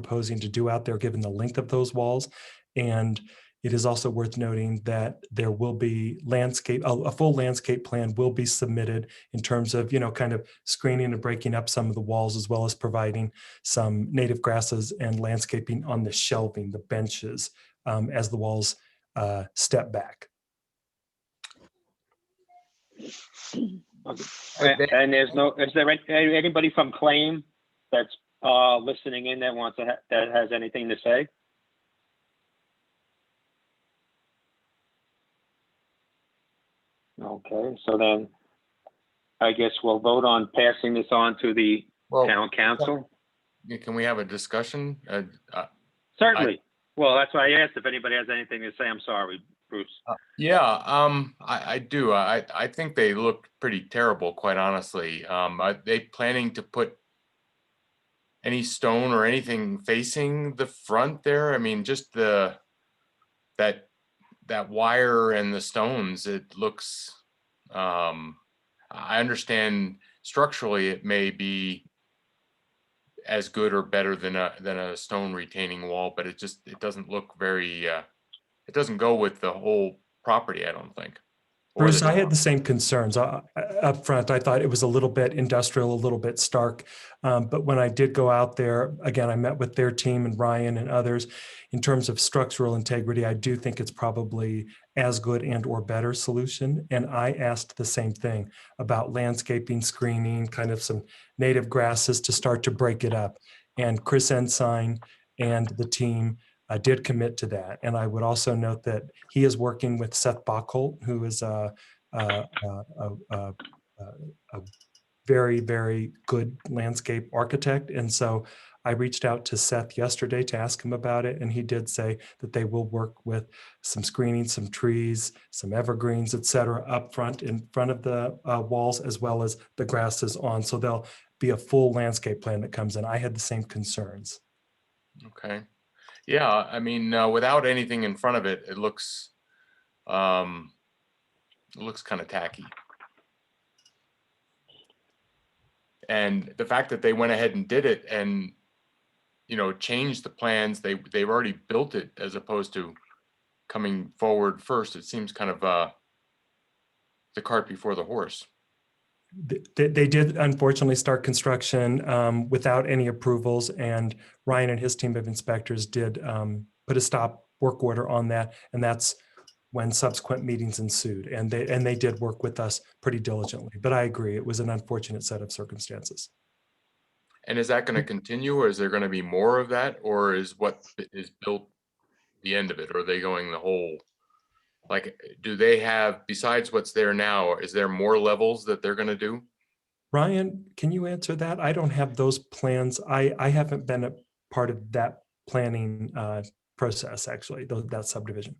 proposing to do out there, given the length of those walls. And it is also worth noting that there will be a full landscape plan will be submitted in terms of, kind of screening and breaking up some of the walls, as well as providing some native grasses and landscaping on the shelving, the benches, as the walls step back. And is there anybody from Claim that's listening in that wants to that has anything to say? Okay, so then I guess we'll vote on passing this on to the town council. Can we have a discussion? Certainly. Well, that's why I asked if anybody has anything to say. I'm sorry, Bruce. I do. I think they look pretty terrible, quite honestly. Are they planning to put any stone or anything facing the front there? I mean, just that wire and the stones, it looks, I understand structurally it may be as good or better than a stone retaining wall, but it doesn't look very, it doesn't go with the whole property, I don't think. Bruce, I had the same concerns up front. I thought it was a little bit industrial, a little bit stark. But when I did go out there, again, I met with their team and Ryan and others. In terms of structural integrity, I do think it's probably as good and or better solution. And I asked the same thing about landscaping, screening, kind of some native grasses to start to break it up. And Chris Ensign and the team did commit to that. And I would also note that he is working with Seth Bockholt, who is a very, very good landscape architect. And so I reached out to Seth yesterday to ask him about it. And he did say that they will work with some screening, some trees, some evergreens, et cetera, up front, in front of the walls, as well as the grasses on. So there'll be a full landscape plan that comes in. I had the same concerns. Okay. Yeah, I mean, without anything in front of it, it looks kind of tacky. And the fact that they went ahead and did it and, changed the plans, they've already built it as opposed to coming forward first. It seems kind of the cart before the horse. They did unfortunately start construction without any approvals, and Ryan and his team of inspectors did put a stop work order on that, and that's when subsequent meetings ensued. And they did work with us pretty diligently. But I agree, it was an unfortunate set of circumstances. And is that going to continue, or is there going to be more of that, or is what is built the end of it? Or are they going the whole? Like, do they have, besides what's there now, is there more levels that they're going to do? Ryan, can you answer that? I don't have those plans. I haven't been a part of that planning process, actually, that subdivision.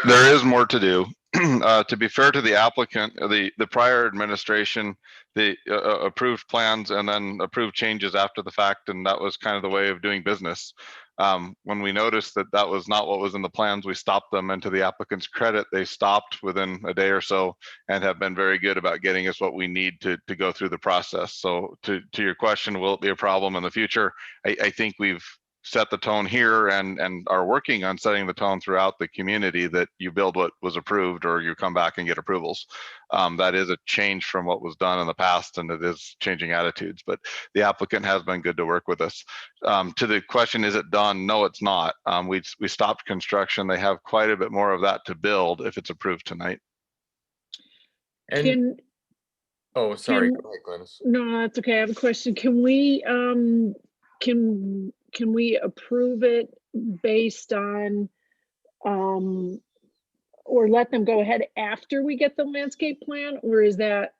There is more to do. To be fair to the applicant, the prior administration, the approved plans and then approved changes after the fact, and that was kind of the way of doing business. When we noticed that that was not what was in the plans, we stopped them, and to the applicant's credit, they stopped within a day or so and have been very good about getting us what we need to go through the process. So to your question, will it be a problem in the future? I think we've set the tone here and are working on setting the tone throughout the community that you build what was approved or you come back and get approvals. That is a change from what was done in the past, and it is changing attitudes, but the applicant has been good to work with us. To the question, is it done? No, it's not. We stopped construction. They have quite a bit more of that to build if it's approved tonight. And oh, sorry, go ahead, Glennis. No, that's okay. I have a question. Can we approve it based on or let them go ahead after we get the landscape plan, or is that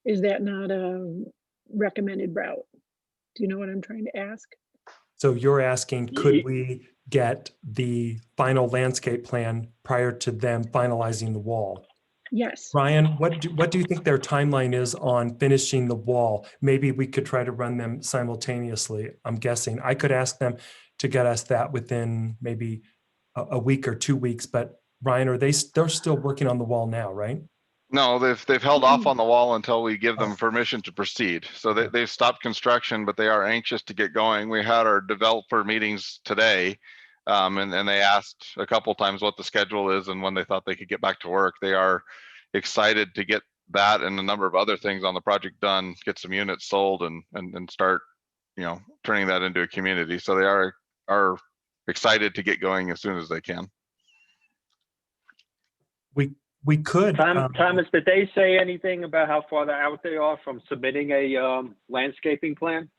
not a recommended route? Do you know what I'm trying to ask? So you're asking, could we get the final landscape plan prior to them finalizing the wall? Yes. Ryan, what do you think their timeline is on finishing the wall? Maybe we could try to run them simultaneously. I'm guessing I could ask them to get us that within maybe a week or 2 weeks. But Ryan, they're still working on the wall now, right? No, they've held off on the wall until we give them permission to proceed. So they've stopped construction, but they are anxious to get going. We had our developer meetings today. And they asked a couple times what the schedule is and when they thought they could get back to work. They are excited to get that and a number of other things on the project done, get some units sold and start, turning that into a community. So they are excited to get going as soon as they can. We could. Thomas, did they say anything about how far out they are from submitting a landscaping plan?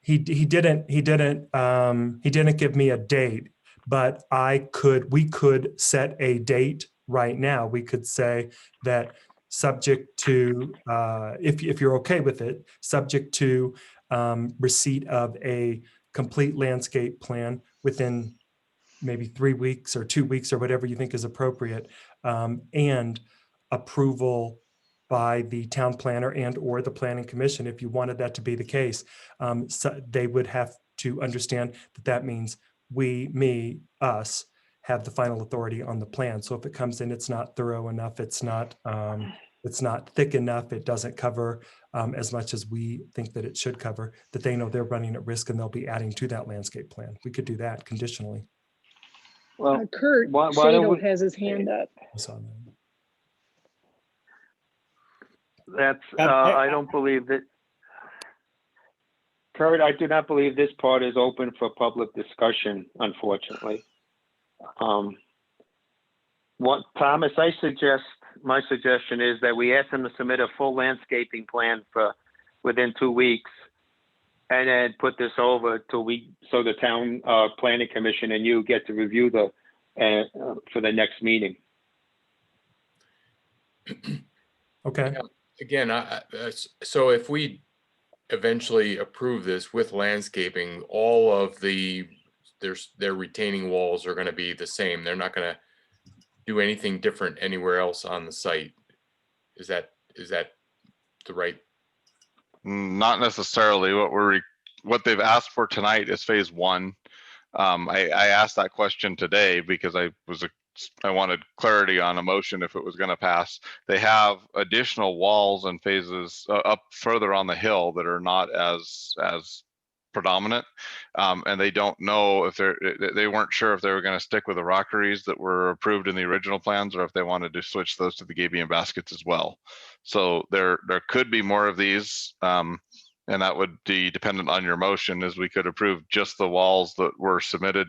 He didn't give me a date, but we could set a date right now. We could say that subject to, if you're okay with it, subject to receipt of a complete landscape plan within maybe 3 weeks or 2 weeks or whatever you think is appropriate, and approval by the town planner and or the planning commission, if you wanted that to be the case. So they would have to understand that means us have the final authority on the plan. So if it comes in, it's not thorough enough, it's not thick enough, it doesn't cover as much as we think that it should cover, that they know they're running at risk and they'll be adding to that landscape plan. We could do that conditionally. Well, Kurt why don't Shado we- has his hand up. I saw that. that's, I don't believe that. Kurt, I do not believe this part is open for public discussion, unfortunately. What, Thomas, my suggestion is that we ask them to submit a full landscaping plan within 2 weeks, and then put this over so the town planning commission and you get to review for the next meeting. Okay. Again, so if we eventually approve this with landscaping, all of their retaining walls are going to be the same. They're not going to do anything different anywhere else on the site. Is that the right? Not necessarily. What they've asked for tonight is phase 1. I asked that question today because I wanted clarity on a motion if it was going to pass. They have additional walls and phases up further on the hill that are not as predominant, and they don't know if they weren't sure if they were going to stick with the rockeries that were approved in the original plans or if they wanted to switch those to the gabion baskets as well. So there could be more of these, and that would be dependent on your motion, as we could approve just the walls that were submitted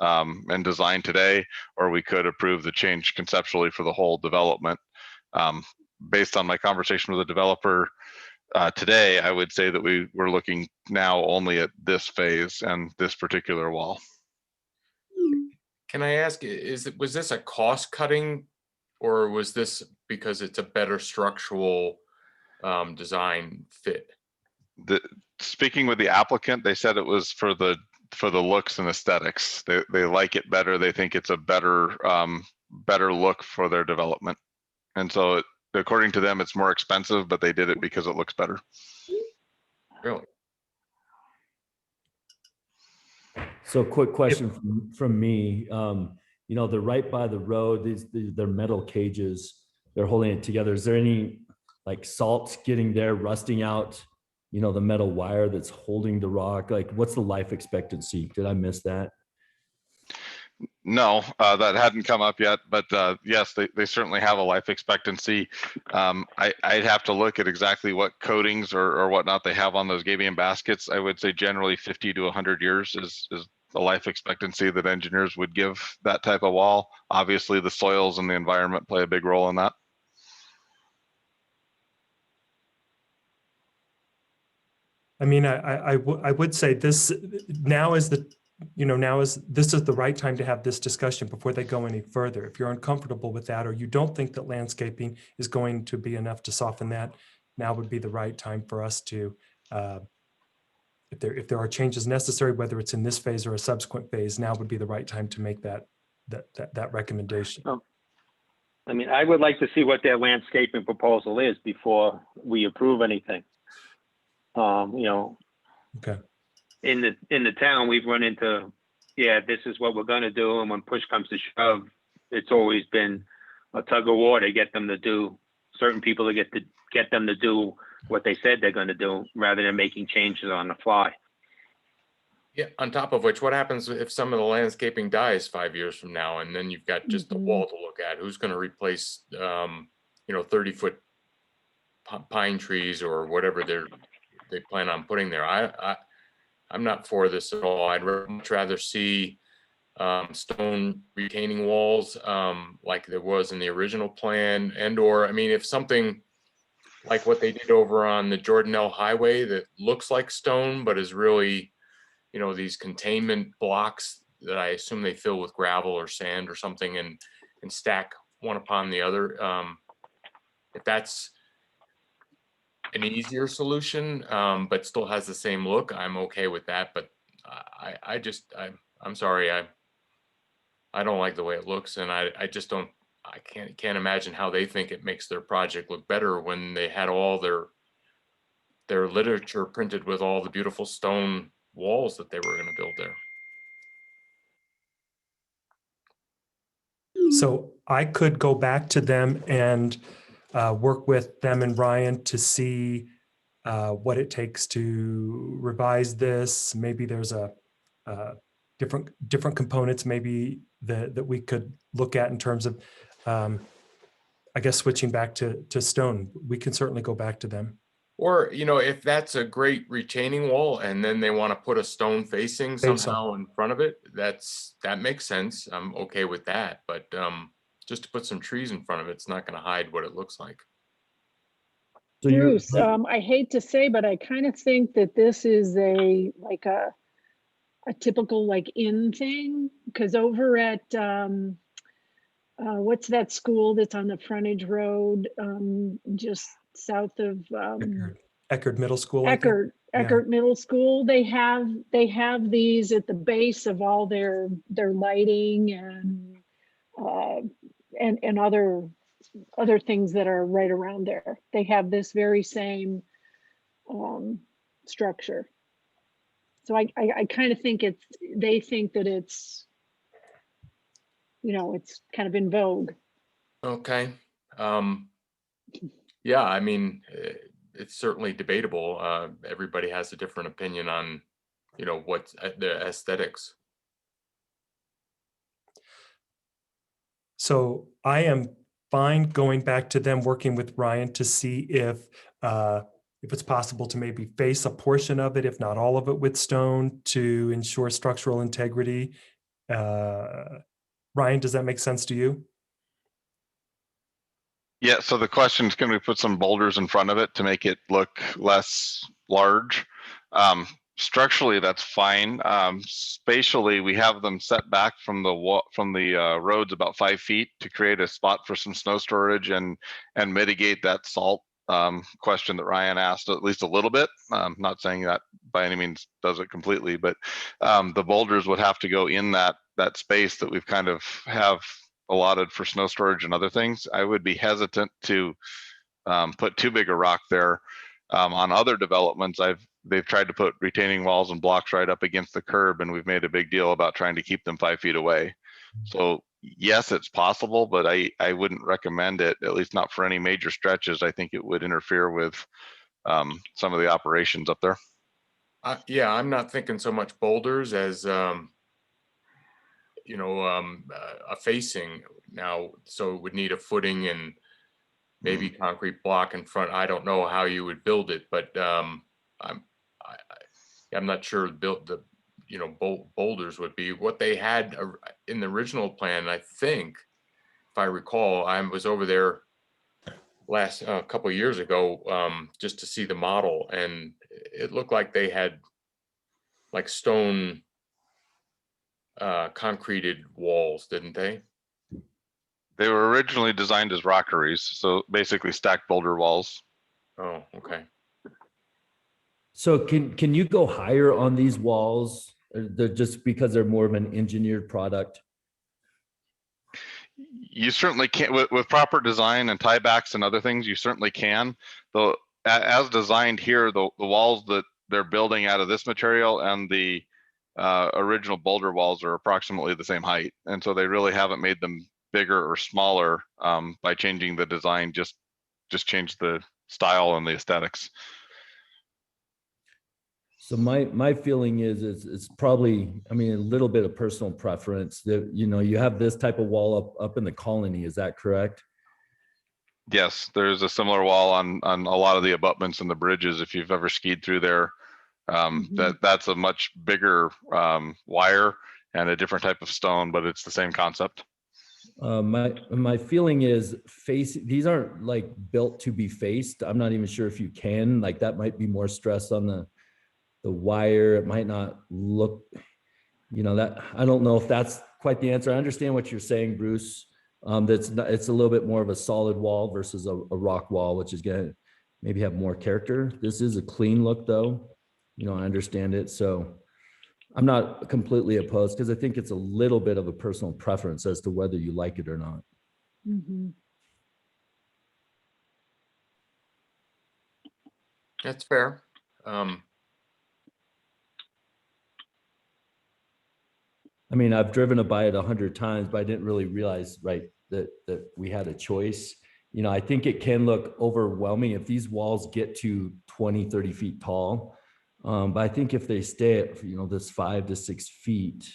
and designed today, or we could approve the change conceptually for the whole development. Based on my conversation with the developer today, I would say that we're looking now only at this phase and this particular wall. Can I ask, was this a cost cutting, or was this because it's a better structural design fit? Speaking with the applicant, they said it was for the looks and aesthetics. They like it better. They think it's a better look for their development. And so according to them, it's more expensive, but they did it because it looks better. Really? So quick question from me. They're right by the road. They're metal cages. They're holding it together. Is there any like salt getting there, rusting out, the metal wire that's holding the rock? Like, what's the life expectancy? Did I miss that? No, that hadn't come up yet, but yes, they certainly have a life expectancy. I'd have to look at exactly what coatings or whatnot they have on those gabion baskets. I would say generally 50 to 100 years is the life expectancy that engineers would give that type of wall. Obviously, the soils and the environment play a big role in that. I mean, I would say this now is the right time to have this discussion before they go any further. If you're uncomfortable with that, or you don't think that landscaping is going to be enough to soften that, now would be the right time for us to, if there are changes necessary, whether it's in this phase or a subsequent phase, now would be the right time to make that recommendation. I mean, I would like to see what their landscaping proposal is before we approve anything. Okay. In the town, we've run into, this is what we're going to do. And when push comes to shove, it's always been a tug of war to get them to do certain people to get them to do what they said they're going to do rather than making changes on the fly. Yeah, on top of which, what happens if some of the landscaping dies 5 years from now, and then you've got just the wall to look at? Who's going to replace, 30-foot pine trees or whatever they plan on putting there? I'm not for this at all. I'd much rather see stone retaining walls like there was in the original plan, or I mean, if something like what they did over on the Jordanelle Highway that looks like stone but is really, these containment blocks that I assume they fill with gravel or sand or something and stack one upon the other. If that's an easier solution, but still has the same look, I'm okay with that. But I'm sorry, I don't like the way it looks, and I just don't. I can't imagine how they think it makes their project look better when they had all their literature printed with all the beautiful stone walls that they were going to build there. So I could go back to them and work with them and Ryan to see what it takes to revise this. Maybe there's a different components maybe that we could look at in terms of, I guess, switching back to stone. We can certainly go back to them. Or, if that's a great retaining wall and then they want to put a stone facing somehow in front of it, that makes sense. I'm okay with that. But just to put some trees in front of it's not going to hide what it looks like. So Bruce, I hate to say, but I kind of think that this is a typical inn thing, because over at what's that school that's on the frontage road just south of Eckerd Middle School. Eckerd Middle School, they have these at the base of all their lighting and other things that are right around there. They have this very same structure. So I kind of think they think that it's it's kind of in vogue. Okay. Yeah, I mean, it's certainly debatable. Everybody has a different opinion on, what's the aesthetics. So I am fine going back to them, working with Ryan to see if it's possible to maybe face a portion of it, if not all of it, with stone to ensure structural integrity. Ryan, does that make sense to you? Yeah, so the question is, can we put some boulders in front of it to make it look less large? Structurally, that's fine. Spatially, we have them set back from the roads about 5 feet to create a spot for some snow storage and mitigate that salt question that Ryan asked at least a little bit. Not saying that by any means does it completely, but the boulders would have to go in that space that we've kind of have allotted for snow storage and other things. I would be hesitant to put too big a rock there. On other developments, they've tried to put retaining walls and blocks right up against the curb, and we've made a big deal about trying to keep them 5 feet away. So yes, it's possible, but I wouldn't recommend it, at least not for any major stretches. I think it would interfere with some of the operations up there. Yeah, I'm not thinking so much boulders as a facing now, so it would need a footing and maybe concrete block in front. I don't know how you would build it, but I'm not sure the boulders would be what they had in the original plan. I think, if I recall, I was over there last couple of years ago just to see the model, and it looked like they had like stone concreted walls, didn't they? They were originally designed as rockeries, so basically stacked boulder walls. Oh, okay. So can you go higher on these walls? They're just because they're more of an engineered product? You certainly can with proper design and tiebacks and other things. You certainly can. Though, as designed here, the walls that they're building out of this material and the original boulder walls are approximately the same height, and so they really haven't made them bigger or smaller by changing the design, just just change the style and the aesthetics. So my feeling is it's probably, I mean, a little bit of personal preference that, you know, you have this type of wall up in the colony. Is that correct? Yes, there's a similar wall on a lot of the abutments and the bridges. If you've ever skied through there, that's a much bigger wire and a different type of stone, but it's the same concept. My feeling is these aren't like built to be faced. I'm not even sure if you can, like that might be more stress on the wire. It might not look, you know, that I don't know if that's quite the answer. I understand what you're saying, Bruce. That's not, it's a little bit more of a solid wall versus a rock wall, which is gonna maybe have more character. This is a clean look though. You know, I understand it. So I'm not completely opposed because I think it's a little bit of a personal preference as to whether you like it or not. That's fair. I mean, I've driven by it 100 times, but I didn't really realize, right, that we had a choice. You know, I think it can look overwhelming if these walls get to 20, 30 feet tall. But I think if they stay at, you know, this 5 to 6 feet,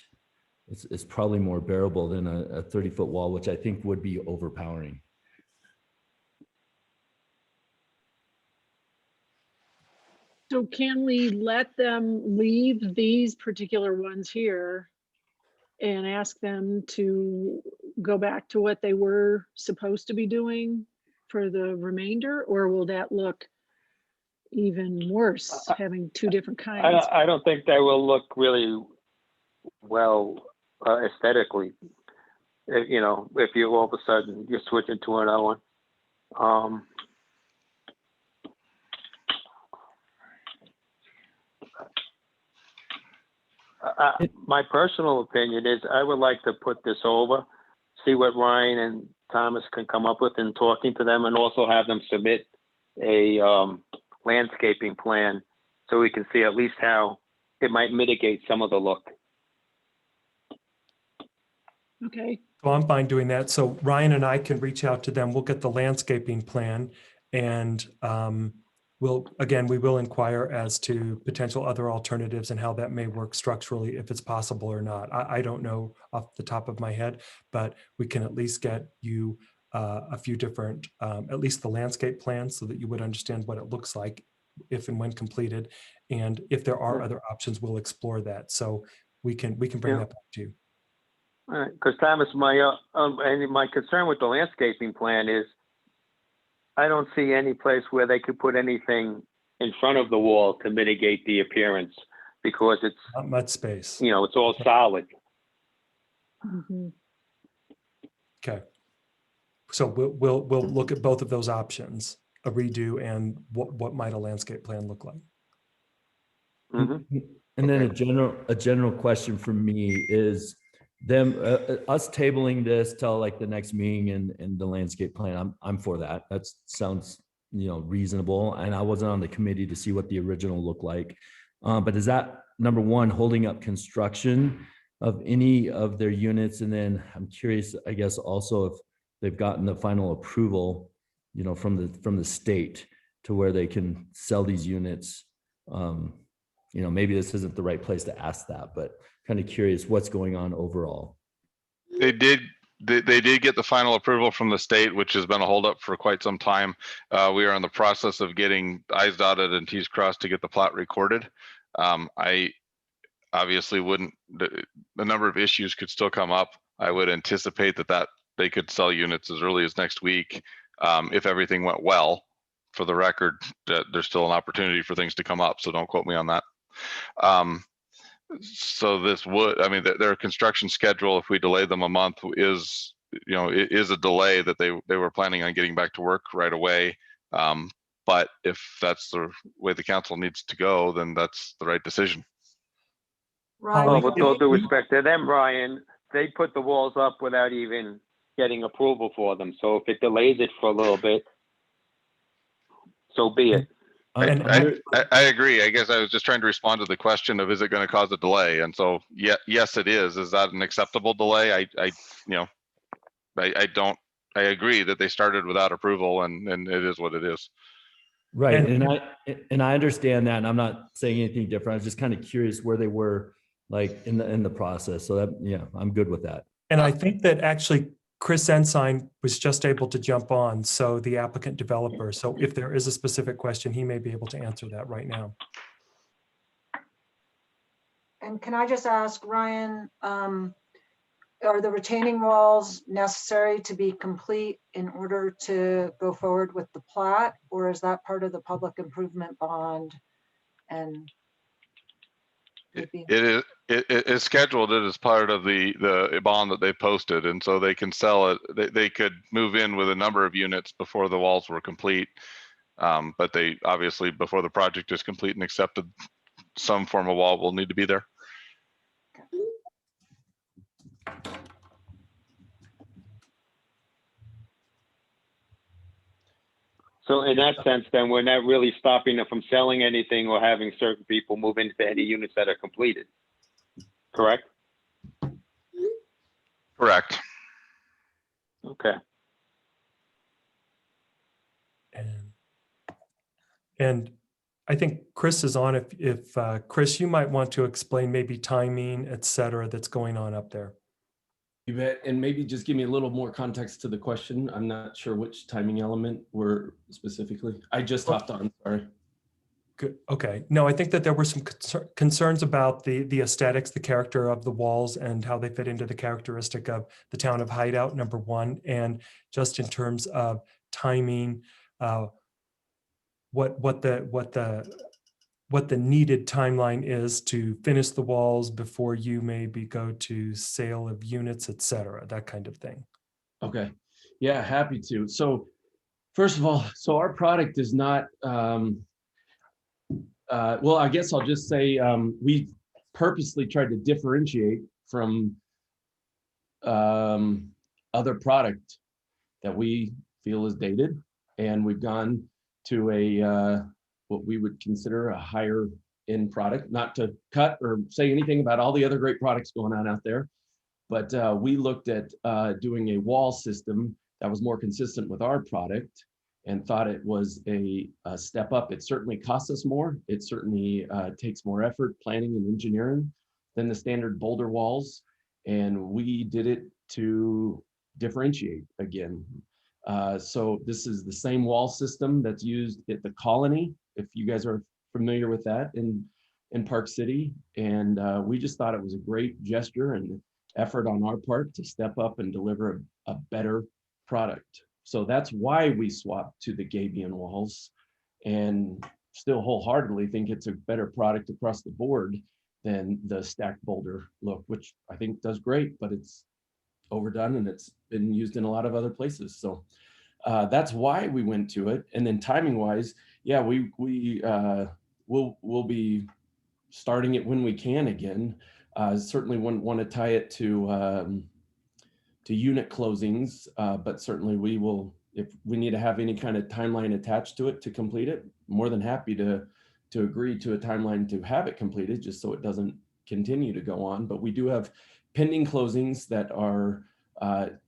it's probably more bearable than a 30-foot wall, which I think would be overpowering. So can we let them leave these particular ones here and ask them to go back to what they were supposed to be doing for the remainder, or will that look even worse, having two different kinds? I don't think that will look really well aesthetically. You know, if you all of a sudden you're switching to another one. My personal opinion is I would like to put this over, see what Ryan and Thomas can come up with in talking to them, and also have them submit a landscaping plan so we can see at least how it might mitigate some of the look. Okay. So I'm fine doing that. So Ryan and I can reach out to them. We'll get the landscaping plan, and we will inquire as to potential other alternatives and how that may work structurally, if it's possible or not. I don't know off the top of my head, but we can at least get you a few different, at least the landscape plans, so that you would understand what it looks like if and when completed. And if there are other options, we'll explore that. So we can bring that back to you. All right, because Thomas, my concern with the landscaping plan is I don't see any place where they could put anything in front of the wall to mitigate the appearance, because it's Not much space. you know, it's all solid. Okay. So we'll look at both of those options, a redo and what might a landscape plan look like. And then a general question from me is us tabling this till like the next meeting and the landscape plan. I'm for that. That sounds, you know, reasonable. And I wasn't on the committee to see what the original looked like. But is that, number one, holding up construction of any of their units? And then I'm curious, I guess, also if they've gotten the final approval, you know, from the state to where they can sell these units. You know, maybe this isn't the right place to ask that, but kind of curious what's going on overall. They did get the final approval from the state, which has been a holdup for quite some time. We are in the process of getting I's dotted and T's crossed to get the plat recorded. I obviously wouldn't, the number of issues could still come up. I would anticipate that they could sell units as early as next week if everything went well. For the record, there's still an opportunity for things to come up, so don't quote me on that. So this would, I mean, their construction schedule, if we delay them a month, is, you know, it is a delay that they were planning on getting back to work right away. But if that's the way the council needs to go, then that's the right decision. Well, with all due respect to them, Ryan, they put the walls up without even getting approval for them. So if it delays it for a little bit, so be it. I agree. I guess I was just trying to respond to the question of, is it going to cause a delay? And so, yes, it is. Is that an acceptable delay? I don't I agree that they started without approval, and it is what it is. Right. And- And I understand that, and I'm not saying anything different. I was just kind of curious where they were like in the process. So that, yeah, I'm good with that. And I think that actually Chris Ensign was just able to jump on, so the applicant developer. So if there is a specific question, he may be able to answer that right now. And can I just ask, Ryan, are the retaining walls necessary to be complete in order to go forward with the plat, or is that part of the public improvement bond? And It is scheduled it as part of the bond that they posted, and so they can sell it. They could move in with a number of units before the walls were complete. But they obviously, before the project is complete and accepted, some form of wall will need to be there. So in that sense, then we're not really stopping them from selling anything or having certain people move into any units that are completed, correct? Correct. Okay. And I think Chris is on. If Chris, you might want to explain maybe timing, et cetera, that's going on up there. You bet. And maybe just give me a little more context to the question. I'm not sure which timing element we're specifically. I just hopped on, sorry. Good. Okay. No, I think that there were some concerns about the aesthetics, the character of the walls, and how they fit into the characteristic of the town of Hideout, number one. And just in terms of timing, what the needed timeline is to finish the walls before you maybe go to sale of units, et cetera, that kind of thing. Okay. Yeah, happy to. So first of all, so our product is not, well, I guess I'll just say we purposely tried to differentiate from other product that we feel is dated. And we've gone to a what we would consider a higher end product, not to cut or say anything about all the other great products going on out there. But we looked at doing a wall system that was more consistent with our product and thought it was a step up. It certainly costs us more. It certainly takes more effort, planning and engineering than the standard boulder walls. And we did it to differentiate again. So this is the same wall system that's used at the Colony, if you guys are familiar with that in Park City. And we just thought it was a great gesture and effort on our part to step up and deliver a better product. So that's why we swapped to the Gabion walls, and still wholeheartedly think it's a better product across the board than the stacked boulder look, which I think does great, but it's overdone and it's been used in a lot of other places. So that's why we went to it. And then timing wise, yeah, we'll be starting it when we can again. Certainly wouldn't want to tie it to unit closings, but certainly we will, if we need to have any kind of timeline attached to it to complete it, more than happy to agree to a timeline to have it completed, just so it doesn't continue to go on. But we do have pending closings that are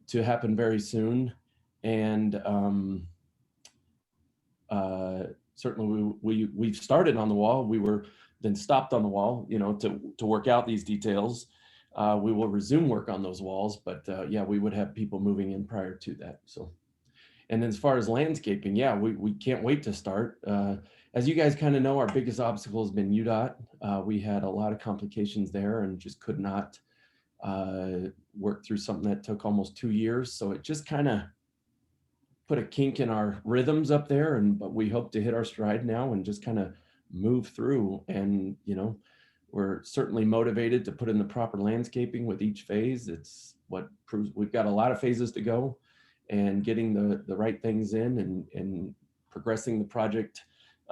to happen very soon. And certainly we've started on the wall. We were then stopped on the wall, you know, to work out these details. We will resume work on those walls, but yeah, we would have people moving in prior to that. So, and then as far as landscaping, yeah, we can't wait to start. As you guys kind of know, our biggest obstacle has been UDOT. We had a lot of complications there and just could not work through something that took almost 2 years. So it just kind of put a kink in our rhythms up there, but we hope to hit our stride now and just kind of move through. And, you know, we're certainly motivated to put in the proper landscaping with each phase. It's what proves we've got a lot of phases to go, and getting the right things in and progressing the project.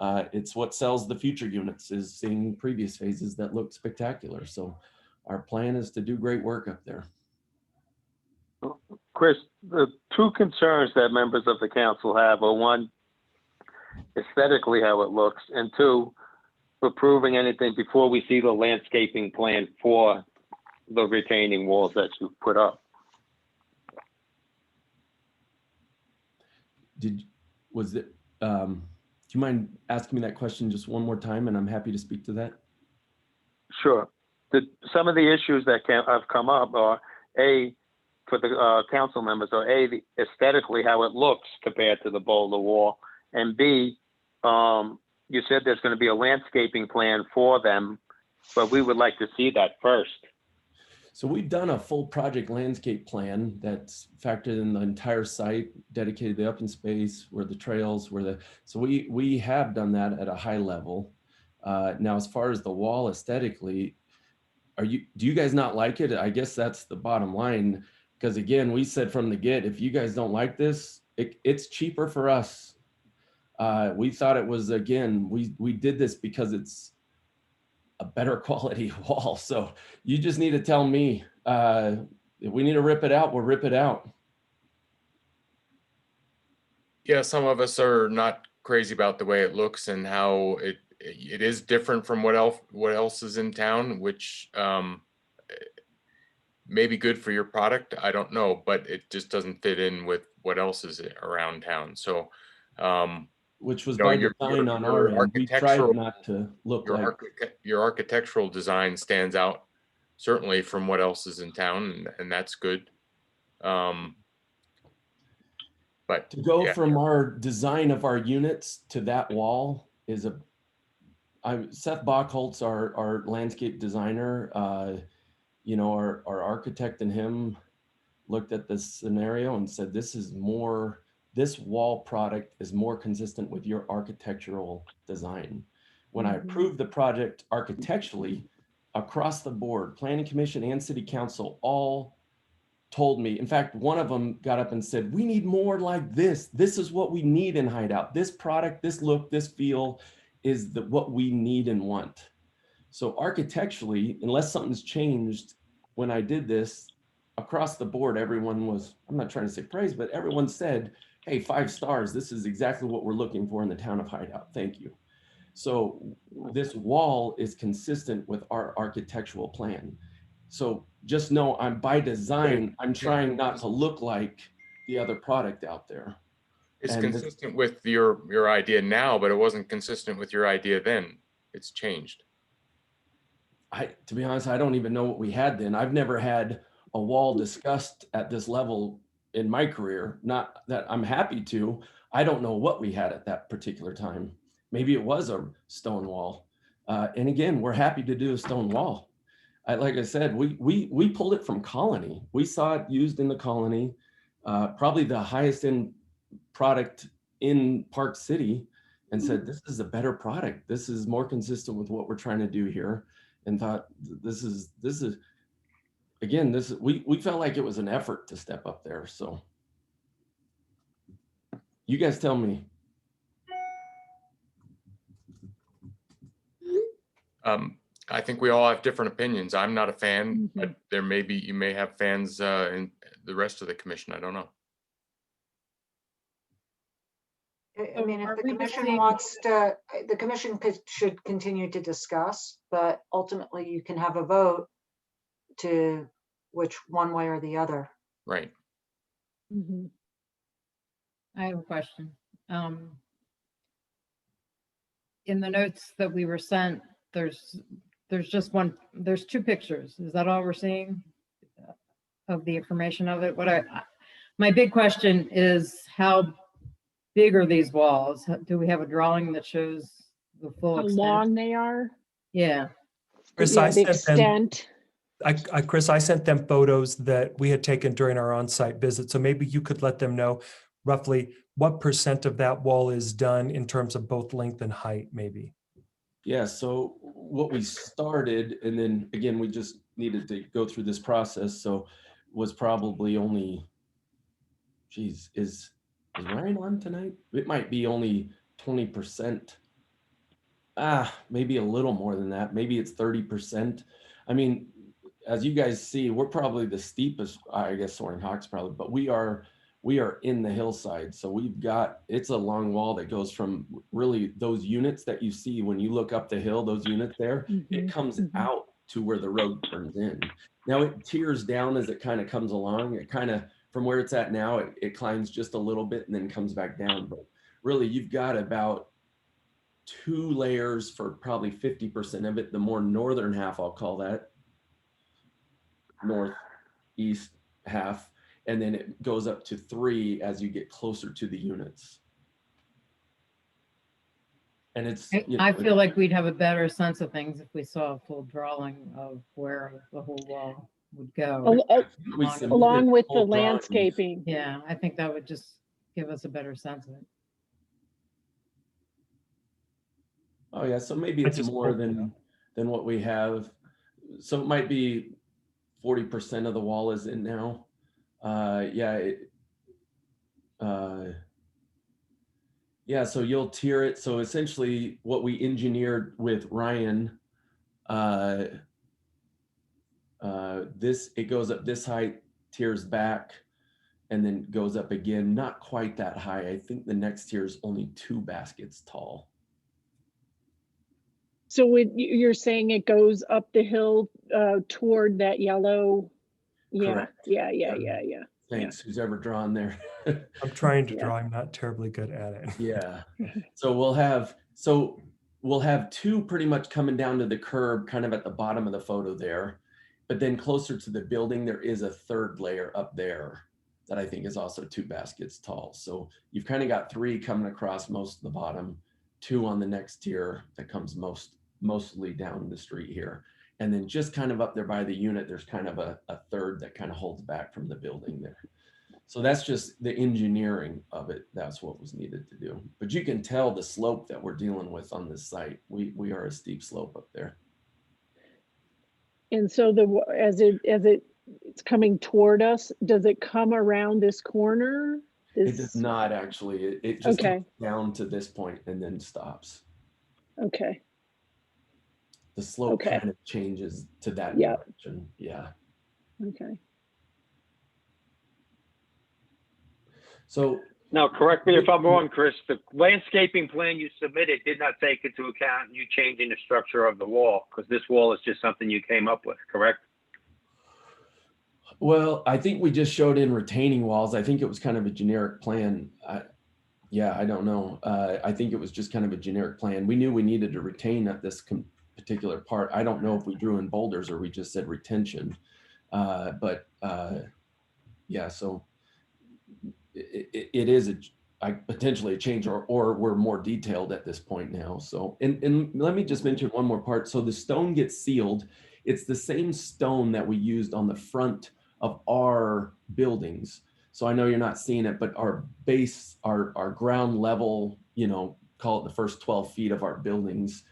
It's what sells the future units, is seeing previous phases that look spectacular. So our plan is to do great work up there. Chris, the two concerns that members of the council have are, one, aesthetically how it looks, and two, approving anything before we see the landscaping plan for the retaining walls that you put up. Was it, do you mind asking me that question just one more time, and I'm happy to speak to that? Sure. Some of the issues that have come up are A, for the council members, are aesthetically how it looks compared to the boulder wall, and B, you said there's going to be a landscaping plan for them, but we would like to see that first. So we've done a full project landscape plan that's factored in the entire site, dedicated the open space, where the trails, so we have done that at a high level. Now, as far as the wall aesthetically, do you guys not like it? I guess that's the bottom line. Because again, we said from the get, if you guys don't like this, it's cheaper for us. We thought it was, again, we did this because it's a better quality wall. So you just need to tell me, if we need to rip it out, we'll rip it out. Yeah, some of us are not crazy about the way it looks and how it is different from what else is in town, which may be good for your product. I don't know, but it just doesn't fit in with what else is around town. So, which was you know, by design on our end. We tried not to look like your architectural design stands out certainly from what else is in town, and that's good. But to go from our design of our units to that wall is Seth Bachholz, our landscape designer, you know, our architect and him looked at this scenario and said, this wall product is more consistent with your architectural design. When I approved the project architecturally, across the board, Planning Commission and City Council all told me, in fact, one of them got up and said, we need more like this. This is what we need in Hideout. This product, this look, this feel is what we need and want. So architecturally, unless something's changed, when I did this, across the board, everyone was, I'm not trying to say praise, but everyone said, hey, 5 stars, this is exactly what we're looking for in the town of Hideout. Thank you. So this wall is consistent with our architectural plan. So just know I'm by design, I'm trying not to look like the other product out there. It's consistent with your idea now, but it wasn't consistent with your idea then. It's changed. To be honest, I don't even know what we had then. I've never had a wall discussed at this level in my career. Not that I'm happy to. I don't know what we had at that particular time. Maybe it was a stone wall. And again, we're happy to do a stone wall. Like I said, we pulled it from Colony. We saw it used in the Colony, probably the highest end product in Park City, and said, this is a better product. This is more consistent with what we're trying to do here. And thought this is again, we felt like it was an effort to step up there. So you guys tell me. I think we all have different opinions. I'm not a fan, but you may have fans in the rest of the commission. I don't know. I mean, if the commission wants to, the commission should continue to discuss, but ultimately you can have a vote to which one way or the other. Right. I have a question. In the notes that we were sent, there's just there's 2 pictures. Is that all we're seeing of the information of it? My big question is, how big are these walls? Do we have a drawing that shows the full How extent? long they are? Yeah. Chris, Yeah, I the sent them, extent. Chris, I sent them photos that we had taken during our on-site visit. So maybe you could let them know roughly what % of that wall is done in terms of both length and height, maybe. Yeah, so what we started, and then again, we just needed to go through this process. So was probably only, geez, is Ryan on tonight? It might be only 20%. Maybe a little more than that. Maybe it's 30%. I mean, as you guys see, we're probably the steepest, I guess Soaring Hawk's probably, but we are in the hillside. So it's a long wall that goes from really those units that you see when you look up the hill, those units there, it comes out to where the road turns in. Now it tears down as it kind of comes along. It kind of from where it's at now, it climbs just a little bit and then comes back down. But really, you've got about 2 layers for probably 50% of it. The more northern half, I'll call that, northeast half, and then it goes up to 3 as you get closer to the units. And it's, I feel like we'd have a better sense of things if we saw a full drawing of where the whole wall would go. we along- submitted Along with the full drawings. landscaping. Yeah, I think that would just give us a better sense of it. Oh yeah, so maybe I it's just more pulled it than what we have. So it might be 40% of the wall is in now. Yeah, so you'll tier it. So essentially what we engineered with Ryan, it goes up this height, tiers back, and then goes up again, not quite that high. I think the next tier is only 2 baskets tall. So you're saying it goes up the hill toward that yellow? Yeah, Correct. yeah. Thanks, who's ever drawn there. I'm trying to Yeah. draw. I'm not terribly good at it. Yeah. So we'll have 2 pretty much coming down to the curb, kind of at the bottom of the photo there. But then closer to the building, there is a 3rd layer up there that I think is also 2 baskets tall. So you've kind of got 3 coming across most of the bottom, 2 on the next tier that comes mostly down the street here. And then just kind of up there by the unit, there's kind of a 3rd that kind of holds back from the building there. So that's just the engineering of it. That's what was needed to do. But you can tell the slope that we're dealing with on this site. We are a steep slope up there. And so as it's coming toward us, does it come around this corner? It does not actually. It just Okay. comes down to this point and then stops. Okay, The slope Okay. kind of changes to that Yeah. direction. Yeah. okay. So Now, correct me if I'm wrong, Chris, the landscaping plan you submitted did not take into account you changing the structure of the wall, because this wall is just something you came up with, correct? well, I think we just showed in retaining walls. I think it was kind of a generic plan. I don't know. I think it was just kind of a generic plan. We knew we needed to retain at this particular part. I don't know if we drew in boulders or we just said retention. Yeah, so it is potentially a change, or we're more detailed at this point now. So, and let me just mention one more part. So the stone gets sealed. It's the same stone that we used on the front of our buildings. So I know you're not seeing it, but our base, our ground level, call it the first 12 feet of our buildings.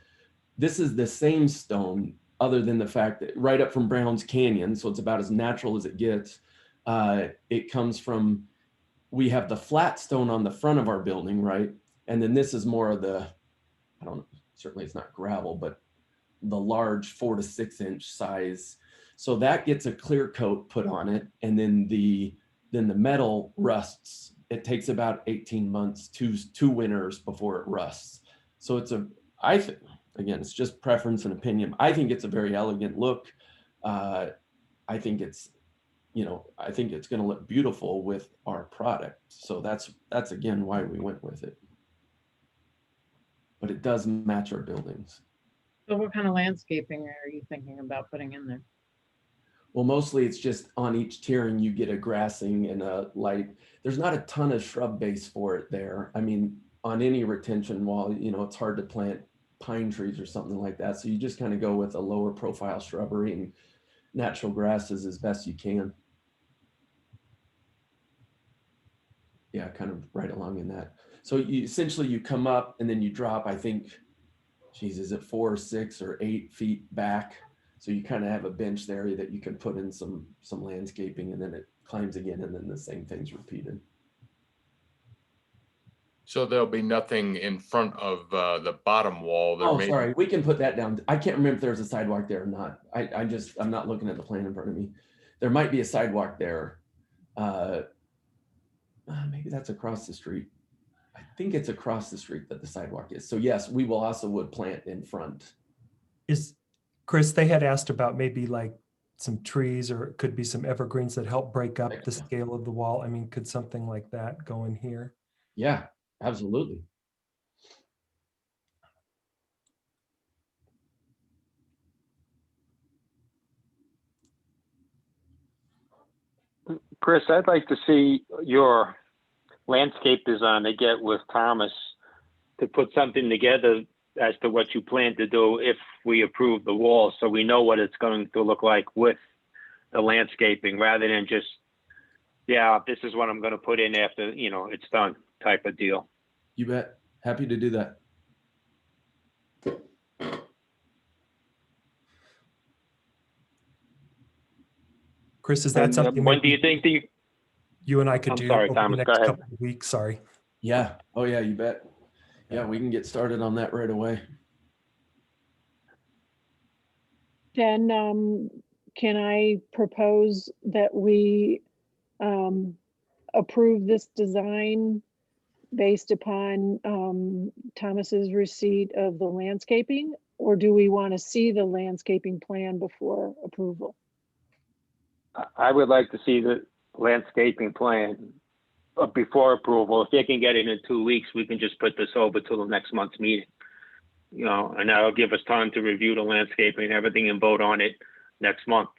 This is the same stone, other than the fact that right up from Brown's Canyon, so it's about as natural as it gets. It comes from, we have the flat stone on the front of our building, right? And then this is more of the, I don't know, certainly it's not gravel, but the large 4 to 6 inch size. So that gets a clear coat put on it. And then the metal rusts. It takes about 18 months, two winters before it rusts. So again, it's just preference and opinion. I think it's a very elegant look. I think it's going to look beautiful with our product. So that's again why we went with it. But it does match our buildings. So what kind of landscaping are you thinking about putting in there? Well, mostly it's just on each tiering you get a grassing and a light. There's not a ton of shrub base for it there. I mean, on any retention wall, it's hard to plant pine trees or something like that. So you just kind of go with a lower profile shrubbery and natural grasses as best you can. Yeah, kind of right along in that. So essentially you come up and then you drop, I think, is it 4 or 6 or 8 feet back? So you kind of have a bench there that you can put in some landscaping, and then it climbs again, and then the same thing's repeated. So there'll be nothing in front of the bottom wall. Sorry, we can put that down. I can't remember if there's a sidewalk there or not. I'm not looking at the plan in front of me. There might be a sidewalk there. Maybe that's across the street. I think it's across the street that the sidewalk is. So yes, we would plant in front. Chris, they had asked about maybe like some trees, or it could be some evergreens that help break up the scale of the wall. I mean, could something like that go in here? Yeah, absolutely. Chris, I'd like to see your landscape design to get with Thomas to put something together as to what you plan to do if we approve the wall, so we know what it's going to look like with the landscaping, rather than just, yeah, this is what I'm going to put in after, it's done type of deal. You bet. Happy to do that. Chris, is that And something when do maybe you think that you and I could I'm do sorry, over Thomas, the go next ahead. couple of weeks? Sorry. Yeah. Oh yeah, you bet. Yeah, we can get started on that right away. Then, can I propose that we approve this design based upon Thomas's receipt of the landscaping? Or do we want to see the landscaping plan before approval? I would like to see the landscaping plan before approval. If they can get it in 2 weeks, we can just put this over to the next month's meeting. And that'll give us time to review the landscaping and everything and vote on it next month.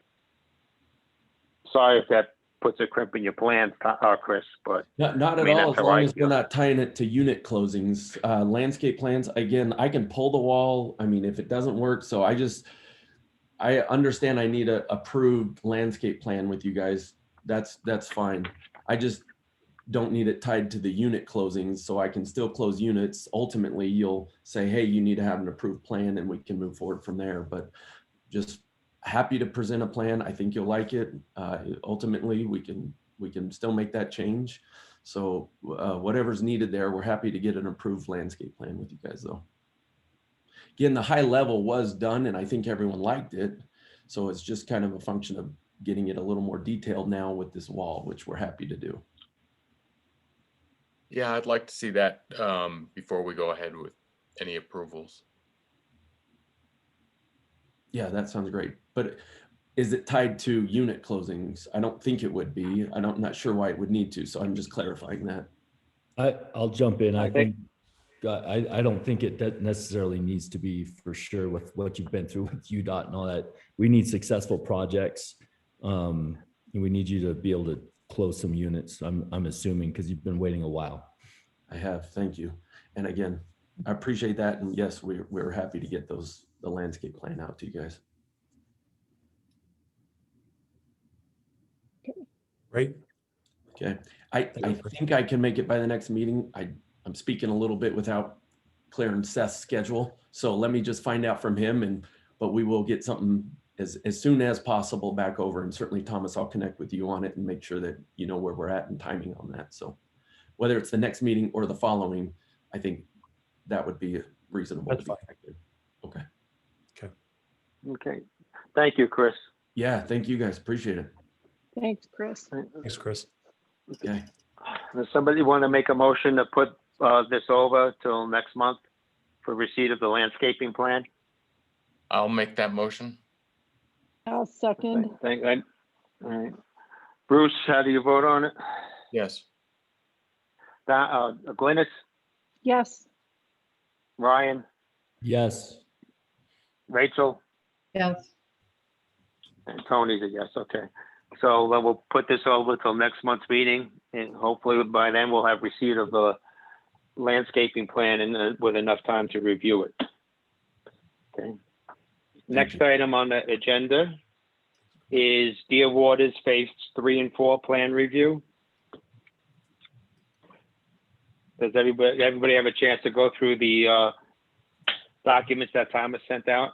Sorry if that puts a crimp in your plans, Chris, but Not at mean, all, that's as how I long as we're feel. not tying it to unit closings. Landscape plans, again, I can pull the wall. I mean, if it doesn't work, so I understand I need a approved landscape plan with you guys. That's fine. I just don't need it tied to the unit closings, so I can still close units. Ultimately, you'll say, hey, you need to have an approved plan and we can move forward from there. But just happy to present a plan. I think you'll like it. Ultimately, we can still make that change. So whatever's needed there, we're happy to get an approved landscape plan with you guys though. Again, the high level was done and I think everyone liked it. So it's just kind of a function of getting it a little more detailed now with this wall, which we're happy to do. Yeah, I'd like to see that before we go ahead with any approvals. Yeah, that sounds great. But is it tied to unit closings? I don't think it would be. I'm not sure why it would need to. So I'm just clarifying that. I'll jump in. I Okay. think, I don't think it necessarily needs to be, for sure, with what you've been through with UDOT and all that. We need successful projects. And we need you to be able to close some units, I'm assuming, because you've been waiting a while. I have, thank you. And again, I appreciate that. And yes, we're happy to get the landscape plan out to you guys. Right. Okay. I think I can make it by the next meeting. I'm speaking a little bit without clearing Seth's schedule. So let me just find out from him, but we will get something as soon as possible back over. And certainly, Thomas, I'll connect with you on it and make sure that you know where we're at and timing on that. So whether it's the next meeting or the following, I think that would be reasonable. That's to be fine. connected. Okay. Okay. Thank you, Chris. Yeah. Thank you guys. Appreciate it. Thanks, Chris. Thanks, Chris. Okay. Does somebody want to make a motion to put this over till next month for receipt of the landscaping plan? I'll make that motion. I'll second. All right. Bruce, how do you vote on it? Yes. Glynis, Yes, Ryan, Yes. Rachel, Yes, and Tony's a yes. Okay. So then we'll put this over till next month's meeting, and hopefully by then we'll have receipt of the landscaping plan and with enough time to review it. Okay. Next item on the agenda is Dear Waters Phase 3 and 4 plan review. Does everybody have a chance to go through the documents that Thomas sent out?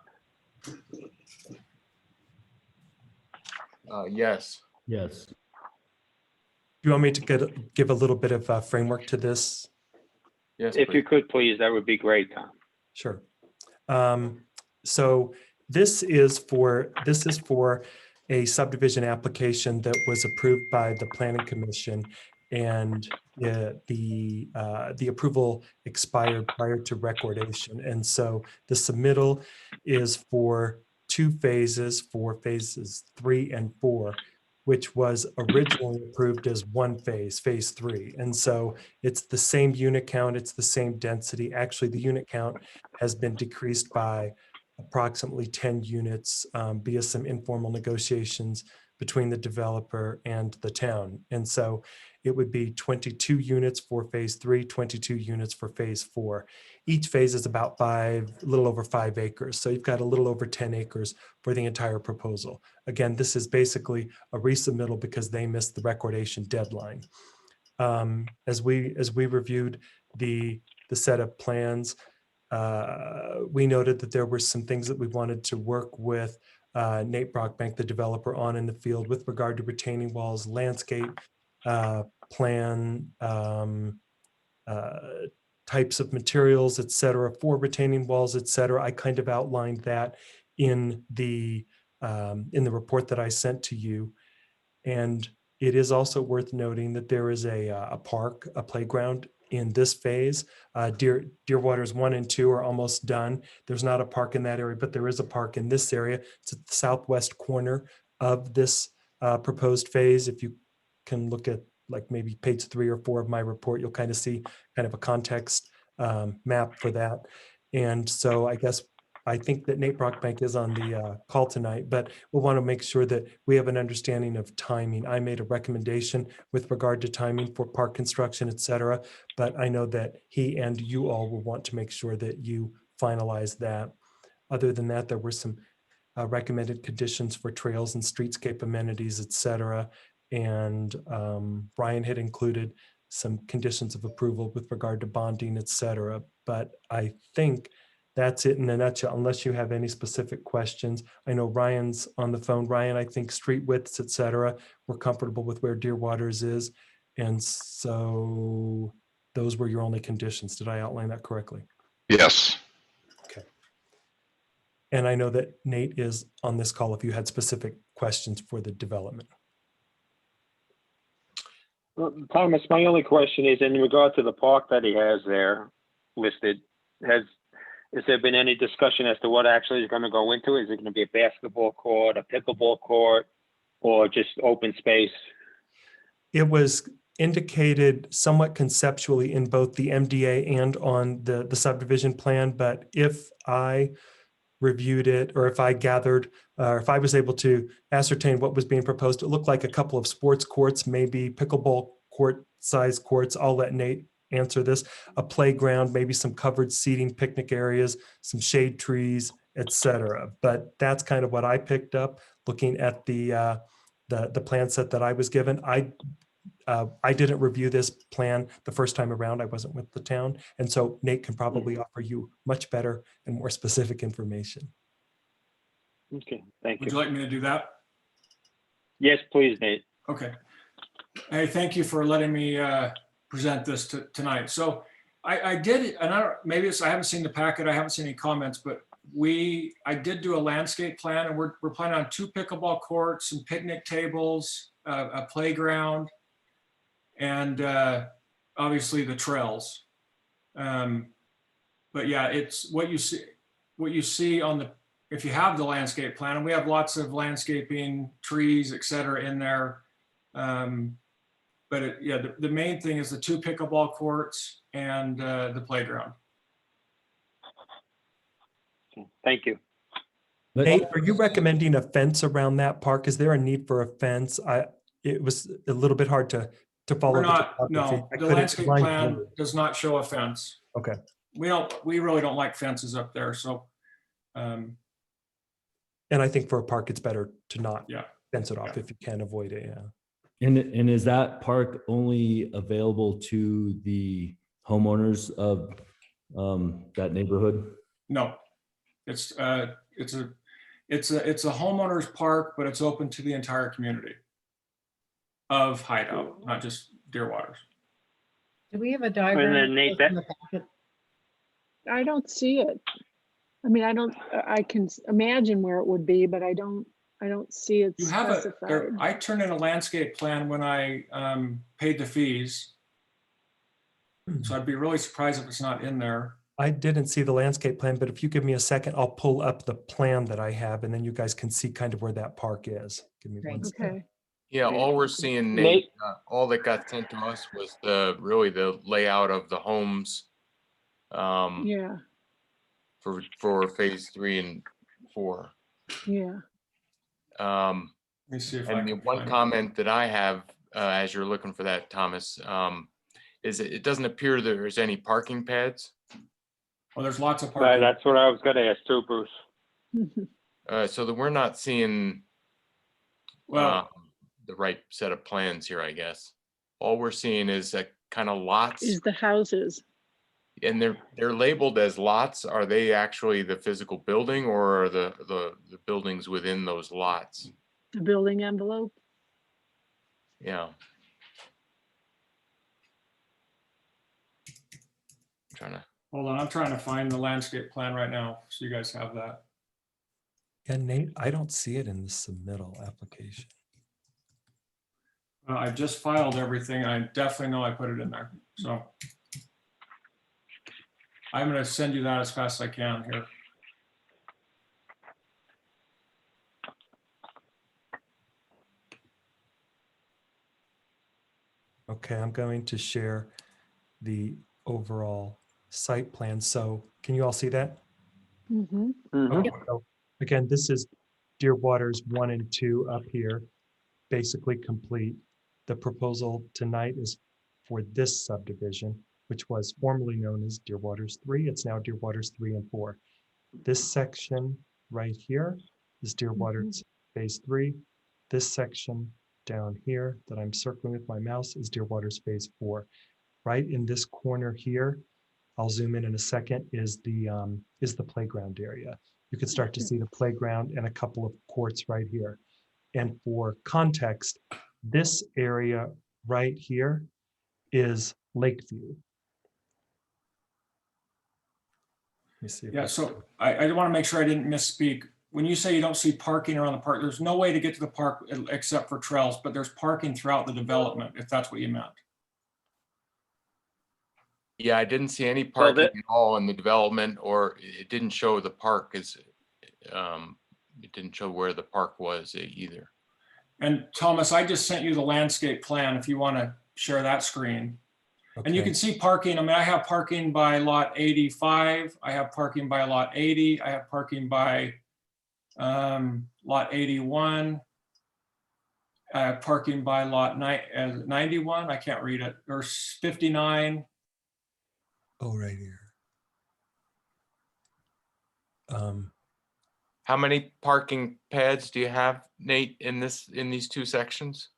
Yes. Yes. Do you want me to give a little bit of framework to this? Yes. If you please. could, please, that would be great, Tom. Sure. So this is for a subdivision application that was approved by the Planning Commission, and the approval expired prior to recordation. And so the submittal is for 2 phases for phases 3 and 4, which was originally approved as 1 phase, phase 3. And so it's the same unit count, it's the same density. Actually, the unit count has been decreased by approximately 10 units via some informal negotiations between the developer and the town. And so it would be 22 units for phase 3, 22 units for phase 4. Each phase is about a little over 5 acres. So you've got a little over 10 acres for the entire proposal. Again, this is basically a resubmittal because they missed the recordation deadline. As we reviewed the set of plans, we noted that there were some things that we wanted to work with Nate Brockbank, the developer, on in the field with regard to retaining walls, landscape plan, types of materials, et cetera, for retaining walls, et cetera. I kind of outlined that in the report that I sent to you. And it is also worth noting that there is a park, a playground in this phase. Deerwaters 1 and 2 are almost done. There's not a park in that area, but there is a park in this area. It's at the southwest corner of this proposed phase. If you can look at like maybe page 3 or 4 of my report, you'll kind of see kind of a context map for that. And so I think that Nate Brockbank is on the call tonight, but we'll want to make sure that we have an understanding of timing. I made a recommendation with regard to timing for park construction, et cetera, but I know that he and you all will want to make sure that you finalize that. Other than that, there were some recommended conditions for trails and streetscape amenities, et cetera. And Brian had included some conditions of approval with regard to bonding, et cetera. But I think that's it in a nutshell, unless you have any specific questions. I know Ryan's on the phone. Ryan, I think street widths, et cetera, we're comfortable with where Deerwaters is. And so those were your only conditions. Did I outline that correctly? Yes. Okay. And I know that Nate is on this call if you had specific questions for the development. Well, Thomas, my only question is in regard to the park that he has there listed. Has there been any discussion as to what actually is going to go into it? Is it going to be a basketball court, a pickleball court, or just open space? It was indicated somewhat conceptually in both the MDA and on the subdivision plan, but if I reviewed it, or if I gathered, or if I was able to ascertain what was being proposed, it looked like a couple of sports courts, maybe pickleball court size courts. I'll let Nate answer this. A playground, maybe some covered seating, picnic areas, some shade trees, etc. But that's kind of what I picked up looking at the plan set that I was given. I didn't review this plan the first time around. I wasn't with the town. And so Nate can probably offer you much better and more specific information. Okay, thank you. Would you like me to do that? Yes, please, Nate. Okay. Hey, thank you for letting me present this tonight. So I did, and maybe I haven't seen the packet, I haven't seen any comments, but I did do a landscape plan, and we're planning on 2 pickleball courts, some picnic tables, a playground, and obviously the trails. But yeah, it's what you see on the, if you have the landscape plan, and we have lots of landscaping, trees, et cetera, in there. But yeah, the main thing is the 2 pickleball courts and the playground. Thank you. Nate, are you recommending a fence around that park? Is there a need for a fence? It was a little bit hard to follow. We're not, no, the landscape plan does not show a fence. Okay. We really don't like fences up there, so. And I think for a park, it's better to not fence it off if you can avoid it, yeah. And is that park only available to the homeowners of that neighborhood? No, it's a homeowner's park, but it's open to the entire community of Hideout, not just Deerwaters. Do we have a diagram? And then Nate, in the packet? I don't see it. I mean, I can imagine where it would be, but I don't see it You have specified. I turned in a landscape plan when I paid the fees. So I'd be really surprised if it's not in there. I didn't see the landscape plan, but if you give me a second, I'll pull up the plan that I have and then you guys can see kind of where that park is. Give me one Great. second. Okay. Yeah, all we're seeing, Nate, all that got sent to us was really the layout of the homes Yeah, for phase 3 and 4. yeah. Let me see if I And the can one find it. comment that I have, as you're looking for that, Thomas, is it doesn't appear there's any parking pads. Well, there's lots of Right, parking. that's what I was gonna ask too, Bruce. So that we're not seeing Well, the right set of plans here, I guess. All we're seeing is kind of lots, Is the houses. and they're labeled as lots. Are they actually the physical building, or are the buildings within those lots? The building envelope? Yeah. Trying to. hold on, I'm trying to find the landscape plan right now, so you guys have that. Yeah, Nate, I don't see it in the submittal application. I just filed everything, and I definitely know I put it in there, so. I'm gonna send you that as fast as I can here. Okay, I'm going to share the overall site plan. So can you all see that? Mm-hmm. Okay, so again, this is Deer Waters 1 and 2 up here, basically complete. The proposal tonight is for this subdivision, which was formerly known as Deer Waters 3. It's now Deer Waters 3 and 4. This section right here is Deer Waters Phase 3. This section down here that I'm circling with my mouse is Deer Waters Phase 4. Right in this corner here, I'll zoom in a second, is the playground area. You can start to see the playground and a couple of courts right here. And for context, this area right here is Lakeview. Let me see. Yeah, so I want to make sure I didn't misspeak. When you say you don't see parking around the park, there's no way to get to the park except for trails, but there's parking throughout the development, if that's what you meant. Yeah, I didn't see any Well, parking at all in the development, or it didn't show the park as, it didn't show where the park was either. And Thomas, I just sent you the landscape plan if you want to share that screen. And you Okay. can see parking. I mean, I have parking by lot 85. I have parking by lot 80. I have parking by lot 81. I have parking by lot 91. I can't read it. Or 59. Oh, right here. How many parking pads do you have, Nate, in these two sections?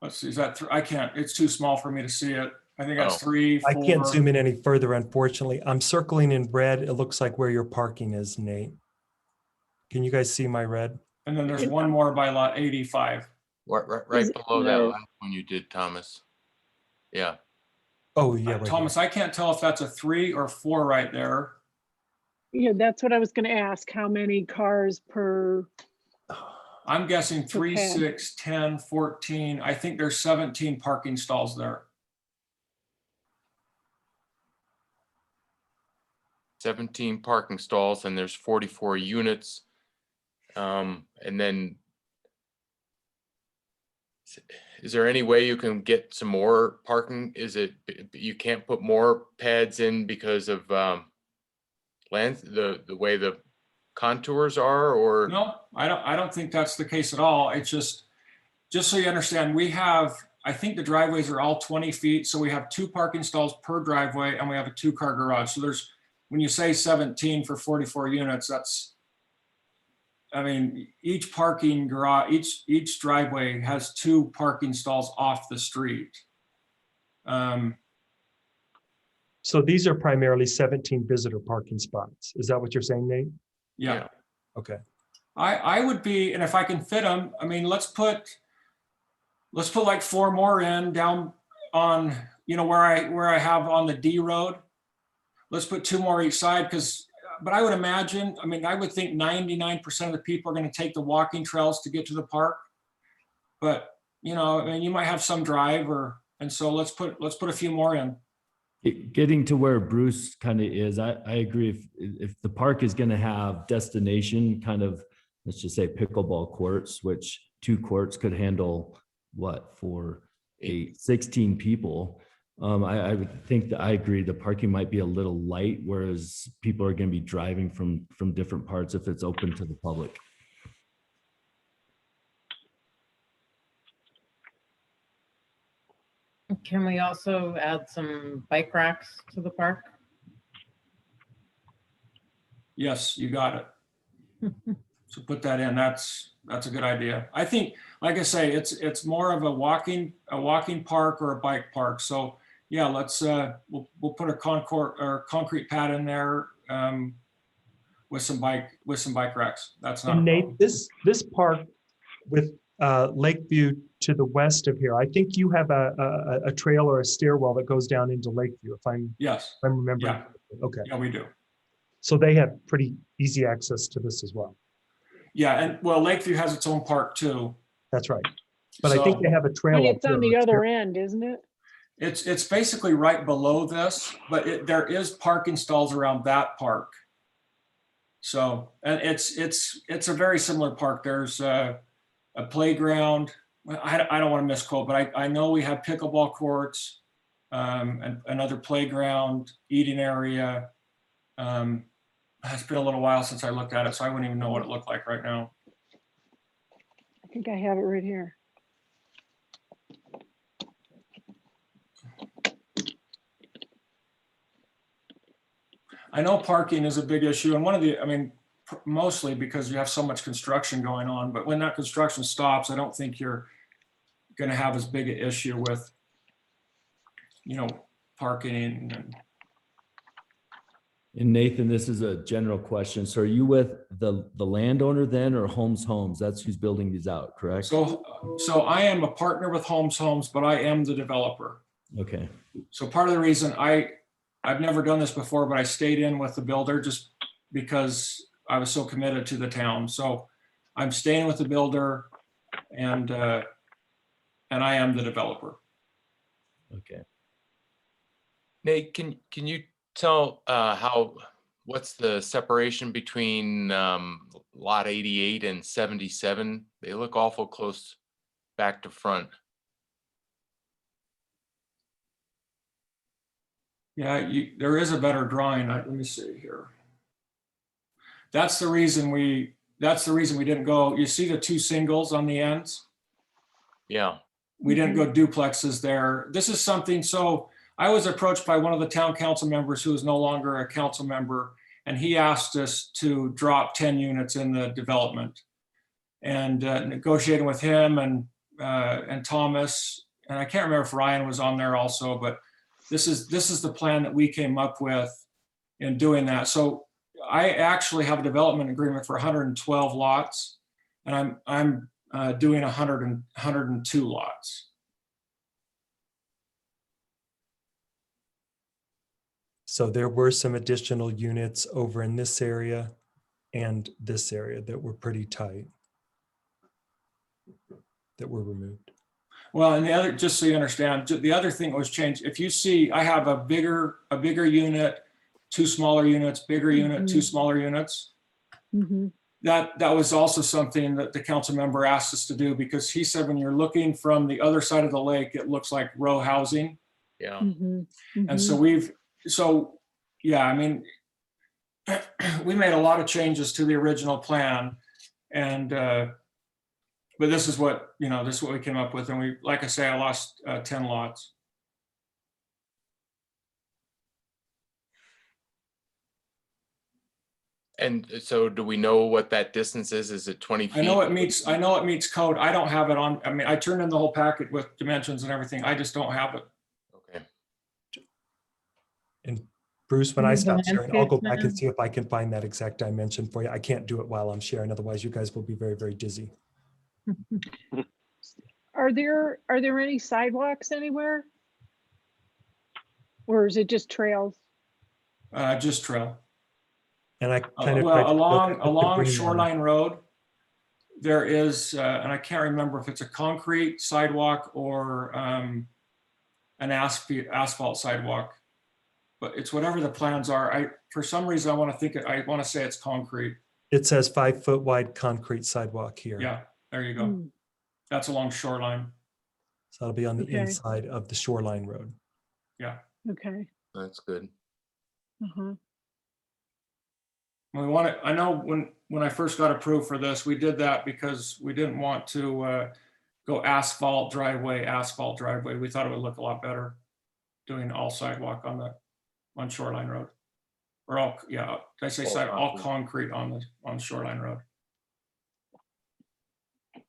Let's see, is that, I can't, it's too small for me to see it. I think that's Oh. 3, 4. I can't zoom in any further, unfortunately. I'm circling in red. It looks like where your parking is, Nate. Can you guys see my red? And then there's one more by lot 85. Right below that last one you did, Thomas. Yeah. Oh, yeah. Right Thomas, I can't tell if that's a 3 or 4 right there. Yeah, that's what I was gonna ask. How many cars per? I'm guessing 3, Okay. 6, 10, 14. I think there's 17 parking stalls there. 17 parking stalls, and there's 44 units. And then is there any way you can get some more parking? Is it you can't put more pads in because of the way the contours are, or? No, I don't think that's the case at all. It's just so you understand, we have, I think the driveways are all 20 feet. So we have 2 parking stalls per driveway and we have a 2-car garage. So there's, when you say 17 for 44 units, that's, I mean, each parking garage, each driveway has 2 parking stalls off the street. So these are primarily 17 visitor parking spots. Is that what you're saying, Nate? Yeah. Okay. I would be, and if I can fit them, I mean, let's put like 4 more in down on, you know, where I have on the D road. Let's put 2 more each side, but I would imagine, I mean, I would think 99% of the people are going to take the walking trails to get to the park. But, you know, I mean, you might have some drive and so let's put a few more in. Getting to where Bruce kind of is, I agree. If the park is going to have destination kind of, let's just say pickleball courts, which 2 courts could handle what, for 16 people. I would think that I agree the parking might be a little light, whereas people are going to be driving from different parts if it's open to the public. Can we also add some bike racks to the park? Yes, you got it. So put that in. That's a good idea. I think, like I say, it's more of a walking park or a bike park. So yeah, let's we'll put a concrete pad in there with some bike racks. That's not And a Nate, problem. this park with Lakeview to the west of here, I think you have a trail or a stairwell that goes down into Lakeview, if I'm Yes. remembering. Yeah. Okay. Yeah, we do. So they have pretty easy access to this as well. Yeah, and well, Lakeview has its own park too. That's right. But I think So they have a trail. But up it's on there. the other end, isn't it? it's basically right below this, but there is parking stalls around that park. So, and it's a very similar park. There's a playground. Well, I don't want to misquote, but I know we have pickleball courts, and another playground, eating area. It's been a little while since I looked at it, so I wouldn't even know what it looked like right now. I think I have it right here. I know parking is a big issue, and I mean, mostly because you have so much construction going on, but when that construction stops, I don't think you're going to have as big an issue with, parking. And Nathan, this is a general question. So are you with the landowner then, or Holmes Homes? That's who's building these out, correct? So I am a partner with Holmes Homes, but I am the developer. Okay. So part of the reason I've never done this before, but I stayed in with the builder just because I was so committed to the town. So I'm staying with the builder, and I am the developer. Okay. Nate, can you tell what's the separation between lot 88 and 77? They look awful close back to front. Yeah, there is a better drawing. Let me see here. That's the reason we didn't go. You see the 2 singles on the ends? Yeah. We didn't go duplexes there. This is something, so I was approached by one of the town council members who is no longer a council member, and he asked us to drop 10 units in the development. And negotiating with him and Thomas, and I can't remember if Ryan was on there also, but this is the plan that we came up with in doing that. So I actually have a development agreement for 112 lots, and I'm doing 102 lots. So there were some additional units over in this area and this area that were pretty tight that were removed. Well, and the other, just so you understand, the other thing that was changed, if you see, I have a bigger unit, 2 smaller units, bigger unit, 2 smaller units. Mm-hmm. That was also something that the council member asked us to do, because he said when you're looking from the other side of the lake, it looks like row housing. Yeah. Mm-hmm. Mm-hmm. And so yeah, I mean, we made a lot of changes to the original plan, and but this is what we came up with, and we, like I say, I lost 10 lots. And so do we know what that distance is? Is it 20 feet? I know it meets code. I don't have it on. I mean, I turned in the whole packet with dimensions and everything. I just don't have it. Okay. And Bruce, when I Use the stop sharing, I'll go landscape back plan. and see if I can find that exact dimension for you. I can't do it while I'm sharing, otherwise you guys will be very, very dizzy. Are there any sidewalks anywhere? Or is it just trails? Just trail. And I kind of Well, tried to look at the along green line. Shoreline Road, there is, and I can't remember if it's a concrete sidewalk or an asphalt sidewalk. but it's whatever the plans are. For some reason, I want to say it's concrete. It says 5-foot wide concrete sidewalk here. Yeah, there you go. Mm, That's along shoreline. So that'll be on the Okay. inside of the shoreline road. Yeah. okay. That's good. Uh-huh. We want to, I know when I first got approved for this, we did that because we didn't want to go asphalt driveway. We thought it would look a lot better doing all sidewalk on Shoreline Road. Or all, yeah, did I say all concrete on Shoreline Road.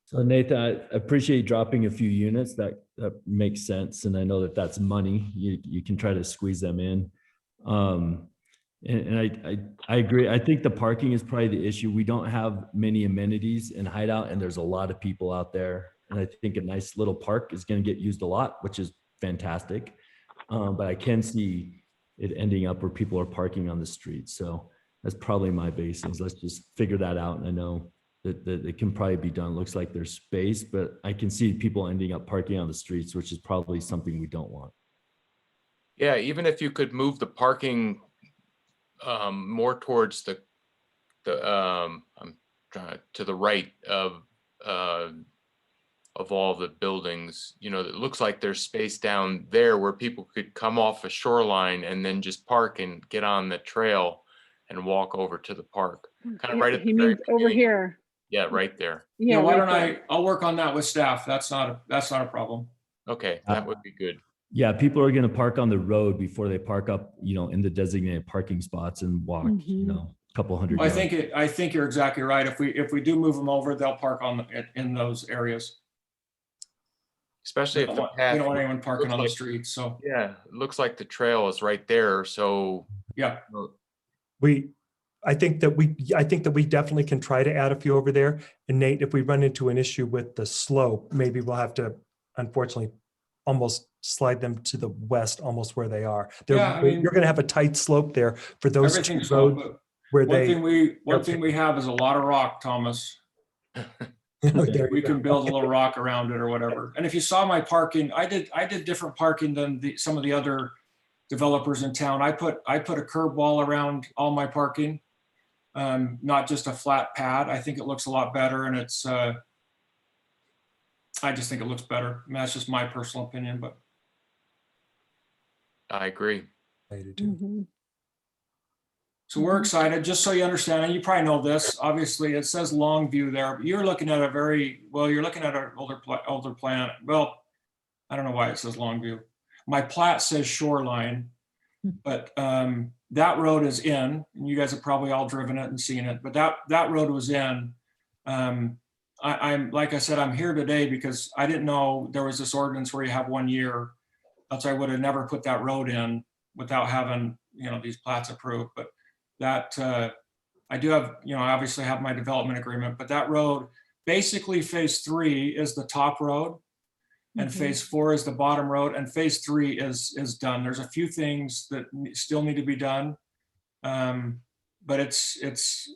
So Nathan, I appreciate you dropping a few units. That makes sense. And I know that that's money. You can try to squeeze them in. And I agree. I think the parking is probably the issue. We don't have many amenities in Hideout, and there's a lot of people out there. And I think a nice little park is going to get used a lot, which is fantastic. But I can see it ending up where people are parking on the street. So that's probably my basis. Let's just figure that out. And I know that it can probably be done. Looks like there's space, but I can see people ending up parking on the streets, which is probably something we don't want. Yeah, even if you could move the parking more towards the I'm trying to the right of all the buildings, you know, it looks like there's space down there where people could come off a shoreline and then just park and get on the trail and walk over to the park. Kind of right at the He very means over beginning. here. Yeah, right there. Yeah, Yeah. why right don't there. I'll work on that with staff. That's not a problem. Okay, that would be good. Yeah, people are going to park on the road before they park up, you know, in the designated parking spots and walk, you Mhm. know, a couple hundred I yards. think you're exactly right. If we do move them over, they'll park in those areas. Especially if the We path. don't want anyone parking looks on the like- streets, so, Yeah, it looks like the trail is right there, so. yeah. I think that we definitely can try to add a few over there. And Nate, if we run into an issue with the slope, maybe we'll have to, unfortunately, almost slide them to the west, almost where they are. Yeah, I mean- You're going to have a tight slope there for those two Everything's slow, roads but where one they. thing we have is a lot of rock, Thomas. There We you go. can build a little rock around it or whatever. And if you saw my parking, I did different parking than some of the other developers in town. I put a curb wall around all my parking, not just a flat pad. I think it looks a lot better, and it's I just think it looks better. I mean, that's just my personal opinion, but I agree. I do too. Mhm. so we're excited. Just so you understand, and you probably know this. Obviously, it says Longview there. But you're looking at you're looking at an older plan. Well, I don't know why it says Longview. My plat says Shoreline, but that road is in. And you guys have probably all driven it and seen it. But that road was in. I'm like I said, I'm here today because I didn't know there was this ordinance where you have 1 year. Else I would have never put that road in without having, you know, these plats approved. But that I do have, you know, I obviously have my development agreement, but that road, basically phase 3 is the top road and Mhm. phase 4 is the bottom road, and phase 3 is done. There's a few things that still need to be done. But it's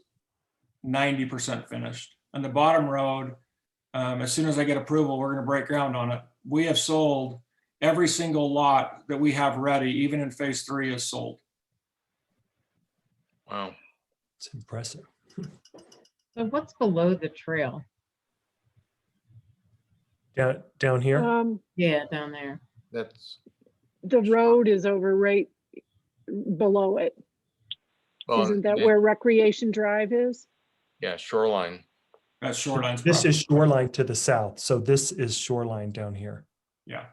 90% finished. And the bottom road, as soon as I get approval, we're gonna break ground on it. We have sold every single lot that we have ready, even in phase 3 is sold. Wow. It's impressive. So what's below the trail? Down here. Yeah, down there. That's, The road is over right below it. well, Isn't that yeah, where Recreation Drive is? yeah, shoreline. That's Shoreline's This is property. shoreline to the south. So this is shoreline down here. Yeah.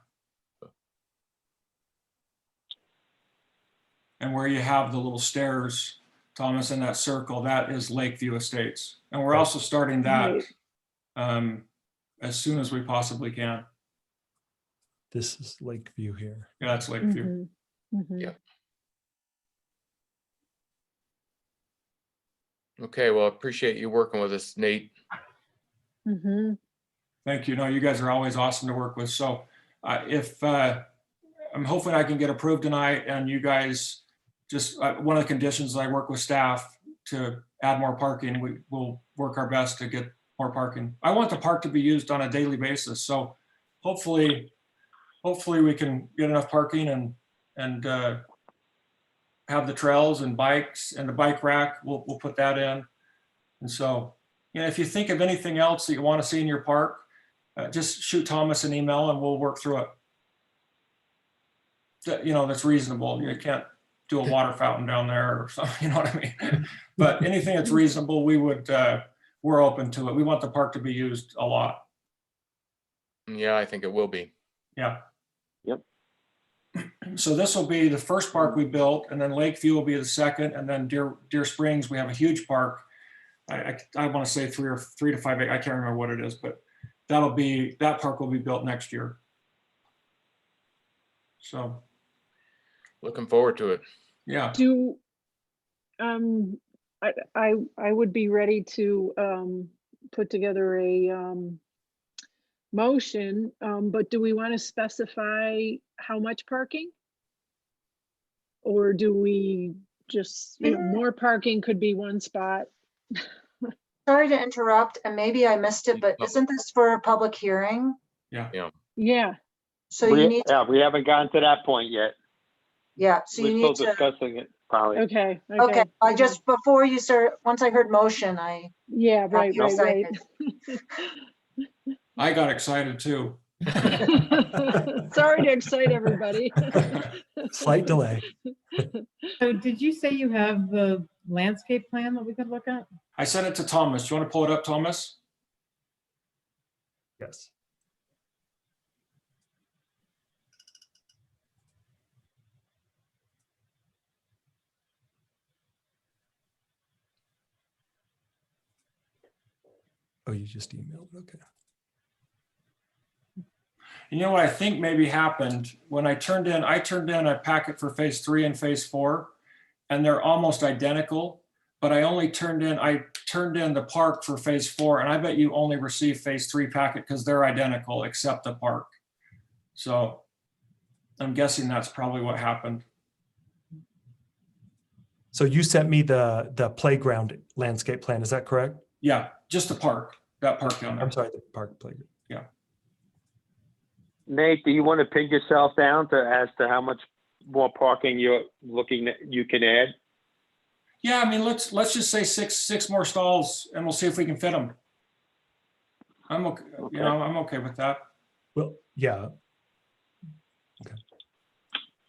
And where you have the little stairs, Thomas, in that circle, that is Lakeview Estates. And we're also starting that Right. as soon as we possibly can. This is Lakeview here. Yeah, that's Lakeview. Mhm. Mhm. Yeah. Okay, well, appreciate you working with us, Nate. Mhm. Thank you. No, you guys are always awesome to work with. So I'm hoping I can get approved tonight, and you guys just, one of the conditions I work with staff to add more parking, we will work our best to get more parking. I want the park to be used on a daily basis. So hopefully we can get enough parking and have the trails and bikes and the bike rack. We'll put that in. And so, you know, if you think of anything else that you want to see in your park, just shoot Thomas an email and we'll work through it. You know, that's reasonable. You can't do a water fountain down there or something, you know what I mean? But anything that's reasonable, we're open to it. We want the park to be used a lot. Yeah, I think it will be. Yeah. Yep. So this will be the first park we built, and then Lakeview will be the second, and then Deer Springs, we have a huge park. I want to say 3 to 5 I can't remember what it is, but that park will be built next year. So Looking forward to it. yeah. I would be ready to put together a motion, but do we want to specify how much parking? Or do we just, you know, more parking could be one spot? Sorry to interrupt, and maybe I missed it, but isn't this for a public hearing? Yeah. Yeah, So you need, we haven't gotten to that point yet. yeah, so you We're need still to, discussing it, probably. okay. okay, I just, before you start, once I heard motion, I Yeah, got right. excited. I got excited too. Sorry to excite everybody. Slight delay. So did you say you have the landscape plan that we could look at? I sent it to Thomas. Do you want to pull it up, Thomas? Yes. Oh, you just emailed. Okay. You know what I think maybe happened when I turned in a packet for phase 3 and phase 4, and they're almost identical, but I turned in the park for phase 4, and I bet you only received phase 3 packet because they're identical except the park. So I'm guessing that's probably what happened. So you sent me the playground landscape plan, is that correct? Yeah, just the park, that park down there. I'm sorry, the park playground. Yeah. Nate, do you want to pin yourself down as to how much more parking you're looking at, you can add? Yeah, I mean, let's just say six more stalls, and we'll see if we can fit them. I'm okay. You know, I'm okay with that. Well, yeah. Okay.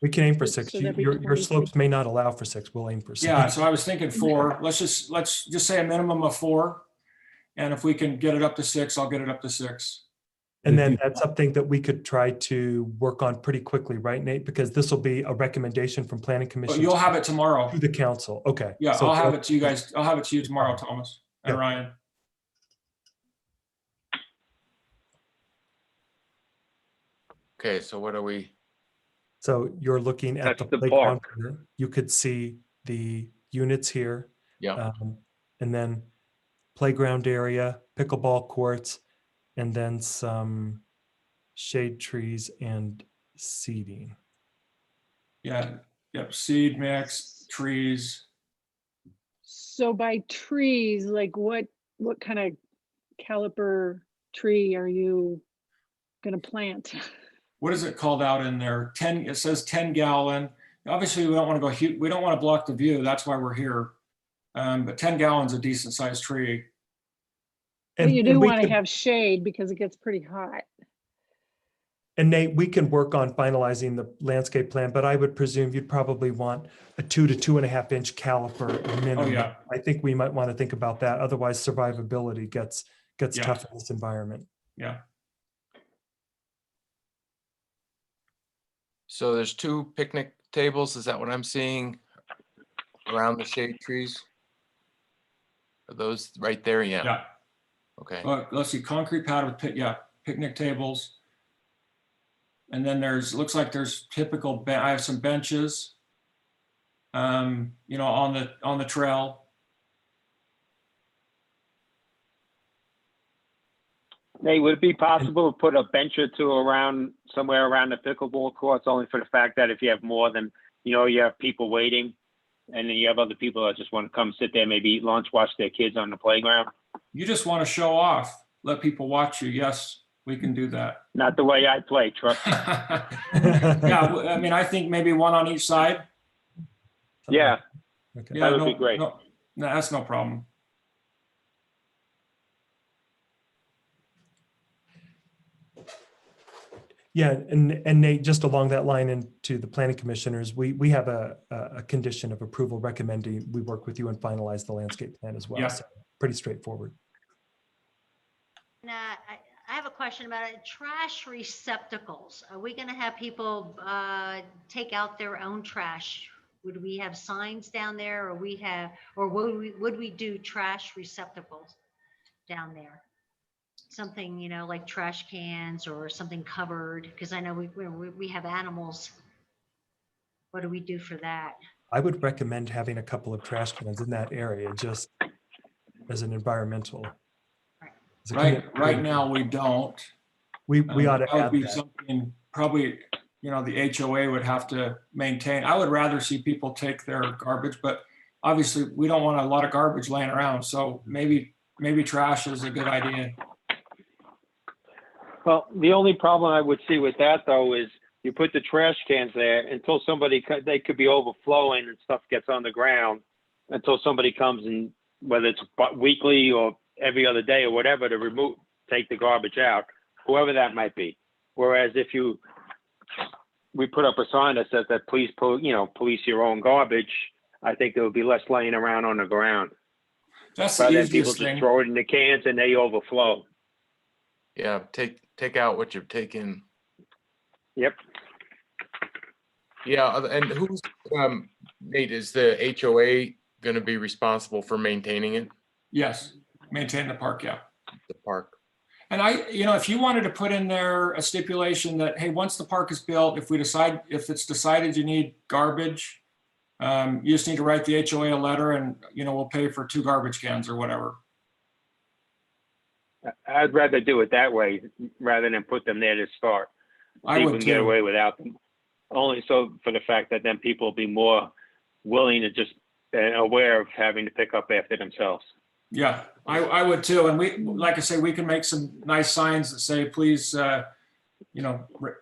We can aim for 6. So that'd be Your 26. slopes may not allow for 6. We'll aim for 6. Yeah, so I was thinking 4. Let's just say a minimum of 4. And if we can get it up to 6, I'll get it up to 6. And then that's something that we could try to work on pretty quickly, right, Nate? Because this will be a recommendation from Planning But Commission. you'll have it tomorrow. To the council. Okay. Yeah, So I'll have it to you guys. I'll have it to you tomorrow, Thomas and Yeah. Ryan. Okay, so what are we? So you're looking at That's the the playground. Here. You could see the units here. Yeah. And then playground area, pickleball courts, and then some shade trees and seeding. Yeah. Yep. Seed mix, trees. So by trees, like what kind of caliper tree are you gonna plant? What is it called out in there? 10. It says 10 gallon. Obviously, we don't want to go. We don't want to block the view. That's why we're here. But 10 gallons is a decent sized tree. But you do we want to could- have shade because it gets pretty hot. And Nate, we can work on finalizing the landscape plan, but I would presume you'd probably want a 2 to 2.5 inch caliper minimum. Oh, yeah. I think we might want to think about that. Otherwise, survivability gets Yeah. tough in this environment. Yeah. So there's 2 picnic tables. Is that what I'm seeing around the shade trees? Are those right there? Yeah. Yeah. Okay. Let's see, concrete pad with picnic tables. And then looks like there's typical, I have some benches, you know, on the trail. Nate, would it be possible to put a bench or two somewhere around the pickleball courts, only for the fact that if you have more than, you know, you have people waiting, and then you have other people that just want to come sit there, maybe eat lunch, watch their kids on the playground? You just want to show off, let people watch you. Yes, we can do that. Not the way I play, trust me. Yeah, I mean, I think maybe one on each side. Something Yeah, like that. Okay. Yeah, would no, be great. no, that's no problem. Yeah, and Nate, just along that line and to the planning commissioners, we have a condition of approval recommending we work with you and finalize the landscape plan as well. Yeah. So pretty straightforward. I have a question about it. Trash receptacles. Are we going to have people take out their own trash? Would we have signs down there, or would we do trash receptacles down there? Something, like trash cans or something covered, because I know we have animals. What do we do for that? I would recommend having a couple of trash cans in that area just as an environmental. as a Right commitment. now, we don't. We ought to That would add be that. something probably, the HOA would have to maintain. I would rather see people take their garbage, but obviously we don't want a lot of garbage laying around. So maybe trash is a good idea. Well, the only problem I would see with that though is you put the trash cans there until they could be overflowing and stuff gets on the ground until somebody comes and whether it's weekly or every other day or whatever to take the garbage out, whoever that might be. Whereas if we put up a sign that says that please, police your own garbage, I think there would be less laying around on the ground. That's the Rather than people easiest just thing. throw it in the cans and they overflow. Yeah, take out what you've taken. Yep. Yeah, and who's, Nate, is the HOA going to be responsible for maintaining it, Yes, maintain the park, yeah. the park? And if you wanted to put in there a stipulation that, hey, once the park is built, if it's decided you need garbage, you just need to write the HOA a letter and, we'll pay for 2 garbage cans or whatever. I'd rather do it that way rather than put them there to start. I See if would we can get too. away without them. Only so for the fact that then people will be more willing to just aware of having to pick up after themselves. Yeah, I would too. And we, like I say, we can make some nice signs that say, please,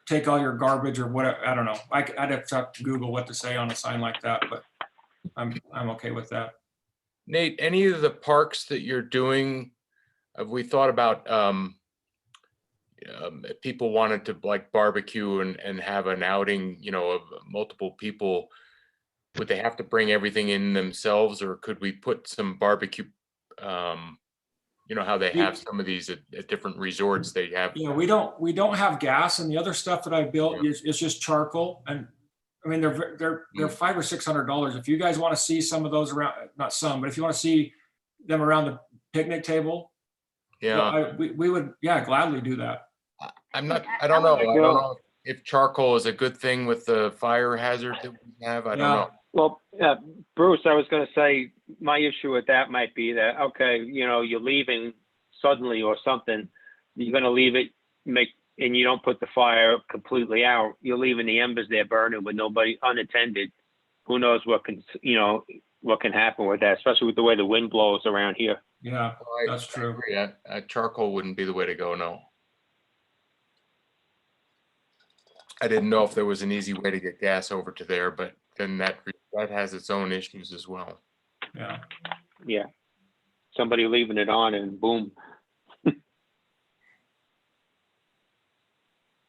take all your garbage or whatever. I don't know. I'd have to Google what to say on a sign like that, but I'm okay with that. Nate, any of the parks that you're doing, have we thought about if people wanted to like barbecue and have an outing, of multiple people, would they have to bring everything in themselves, or could we put some barbecue, how they have some of these at different resorts, they have. Yeah, we don't have gas, and the other stuff that I built is just charcoal. And I mean, they're $500 or $600. If you guys want to see some of those around, not some, but if you want to see them around the picnic table, Yeah, we would, gladly do that. I don't know if charcoal is a good thing with the fire hazard that we have. I don't know. Well, Bruce, I was going to say my issue with that might be that, okay, you're leaving suddenly or something, you're going to leave it, and you don't put the fire completely out. You're leaving the embers there burning with nobody unattended. Who knows what can happen with that, especially with the way the wind blows around here. Yeah, that's true. I agree. Charcoal wouldn't be the way to go. No. I didn't know if there was an easy way to get gas over to there, but then that has its own issues as well. Yeah. Yeah. Somebody leaving it on and boom.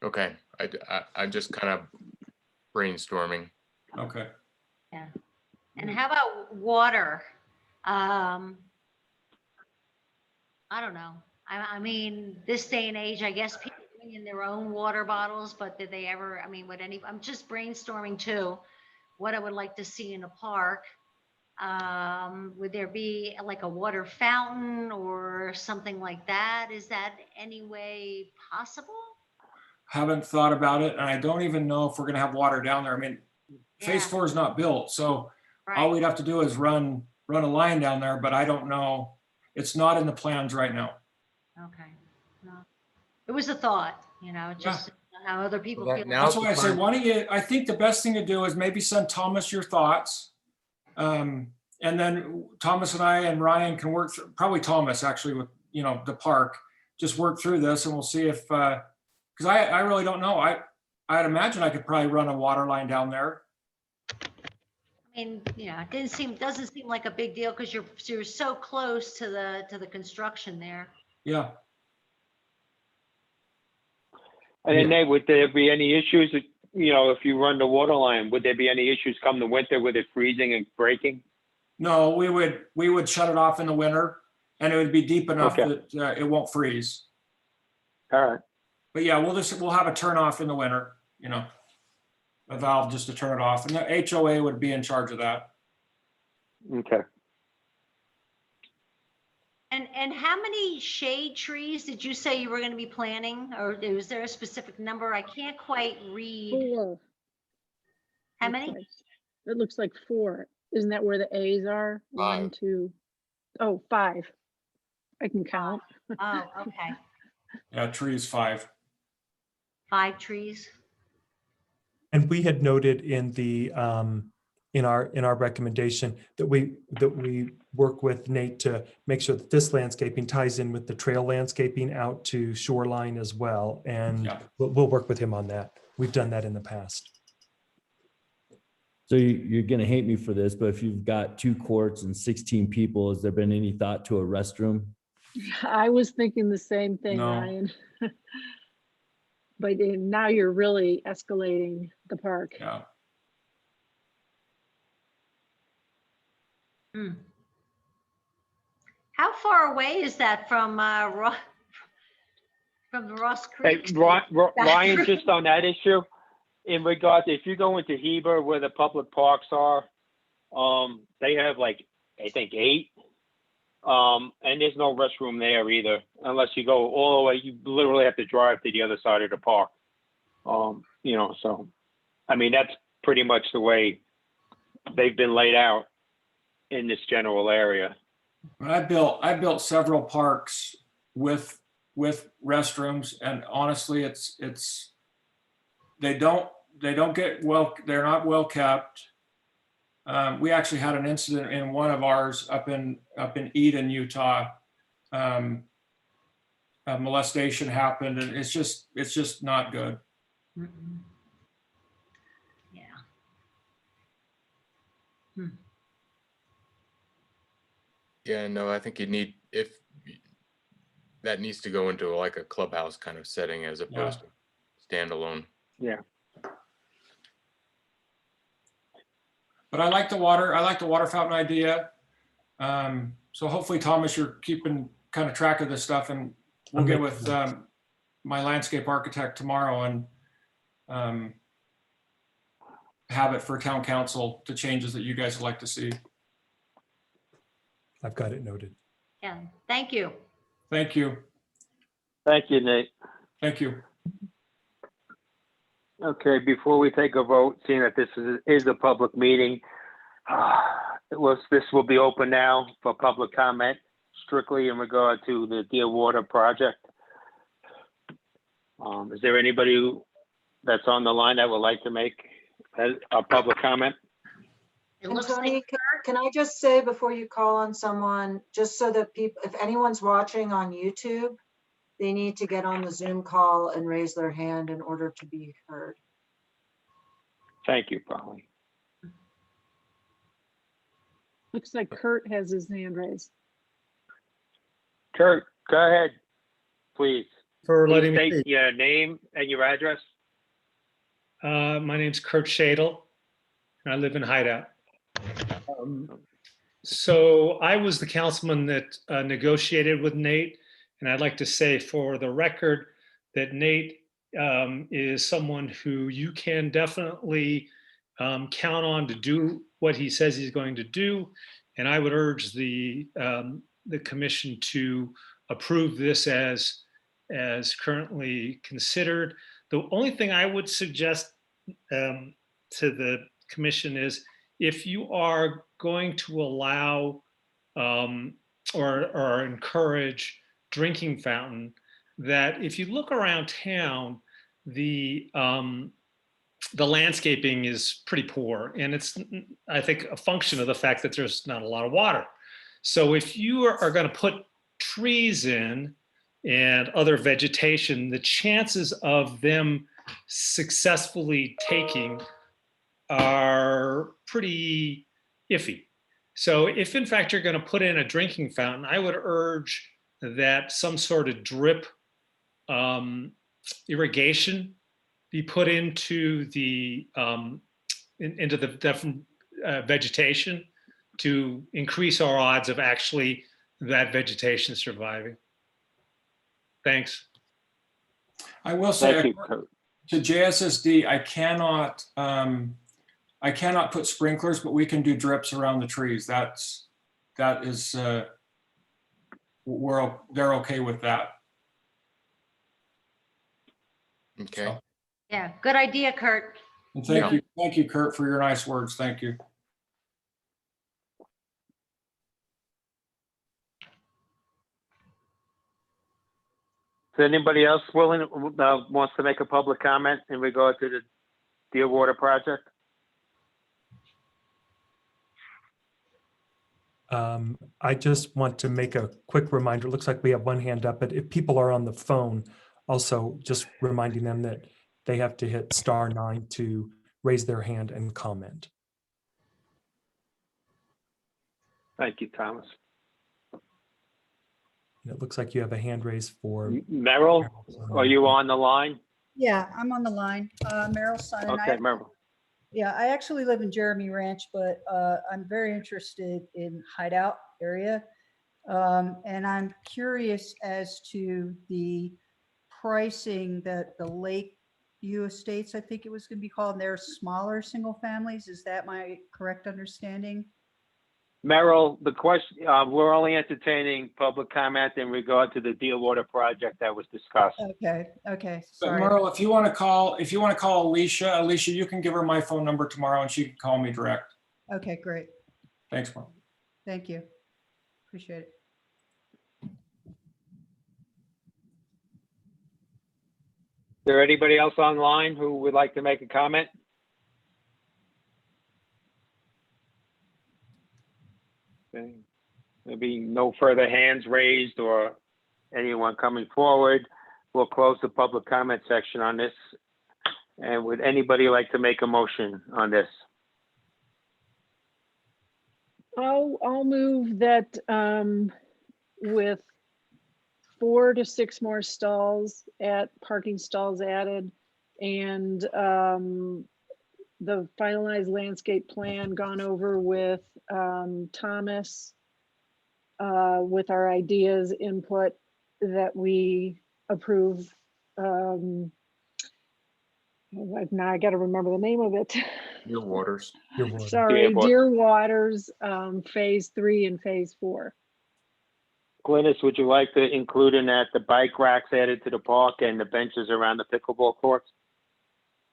Okay. I'm just kind of brainstorming. Okay. Yeah. And how about water? I don't know. I mean, this day and age, I guess people bring in their own water bottles, but did they ever, I'm just brainstorming too, what I would like to see in a park. Would there be like a water fountain or something like that? Is that any way possible? Haven't thought about it, and I don't even know if we're going to have water down there. I mean, phase 4 is not built, so all we'd have to do is run a line down there, but I don't know. It's not in the plans right now. Okay. No. It was a thought, just how other people feel. That's why I say, I think the best thing to do is maybe send Thomas your thoughts. And then Thomas and I and Ryan can work through, probably Thomas actually with, the park, just work through this and we'll see if, because I really don't know. I'd imagine I could probably run a water line down there. I mean, it doesn't seem like a big deal because you're so close to the construction there. Yeah. And then Nate, would there be any issues, if you run the water line, would there be any issues come the winter with it freezing and breaking? No, we would shut it off in the winter, and it would be deep enough Okay. that it won't freeze. All right. But yeah, we'll have a turn off in the winter, a valve just to turn it off, and the HOA would be in charge of that. Okay. And how many shade trees did you say you were going to be planting, or was there a specific number? I can't quite read. 4. How Looks many? like- It looks like 4. Isn't that where the A's are? 1, 2, 5. I can count. Oh, okay. Yeah, trees 5. 5 trees. And we had noted in the in our recommendation that we work with Nate to make sure that this landscaping ties in with the trail landscaping out to shoreline as well. And Yeah. we'll work with him on that. We've done that in the past. So you're gonna hate me for this, but if you've got 2 courts and 16 people, has there been any thought to a restroom? I was thinking the same thing, No. Ryan. But now you're really escalating the park. Yeah. How far away is that from the Ross Hey, Creek? Ryan, just on that issue, in regards, if you go into Heber where the public parks are, they have I think 8. And there's no restroom there either, unless you go all the way, you literally have to drive to the other side of the park. So, I mean, that's pretty much the way they've been laid out in this general area. I built several parks with restrooms, and honestly, they don't get well. They're not well kept. We actually had an incident in one of ours up in Eden, Utah. A molestation happened, and it's just not good. Mm-mm. Yeah. Yeah, no, I think that needs to go into like a clubhouse kind of setting as opposed to standalone. Yeah. But I like the water fountain idea. So hopefully, Thomas, you're keeping kind of track of this stuff, and we'll get with my landscape architect tomorrow and have it for town council, the changes that you guys would like to see. I've got it noted. Yeah. Thank you. Thank you. Thank you, Nate. Thank you. Okay, before we take a vote, seeing that this is a public meeting, this will be open now for public comment, strictly in regard to the Deerwater project. Is there anybody that's on the line that would like to make a public comment? It And looks Tony, like can I just say before you call on someone, just so that people, if anyone's watching on YouTube, they need to get on the Zoom call and raise their hand in order to be heard. Thank you, Polly. Looks like Kurt has his hand raised. Kurt, go ahead, please. For Please letting me state speak. your name and your address. My name's Kurt Shadle, and I live in Hideout. So I was the councilman that negotiated with Nate, and I'd like to say for the record that Nate is someone who you can definitely count on to do what he says he's going to do. And I would urge the commission to approve this as currently considered. The only thing I would suggest to the commission is if you are going to allow or encourage drinking fountain, that if you look around town, the landscaping is pretty poor, and it's, I think, a function of the fact that there's not a lot of water. So if you are going to put trees in and other vegetation, the chances of them successfully taking are pretty iffy. So if in fact you're going to put in a drinking fountain, I would urge that some sort of drip irrigation be put into the into the different vegetation to increase our odds of actually that vegetation surviving. Thanks. I will say, Thank you, Kurt. to JSSD, I cannot put sprinklers, but we can do drips around the trees. That is, they're okay with that. Okay. So, Yeah, good idea, Kurt. and Yeah. thank you, Kurt, for your nice words. Thank you. Is anybody else willing, wants to make a public comment in regard to the Deal Water project? I just want to make a quick reminder. It looks like we have one hand up, but if people are on the phone, also just reminding them that they have to hit *9 to raise their hand and comment. Thank you, Thomas. And it looks like you have a hand raised for. Merrill, are you on the line? Yeah, I'm on the line. Meryl's son. And Okay, Merrill. Yeah, I actually live in Jeremy Ranch, but I'm very interested in Hideout area. And I'm curious as to the pricing that the Lakeview Estates, I think it was going to be called, they're smaller single families. Is that my correct understanding? Merrill, the question, we're only entertaining public comment in regard to the Deal Water project that was discussed. Okay, okay, But sorry. Merle, if you want to call Alicia, you can give her my phone number tomorrow and she can call me direct. Okay, great. Thanks, Merle. Thank you. Appreciate it. Is there anybody else online who would like to make a comment? Okay. Maybe no further hands raised or anyone coming forward. We'll close the public comment section on this. And would anybody like to make a motion on this? I'll move that with 4 to 6 more stalls parking stalls added and the finalized landscape plan gone over with Thomas with our ideas input that we approve. Now I got to remember the name of it. Your waters. Sorry, Deer Waters, phase 3 and phase 4. Glynis, would you like to include in that the bike racks added to the park and the benches around the pickleball courts?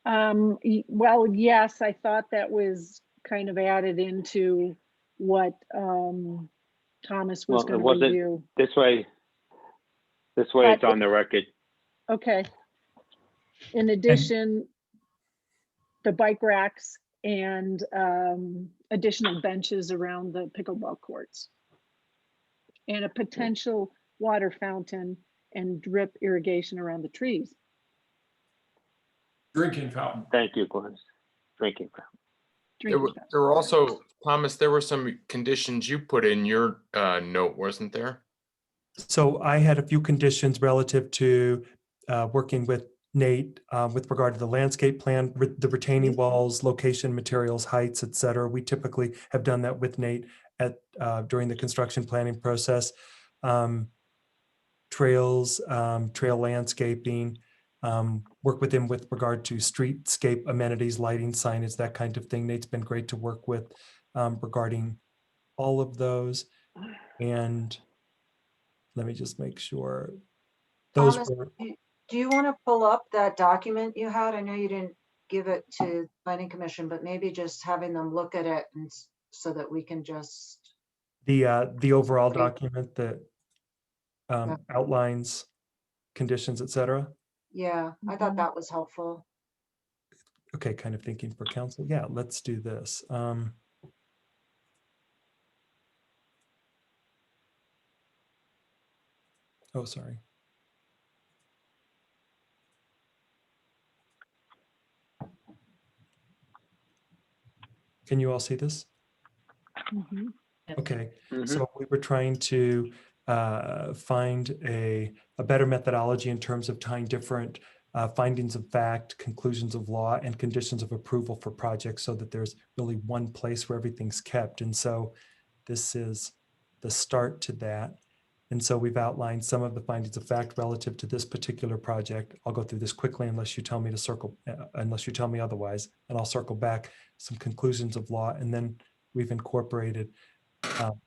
Well, yes, I thought that was kind of added into what Thomas was going to review. This way it's on the record. Okay. In addition, the bike racks and additional benches around the pickleball courts. And a potential water fountain and drip irrigation around the trees. Drinking fountain. Thank you, Glenn. Drinking fountain. There were also, Thomas, there were some conditions you put in your note, wasn't there? So I had a few conditions relative to working with Nate with regard to the landscape plan, the retaining walls, location, materials, heights, et cetera. We typically have done that with Nate during the construction planning process. Trails, trail landscaping, work with him with regard to streetscape amenities, lighting, signage, that kind of thing. Nate's been great to work with regarding all of those. And let me just make sure. Those Thomas, were, do you want to pull up that document you had? I know you didn't give it to Planning Commission, but maybe just having them look at it and so that we can just. the overall document that outlines conditions, et cetera. Yeah, I thought that was helpful. Okay, kind of thinking for council. Yeah, let's do this. Oh, sorry. Can you all see this? Mhm. Okay, Mhm. so we were trying to find a better methodology in terms of tying different findings of fact, conclusions of law, and conditions of approval for projects so that there's really one place where everything's kept. And so this is the start to that. And so we've outlined some of the findings of fact relative to this particular project. I'll go through this quickly unless you tell me to circle, unless you tell me otherwise, and I'll circle back some conclusions of law. And then we've incorporated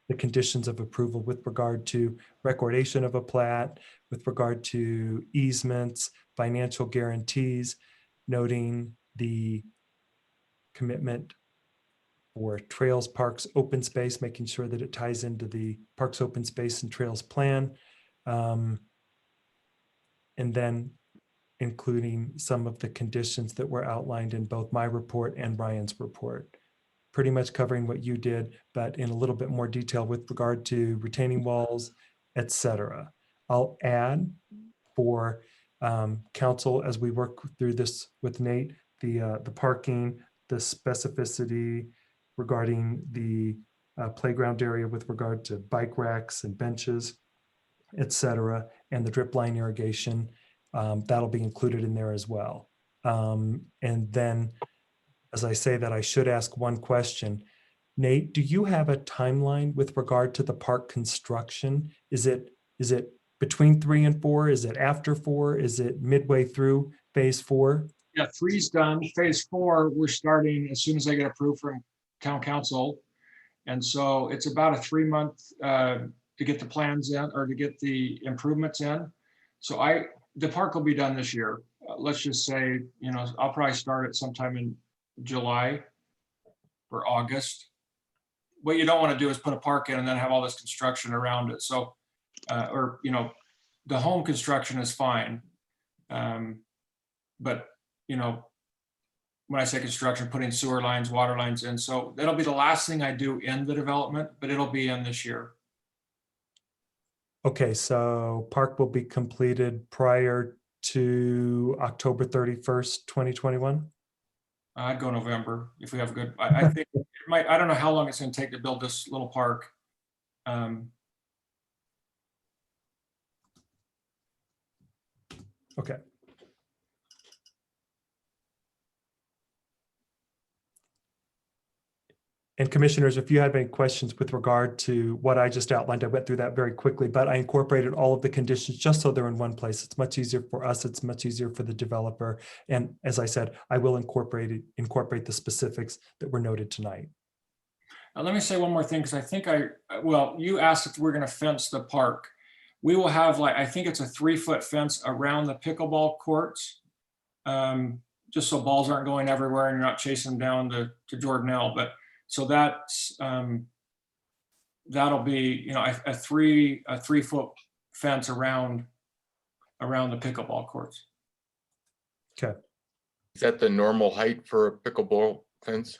the conditions of approval with regard to recordation of a plat, with regard to easements, financial guarantees, noting the commitment for trails, parks, open space, making sure that it ties into the parks, open space and trails plan. And then including some of the conditions that were outlined in both my report and Ryan's report. Pretty much covering what you did, but in a little bit more detail with regard to retaining walls, et cetera. I'll add for council as we work through this with Nate, the parking, the specificity regarding the playground area with regard to bike racks and benches, et cetera, and the drip line irrigation. That'll be included in there as well. And then, as I say that, I should ask one question. Nate, do you have a timeline with regard to the park construction? Is it between 3 and 4? Is it after 4? Is it midway through phase 4? Yeah, 3's done. Phase 4, we're starting as soon as I get approved from town council. And so it's about a 3-month to get the plans in or to get the improvements in. So the park will be done this year. Let's just say, I'll probably start it sometime in July or August. What you don't want to do is put a park in and then have all this construction around it. So, the home construction is fine. But, when I say construction, putting sewer lines, water lines in. So that'll be the last thing I do in the development, but it'll be in this year. Okay, so park will be completed prior to October 31st, 2021? I'd go November if we have a good, I think it might, I don't know how long it's gonna take to build this little park. Okay. And commissioners, if you have any questions with regard to what I just outlined, I went through that very quickly, but I incorporated all of the conditions just so they're in one place. It's much easier for us. It's much easier for the developer. And as I said, I will incorporate the specifics that were noted tonight. Let me say one more thing, because I think you asked if we're gonna fence the park. We will have I think it's a 3-foot fence around the pickleball courts. Just so balls aren't going everywhere and you're not chasing them down to Jordanelle. But so that's, that'll be, a 3-foot fence around the pickleball courts. Okay. Is that the normal height for a pickleball fence?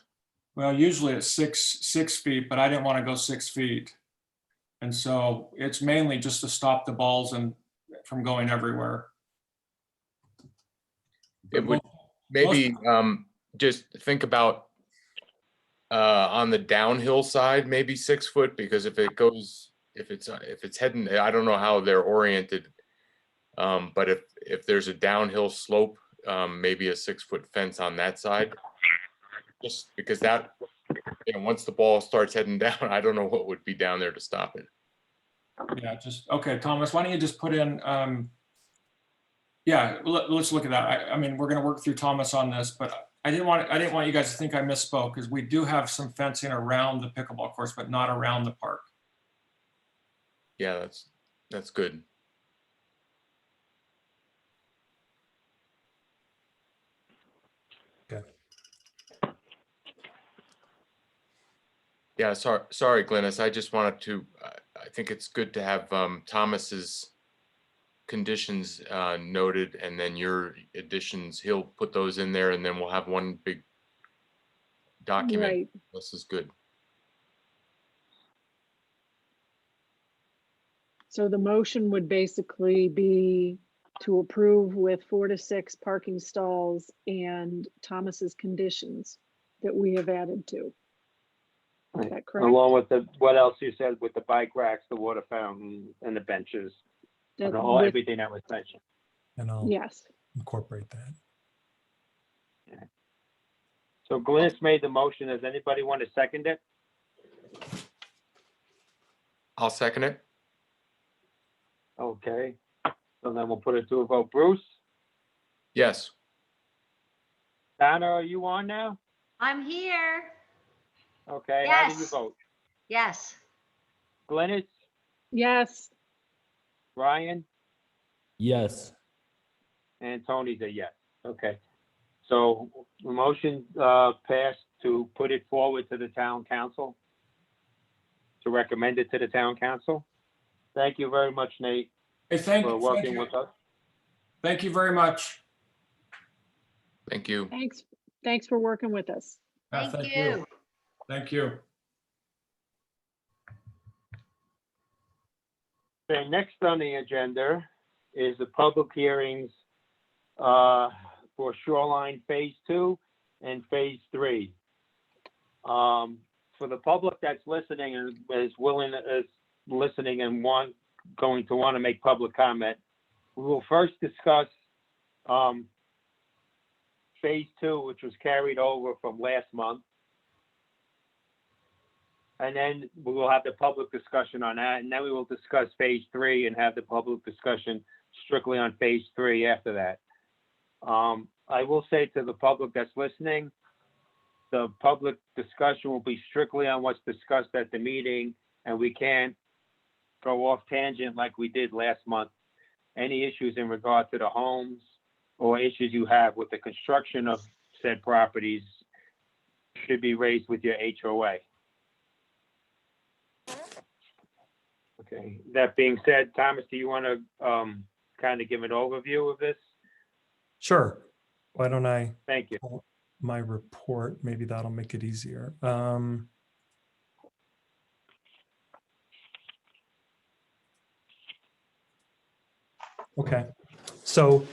Well, usually it's 6 feet, but I didn't want to go 6 feet. And so it's mainly just to stop the balls from going everywhere. It would maybe just think about on the downhill side, maybe 6 foot, because if it's heading, I don't know how they're oriented. But if there's a downhill slope, maybe a 6-foot fence on that side, just because that, once the ball starts heading down, I don't know what would be down there to stop it. Yeah, okay, Thomas, why don't you just put in, yeah, let's look at that. I mean, we're gonna work through Thomas on this, but I didn't want you guys to think I misspoke, because we do have some fencing around the pickleball course, but not around the park. Yeah, that's good. Okay. Yeah, sorry, Glennis. I just wanted to, I think it's good to have Thomas's conditions noted, and then your additions, he'll put those in there, and then we'll have one big document. Right. This is good. So the motion would basically be to approve with 4 to 6 parking stalls and Thomas's conditions that we have added to. Is that correct? Along with what else you said with the bike racks, the water fountain, and the benches, and With- everything that was mentioned. And I'll Yes. incorporate that. So Glynis made the motion. Does anybody want to second it? I'll second it. Okay. So then we'll put it to a vote. Bruce? Yes. Donna, are you on now? I'm here. Okay, how do you Yes. vote? Yes. Glynis, Yes. Ryan, Yes. and Tony's a yes. Okay. So the motion passed to put it forward to the town council, to recommend it to the town council. Thank you very much, Nate, Hey, for working you. with us. Thank you very much. Thank you. Thanks for working with us. Thank you. Thank you. Okay, next on the agenda is the public hearings for Shoreline Phase 2 and Phase 3. For the public that's listening and is listening and going to want to make public comment, we will first discuss Phase 2, which was carried over from last month. And then we will have the public discussion on that. And then we will discuss Phase 3 and have the public discussion strictly on Phase 3 after that. I will say to the public that's listening, the public discussion will be strictly on what's discussed at the meeting, and we can't go off tangent like we did last month. Any issues in regard to the homes or issues you have with the construction of said properties should be raised with your HOA. Okay, that being said, Thomas, do you want to kind of give an overview of this? Sure. Why don't I Thank you. pull my report? Maybe that'll make it easier. Okay, so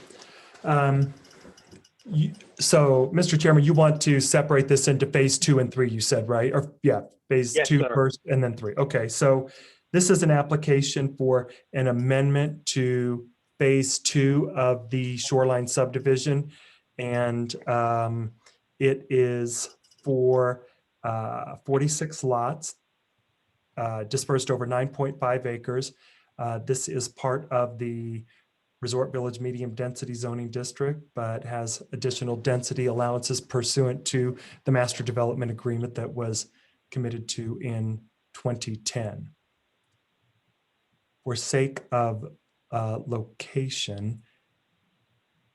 Mr. Chairman, you want to separate this into Phase 2 and 3, you said, right? Or yeah, Phase Yes, 2 sir. first and then 3. Okay, so this is an application for an amendment to Phase 2 of the Shoreline subdivision. And it is for 46 lots dispersed over 9.5 acres. This is part of the Resort Village Medium Density Zoning District, but has additional density allowances pursuant to the Master Development Agreement that was committed to in 2010. For sake of location,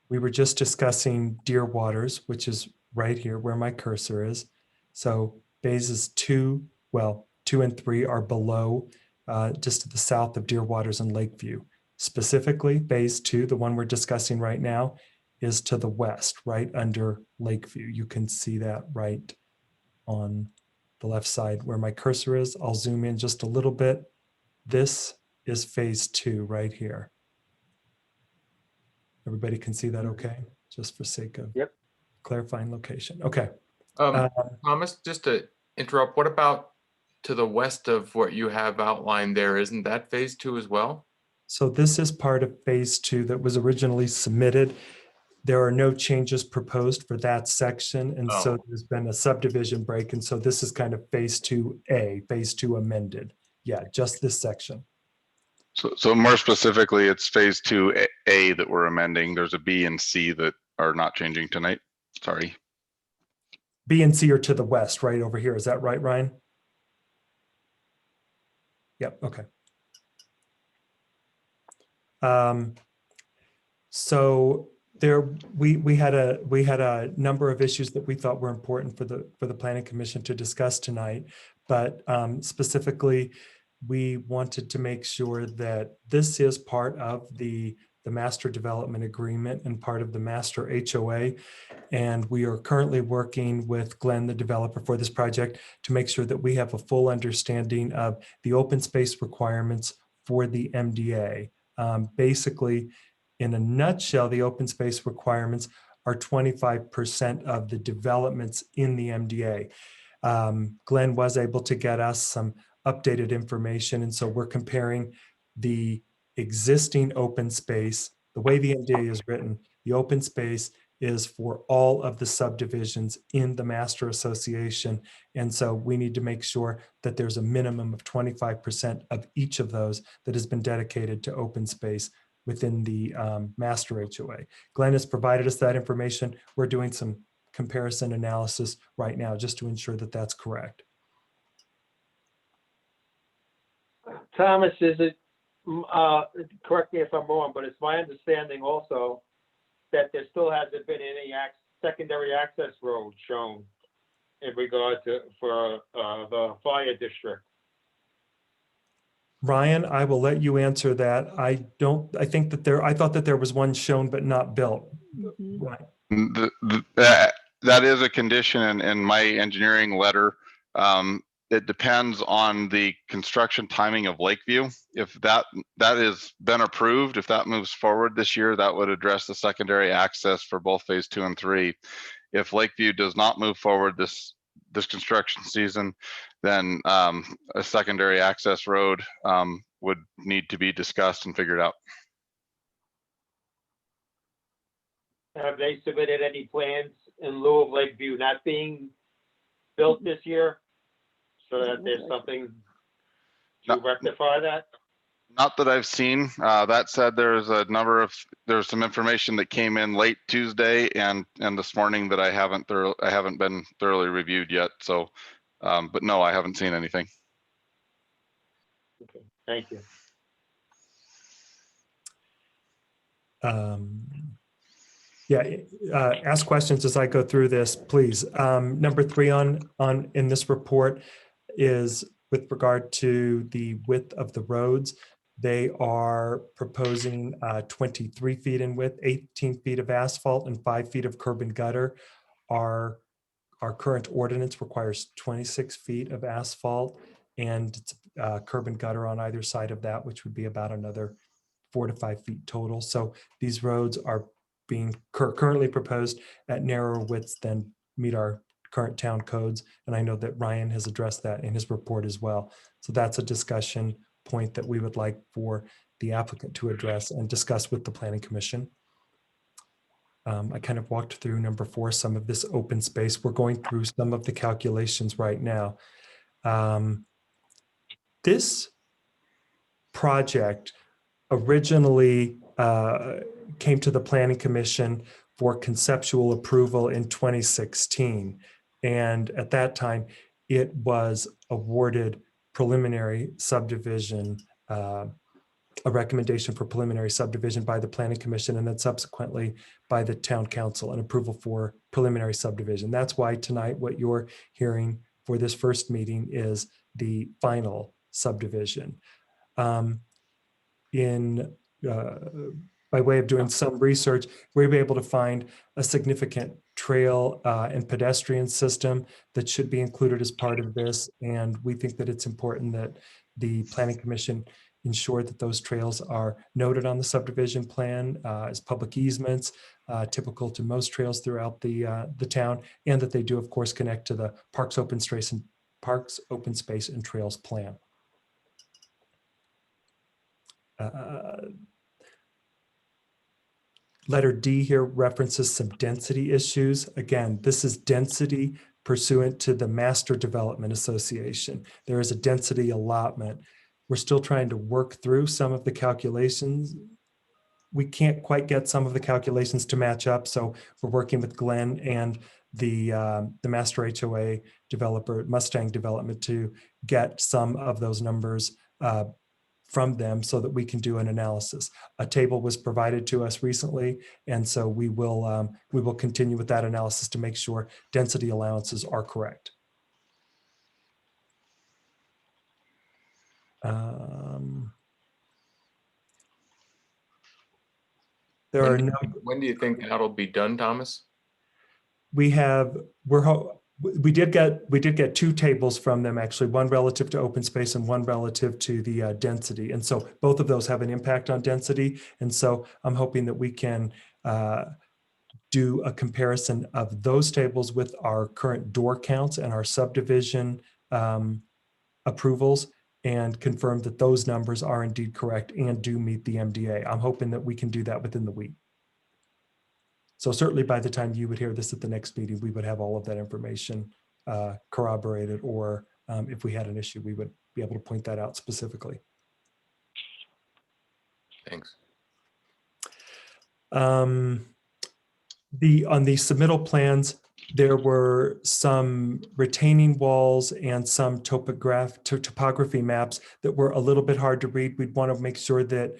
we were just discussing Deer Waters, which is right here where my cursor is. So phases 2 and 3 are below, just to the south of Deer Waters and Lakeview. Specifically, Phase 2, the one we're discussing right now, is to the west, right under Lakeview. You can see that right on the left side where my cursor is. I'll zoom in just a little bit. This is Phase 2 right here. Everybody can see that okay? Just for sake of clarifying location. Okay. Thomas, just to interrupt, what about to the west of what you have outlined there? Isn't that Phase 2 as well? So this is part of Phase 2 that was originally submitted. There are no changes proposed for that section. And so there's been a subdivision break. And so this is kind of Phase 2A, Phase 2 amended. Yeah, just this section. So more specifically, it's Phase 2A that we're amending. There's a B and C that are not changing tonight. Sorry. B and C are to the west, right over here. Is that right, Ryan? Yep, okay. So there, we had a number of issues that we thought were important for the Planning Commission to discuss tonight, but specifically, we wanted to make sure that this is part of the Master Development Agreement and part of the Master HOA. And we are currently working with Glenn, the developer for this project, to make sure that we have a full understanding of the open space requirements for the MDA. Basically, in a nutshell, the open space requirements are 25% of the developments in the MDA. Glenn was able to get us some updated information. And so we're comparing the existing open space, the way the NDA is written, the open space is for all of the subdivisions in the master association. And so we need to make sure that there's a minimum of 25% of each of those that has been dedicated to open space within the master HOA. Glenn has provided us that information. We're doing some comparison analysis right now just to ensure that that's correct. Thomas, is it, correct me if I'm wrong, but it's my understanding also that there still hasn't been any secondary access road shown in regard to, for the fire district. Ryan, I will let you answer that. I think that I thought that there was one shown but not built. Mhm. Right. That is a condition in my engineering letter. It depends on the construction timing of Lakeview. If that has been approved, if that moves forward this year, that would address the secondary access for both phase 2 and 3. If Lakeview does not move forward this construction season, then a secondary access road would need to be discussed and figured out. Have they submitted any plans in lieu of Lakeview not being built this year? So that there's something to rectify that? Not that I've seen. That said, there's some information that came in late Tuesday and this morning that I haven't been thoroughly reviewed yet. So, but no, I haven't seen anything. Okay, thank you. Ask questions as I go through this, please. Number 3 on in this report is with regard to the width of the roads. They are proposing 23 feet in width, 18 feet of asphalt, and 5 feet of curb and gutter. Our current ordinance requires 26 feet of asphalt and curb and gutter on either side of that, which would be about another 4 to 5 feet total. So these roads are being currently proposed at narrower widths than meet our current town codes. And I know that Ryan has addressed that in his report as well. So that's a discussion point that we would like for the applicant to address and discuss with the Planning Commission. I kind of walked through number 4, some of this open space. We're going through some of the calculations right now. This project originally came to the Planning Commission for conceptual approval in 2016. And at that time, it was awarded preliminary subdivision, a recommendation for preliminary subdivision by the Planning Commission, and then subsequently by the Town Council, an approval for preliminary subdivision. That's why tonight what you're hearing for this first meeting is the final subdivision. By way of doing some research, we were able to find a significant trail and pedestrian system that should be included as part of this. And we think that it's important that the Planning Commission ensure that those trails are noted on the subdivision plan as public easements, typical to most trails throughout the town, and that they do, of course, connect to the Parks, Open Space, and Trails plan. Letter D here references some density issues. Again, this is density pursuant to the Master Development Association. There is a density allotment. We're still trying to work through some of the calculations. We can't quite get some of the calculations to match up, so we're working with Glenn and the Master HOA developer, Mustang Development, to get some of those numbers from them so that we can do an analysis. A table was provided to us recently, and so we will continue with that analysis to make sure density allowances are correct. When do you think that'll be done, Thomas? We did get 2 tables from them, actually, one relative to open space and one relative to the density. And so both of those have an impact on density. And so I'm hoping that we can do a comparison of those tables with our current door counts and our subdivision approvals and confirm that those numbers are indeed correct and do meet the MDA. I'm hoping that we can do that within the week. So certainly by the time you would hear this at the next meeting, we would have all of that information corroborated, or if we had an issue, we would be able to point that out specifically. Thanks. On the submittal plans, there were some retaining walls and some topography maps that were a little bit hard to read. We'd want to make sure that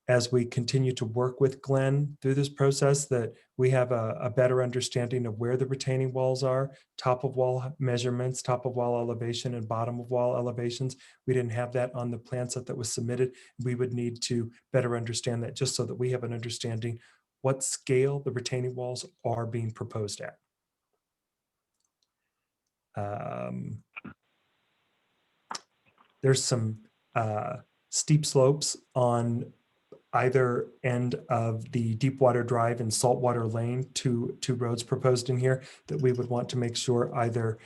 as we continue to work with Glenn through this process, that we have a better understanding of where the retaining walls are, top of wall measurements, top of wall elevation, and bottom of wall elevations. We didn't have that on the plan set that was submitted. We would need to better understand that, just so that we have an understanding what scale the retaining walls are being proposed at. There's some steep slopes on either end of the Deepwater Drive and Saltwater Lane, two roads proposed in here, that we would want to make sure either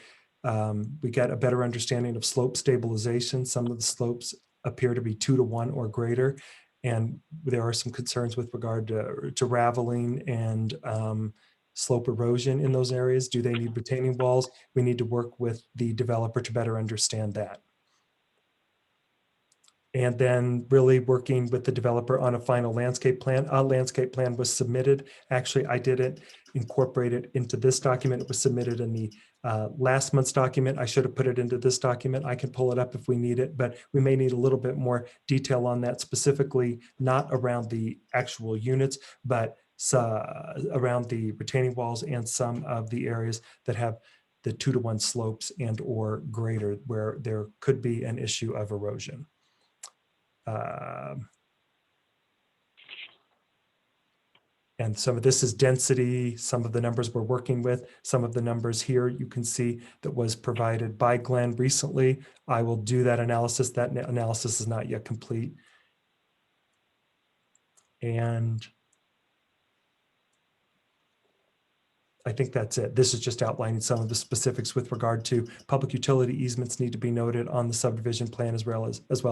we get a better understanding of slope stabilization. Some of the slopes appear to be 2 to 1 or greater, and there are some concerns with regard to raveling and slope erosion in those areas. Do they need retaining walls? We need to work with the developer to better understand that. And then really working with the developer on a final landscape plan. A landscape plan was submitted. Actually, I didn't incorporate it into this document. It was submitted in the last month's document. I should have put it into this document. I can pull it up if we need it, but we may need a little bit more detail on that, specifically not around the actual units, but around the retaining walls and some of the areas that have the 2 to 1 slopes and or greater, where there could be an issue of erosion. And some of this is density, some of the numbers we're working with, some of the numbers here you can see that was provided by Glenn recently. I will do that analysis. That analysis is not yet complete. And I think that's it. This is just outlining some of the specifics with regard to public utility easements need to be noted on the subdivision plan, as well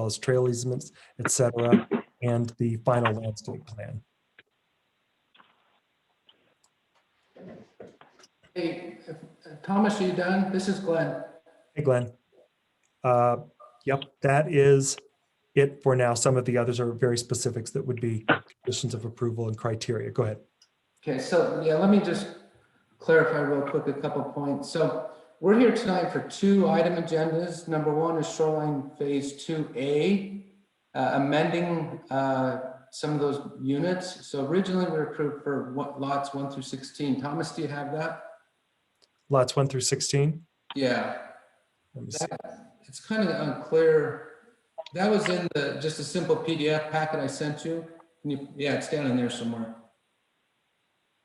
as trail easements, et cetera, and the final landscape plan. Hey, Thomas, are you done? This is Glenn. Hey, Glenn. Yep, that is it for now. Some of the others are very specifics that would be conditions of approval and criteria. Go ahead. Okay, so yeah, let me just clarify real quick a couple points. So we're here tonight for 2 item agendas. Number 1 is Shoreline Phase 2A, amending some of those units. So originally we were approved for lots 1 through 16. Thomas, do you have that? Lots 1 through 16? Yeah. Let me see. It's kind of unclear. That was in just a simple PDF packet I sent you. Yeah, it's down in there somewhere.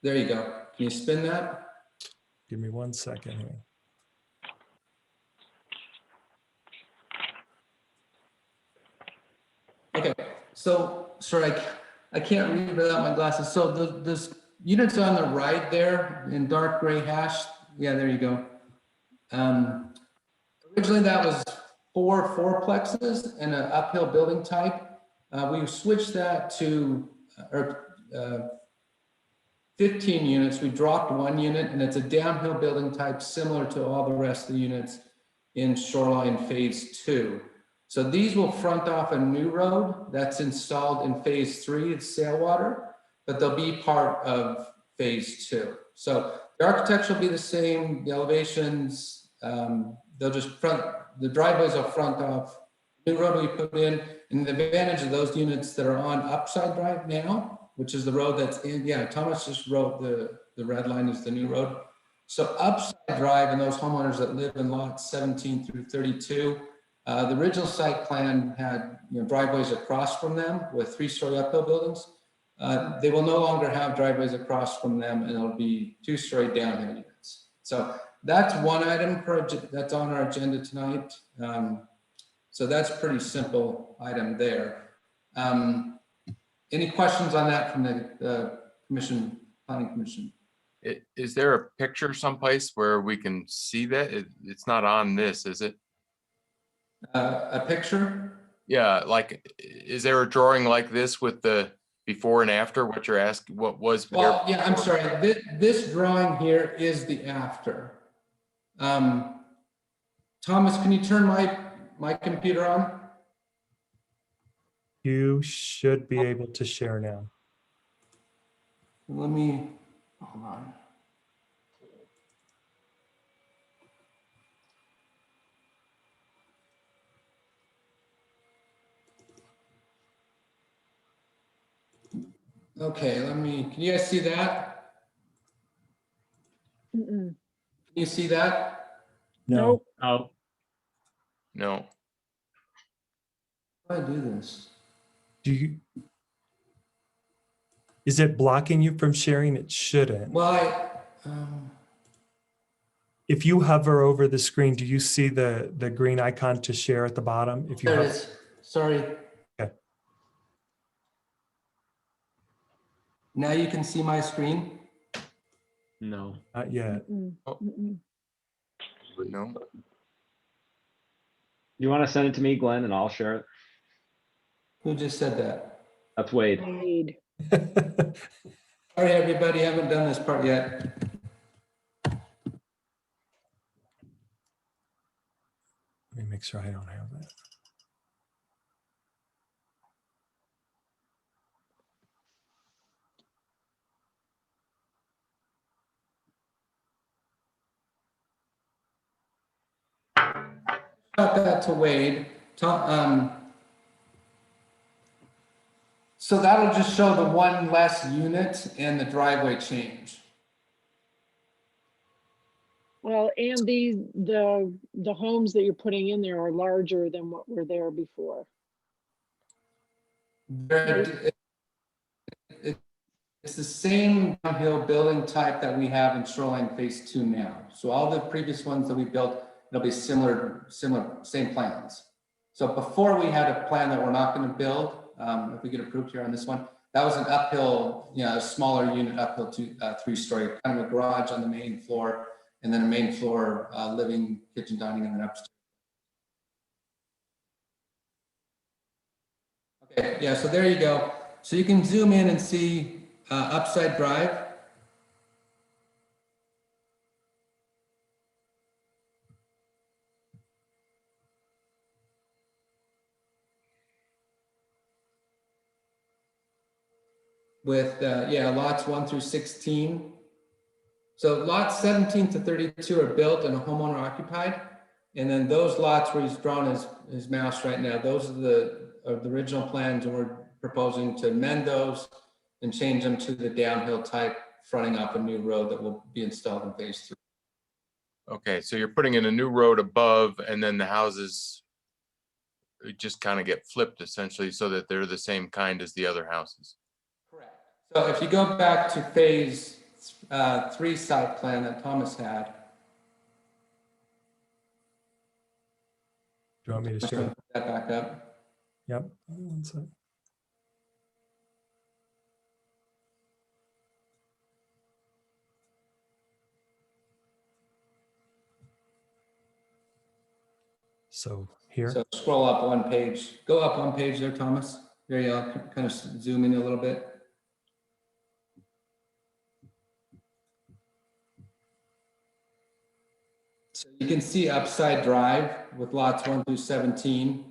There you go. Can you spin that? Give me 1 second here. Okay, so sorry, I can't read without my glasses. So the units on the right there in dark gray hash. Yeah, there you go. Originally that was 4 fourplexes and an uphill building type. We switched that to 15 units. We dropped 1 unit, and it's a downhill building type similar to all the rest of the units in Shoreline Phase 2. So these will front off a new road that's installed in Phase 3, it's Sailwater, but they'll be part of Phase 2. So the architecture will be the same, the elevations, they'll just the driveways will front off new road we put in. And the advantage of those units that are on Upside Drive now, which is the road that's in, yeah, Thomas just wrote the red line is the new road. So Upside Drive and those homeowners that live in lots 17 through 32, the original site plan had driveways across from them with 3-story uphill buildings. They will no longer have driveways across from them, and it'll be 2-story downhill units. So that's one item that's on our agenda tonight. So that's a pretty simple item there. Any questions on that from the commission planning commission. Is there a picture someplace where we can see that? It's not on this, is it? A picture? Yeah, like, is there a drawing like this with the before and after, what you're asking, what was there? Well, yeah, I'm sorry. This drawing here is the after. Thomas, can you turn my computer on? You should be able to share now. Let me, hold on. Okay, can you guys see that? Mm-mm. Can you see that? No. Oh, No. How do I do this? Do you? Is it blocking you from sharing? It shouldn't. Well, If you hover over the screen, do you see the green icon to share at the bottom? If you there it hover, is. Sorry. Okay. Now you can see my screen. no. Not yet. Mm-mm. Oh. Mm-mm. No. You want to send it to me, Glenn, and I'll share it? Who just said that? That's Wade. Wade. Sorry, everybody, I haven't done this part yet. Let me make sure I don't have that. About that to Wade. So that'll just show the one less unit and the driveway change. Well, and the homes that you're putting in there are larger than what were there before. It's the same downhill building type that we have in Shoreline Phase 2 now. So all the previous ones that we built, it'll be similar, same plans. So before we had a plan that we're not going to build, if we get approved here on this one, that was an uphill, a smaller unit, uphill to 3-story, kind of a garage on the main floor, and then a main floor living, kitchen, dining, and then upstairs. Okay, yeah, so there you go. So you can zoom in and see Upside Drive. With, lots 1 through 16. So lots 17 to 32 are built and homeowner occupied. And then those lots where he's drawn his mouse right now, those are the original plans, and we're proposing to amend those and change them to the downhill type fronting off a new road that will be installed in Phase 3. Okay, so you're putting in a new road above, and then the houses just kind of get flipped essentially so that they're the same kind as the other houses. Correct. So if you go back to Phase 3 site plan that Thomas had. Do you want me to share? That back up. Yep. 1 sec. So here. So scroll up one page. Go up one page there, Thomas. There you go. Kind of zoom in a little bit. So you can see Upside Drive with lots 1 through 17.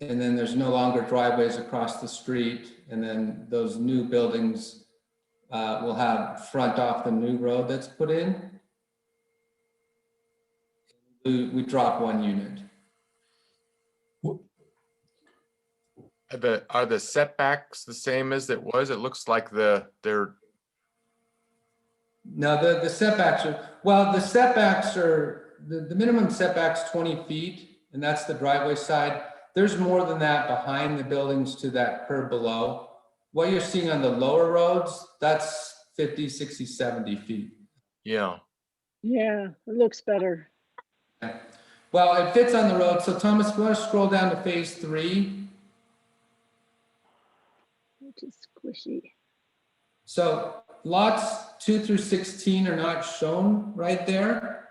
And then there's no longer driveways across the street. And then those new buildings will have front off the new road that's put in. We drop 1 unit. Are the setbacks the same as it was? It looks like they're. No, the setbacks are, well, the setbacks are, the minimum setback's 20 feet, and that's the driveway side. There's more than that behind the buildings to that curb below. What you're seeing on the lower roads, that's 50, 60, 70 feet. Yeah. Yeah, it looks better. Okay. Well, it fits on the road. So Thomas, if you want to scroll down to Phase 3. Which is squishy. So lots 2 through 16 are not shown right there.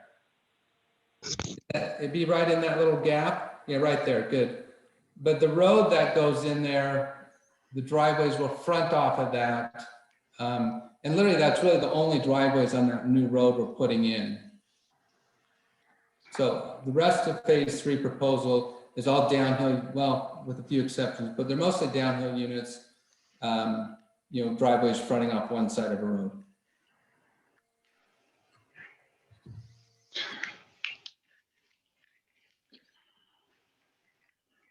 It'd be right in that little gap. Yeah, right there, good. But the road that goes in there, the driveways will front off of that. And literally that's really the only driveways on that new road we're putting in. So the rest of phase 3 proposal is all downhill, well, with a few exceptions, but they're mostly downhill units, driveways fronting off one side of a road.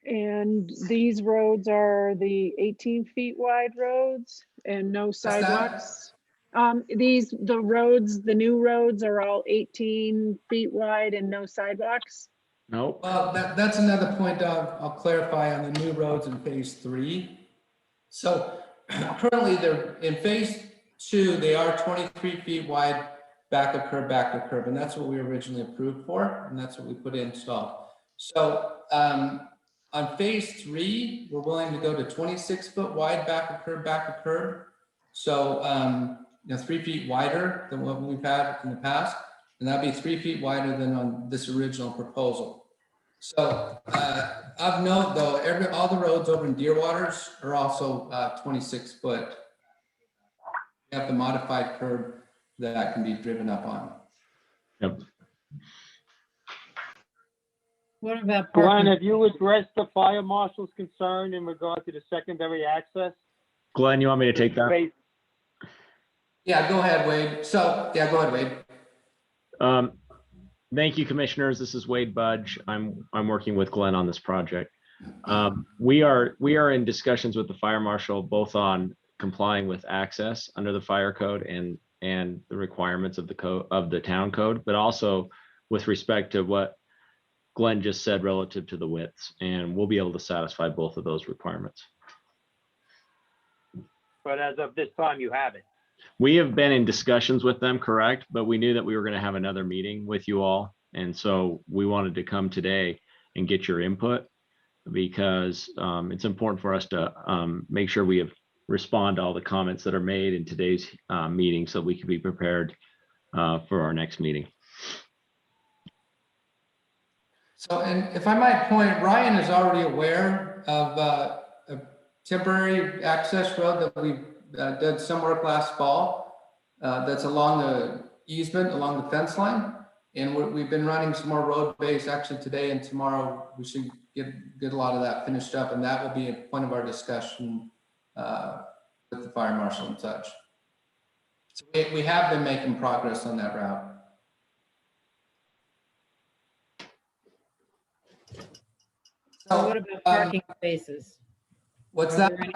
And these roads are the 18 feet wide roads and no sidewalks? The new roads are all 18 feet wide and no sidewalks? Nope. Well, that's another point I'll clarify on the new roads in phase 3. So currently they're in phase 2, they are 23 feet wide, back of curb, and that's what we originally approved for, and that's what we put installed. So on phase 3, we're willing to go to 26 foot wide, back of curb. So 3 feet wider than what we've had in the past, and that'd be 3 feet wider than on this original proposal. So of note though, all the roads over in Deerwaters are also 26 foot. We have the modified curb that can be driven up on. Yep. What about Glenn, parking? have you addressed the fire marshal's concern in regard to the secondary access? Glenn, you want me to take that? Phase- Yeah, go ahead, Wade. So, yeah, go ahead, Wade. Thank you, commissioners. This is Wade Budge. I'm working with Glenn on this project. We are in discussions with the fire marshal, both on complying with access under the fire code and the requirements of the town code, but also with respect to what Glenn just said relative to the widths, and we'll be able to satisfy both of those requirements. But as of this time, you haven't. We have been in discussions with them, correct, but we knew that we were going to have another meeting with you all. And so we wanted to come today and get your input because it's important for us to make sure we respond to all the comments that are made in today's meeting so we can be prepared for our next meeting. So, and if I might point, Ryan is already aware of a temporary access road that we did some work last fall. That's along the easement, along the fence line. And we've been running some more road base actually today and tomorrow. We should get a lot of that finished up, and that will be a point of our discussion with the fire marshal and such. So we have been making progress on that route. So what about parking spaces? What's Are that? there any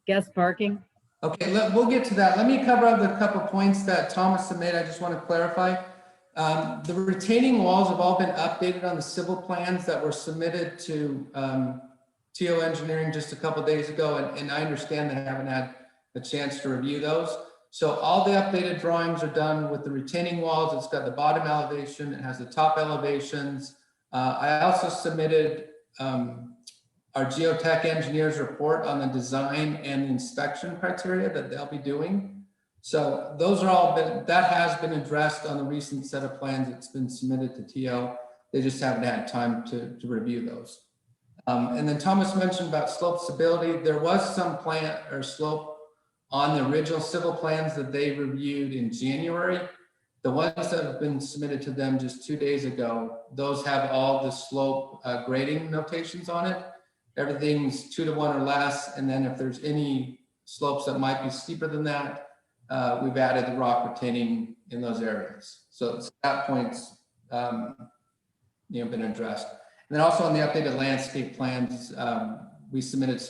guest parking? Okay, we'll get to that. Let me cover up the couple points that Thomas made. I just want to clarify. The retaining walls have all been updated on the civil plans that were submitted to TO Engineering just a couple days ago, and I understand they haven't had a chance to review those. So all the updated drawings are done with the retaining walls. It's got the bottom elevation, it has the top elevations. I also submitted our geotech engineer's report on the design and inspection criteria that they'll be doing. So those are all that has been addressed on the recent set of plans that's been submitted to TO. They just haven't had time to review those. And then Thomas mentioned about slope stability. There was some plant or slope on the original civil plans that they reviewed in January. The ones that have been submitted to them just 2 days ago, those have all the slope grading notations on it. Everything's 2 to 1 or less. And then if there's any slopes that might be steeper than that, we've added the rock retaining in those areas. So that point's been addressed. And then also on the updated landscape plans, we submitted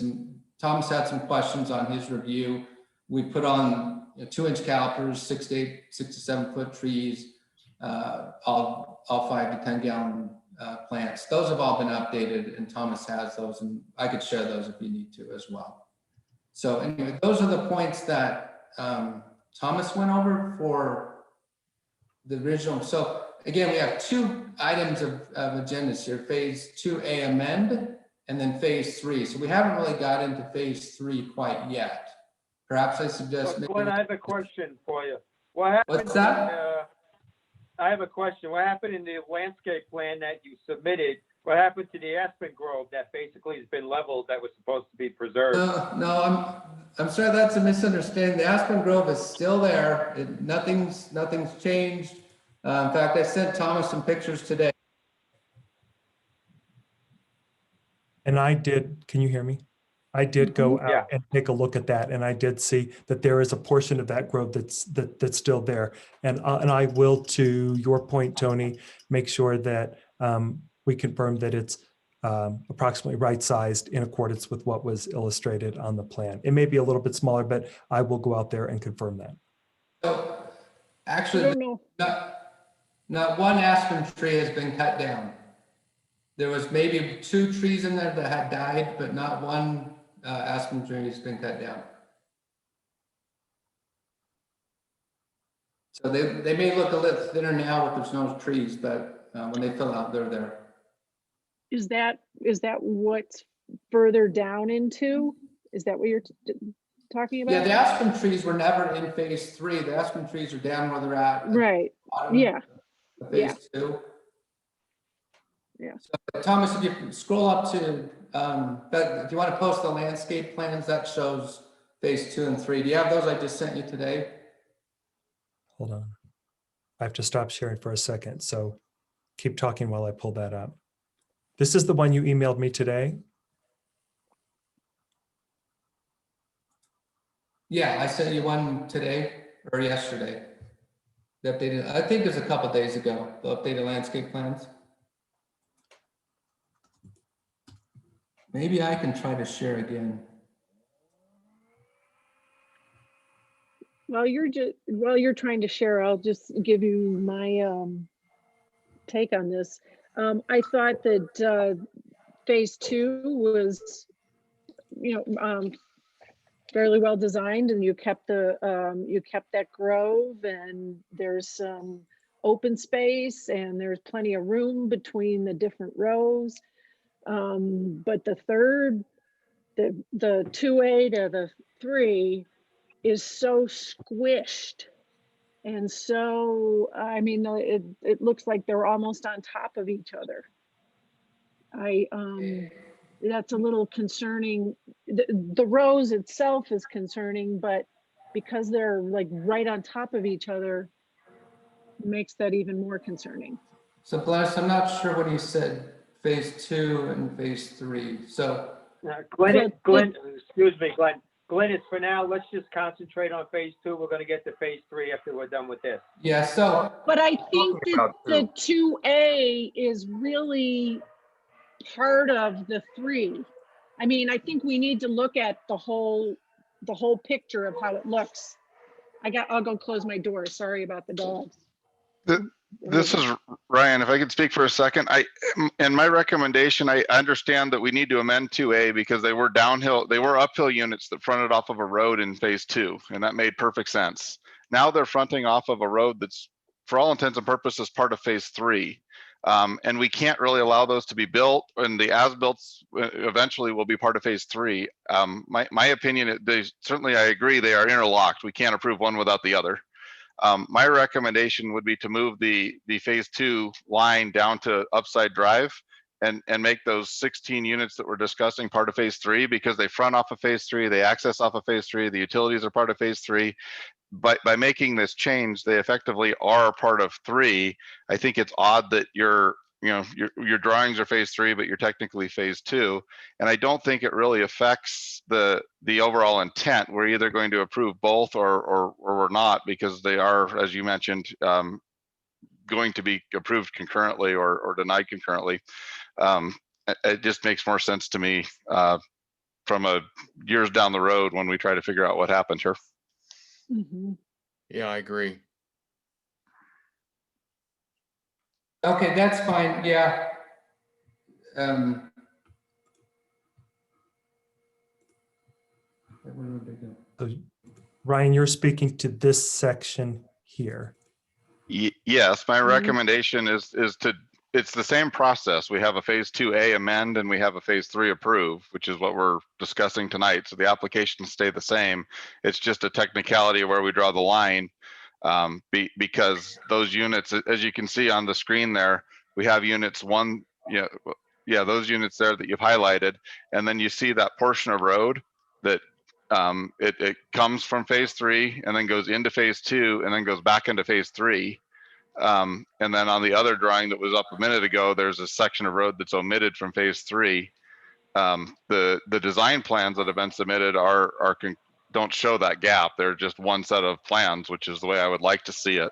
Thomas had some questions on his review. We put on 2-inch calipers, 6 to 7 foot trees, all 5 to 10 gallon plants. Those have all been updated, and Thomas has those, and I could share those if you need to as well. So anyway, those are the points that Thomas went over for the original. So again, we have 2 items of agendas here, phase 2A amend, and then phase 3. So we haven't really got into phase 3 quite yet. Perhaps I suggest maybe. Glenn, I have a question for you. What happened? What's that? I have a question. What happened in the landscape plan that you submitted? What happened to the aspen grove that basically has been leveled that was supposed to be preserved? No, I'm sorry, that's a misunderstanding. The aspen grove is still there. Nothing's changed. In fact, I sent Thomas some pictures today. And I did, can you hear me? I did go out and take a look at that, and I did see that there is a portion of that grove that's still there. And I will, to your point, Tony, make sure that we confirm that it's approximately right-sized in accordance with what was illustrated on the plan. It may be a little bit smaller, but I will go out there and confirm that. So actually, not one aspen tree has been cut down. There was maybe 2 trees in there that had died, but not one aspen tree has been cut down. So they may look a little thinner now if there's no trees, but when they fill out, they're there. Is that what's further down into? Is that what you're talking about? Yeah, the aspen trees were never in phase 3. The aspen trees are down where they're at. Right. Yeah. Phase 2. Yeah. So, Thomas, if you scroll up to, if you want to post the landscape plans, that shows phase 2 and 3. Do you have those I just sent you today? Hold on. I have to stop sharing for a second. So keep talking while I pull that up. This is the one you emailed me today? Yeah, I sent you one today or yesterday. The updated, I think it was a couple days ago, the updated landscape plans. Maybe I can try to share again. While you're trying to share, I'll just give you my take on this. I thought that phase 2 was, fairly well designed, and you kept that grove, and there's some open space, and there's plenty of room between the different rows. But the third, the 2A to the 3 is so squished. And so, I mean, it looks like they're almost on top of each other. That's a little concerning. The rows itself is concerning, but because they're like right on top of each other, makes that even more concerning. So Glenn, I'm not sure what he said, phase 2 and phase 3. So Glenn, excuse me, Glenn. Glenn, is for now, let's just concentrate on phase 2. We're going to get to phase 3 after we're done with this. Yeah, so. But I think that the 2A is really part of the 3. I mean, I think we need to look at the whole picture of how it looks. I'll go close my door. Sorry about the dogs. This is Ryan. If I could speak for a second, in my recommendation, I understand that we need to amend 2A because they were uphill units that fronted off of a road in phase 2, and that made perfect sense. Now they're fronting off of a road that's, for all intents and purposes, part of phase 3. And we can't really allow those to be built, and the as-builts eventually will be part of phase 3. My opinion, certainly I agree, they are interlocked. We can't approve one without the other. My recommendation would be to move the phase 2 line down to Upside Drive and make those 16 units that we're discussing part of phase 3, because they front off of phase 3, they access off of phase 3, the utilities are part of phase 3. But by making this change, they effectively are part of 3. I think it's odd that your drawings are phase 3, but you're technically phase 2. And I don't think it really affects the overall intent. We're either going to approve both or we're not, because they are, as you mentioned, going to be approved concurrently or denied concurrently. It just makes more sense to me from years down the road when we try to figure out what happened here. Mm-hmm. Yeah, I agree. Okay, that's fine. Yeah. So, Ryan, you're speaking to this section here. Yes, my recommendation is to it's the same process. We have a phase 2A amend and we have a phase 3 approve, which is what we're discussing tonight. So the applications stay the same. It's just a technicality where we draw the line, because those units, as you can see on the screen there, we have units one, yeah, those units there that you've highlighted, and then you see that portion of road that it comes from phase 3 and then goes into phase 2 and then goes back into phase 3. And then on the other drawing that was up a minute ago, there's a section of road that's omitted from phase 3. The design plans that have been submitted don't show that gap. They're just one set of plans, which is the way I would like to see it.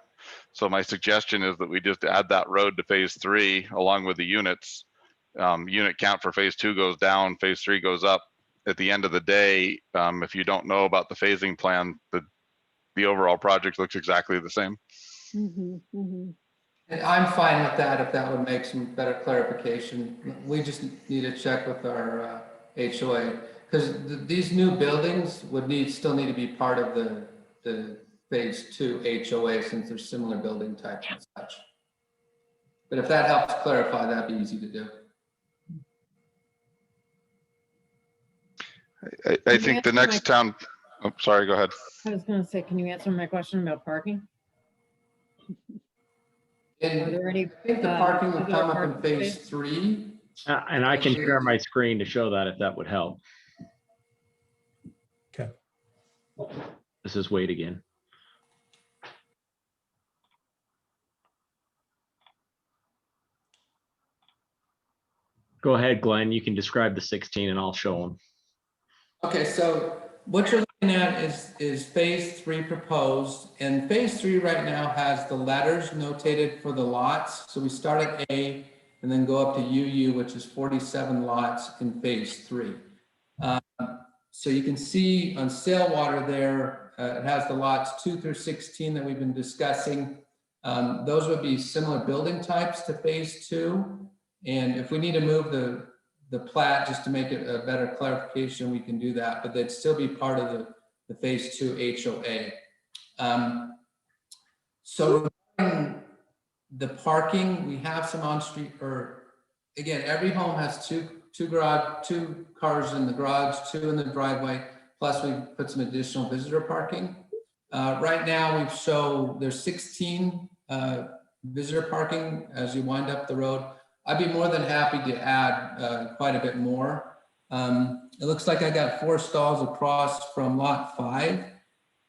So my suggestion is that we just add that road to phase 3 along with the units. Unit count for phase 2 goes down, phase 3 goes up. At the end of the day, if you don't know about the phasing plan, the overall project looks exactly the same. And I'm fine with that if that would make some better clarification. We just need to check with our HOA, because these new buildings would still need to be part of the phase 2 HOA, since they're similar building types and such. But if that helps clarify, that'd be easy to do. I think the next town, oh, sorry, go ahead. I was going to say, can you answer my question about parking? And Are there any, I think the parking will come up in phase 3. And I can share my screen to show that if that would help. Okay. This is Wade again. Go ahead, Glenn. You can describe the 16 and I'll show them. Okay, so what you're looking at is phase 3 proposed, and phase 3 right now has the letters notated for the lots. So we start at A and then go up to UU, which is 47 lots in phase 3. So you can see on Sailwater there, it has the lots 2 through 16 that we've been discussing. Those would be similar building types to phase 2. And if we need to move the plat just to make it a better clarification, we can do that, but they'd still be part of the phase 2 HOA. So regarding the parking, we have some on-street, or again, every home has two cars in the garage, 2 in the driveway, plus we put some additional visitor parking. Right now there's 16 visitor parking as you wind up the road. I'd be more than happy to add quite a bit more. It looks like I got 4 stalls across from lot 5.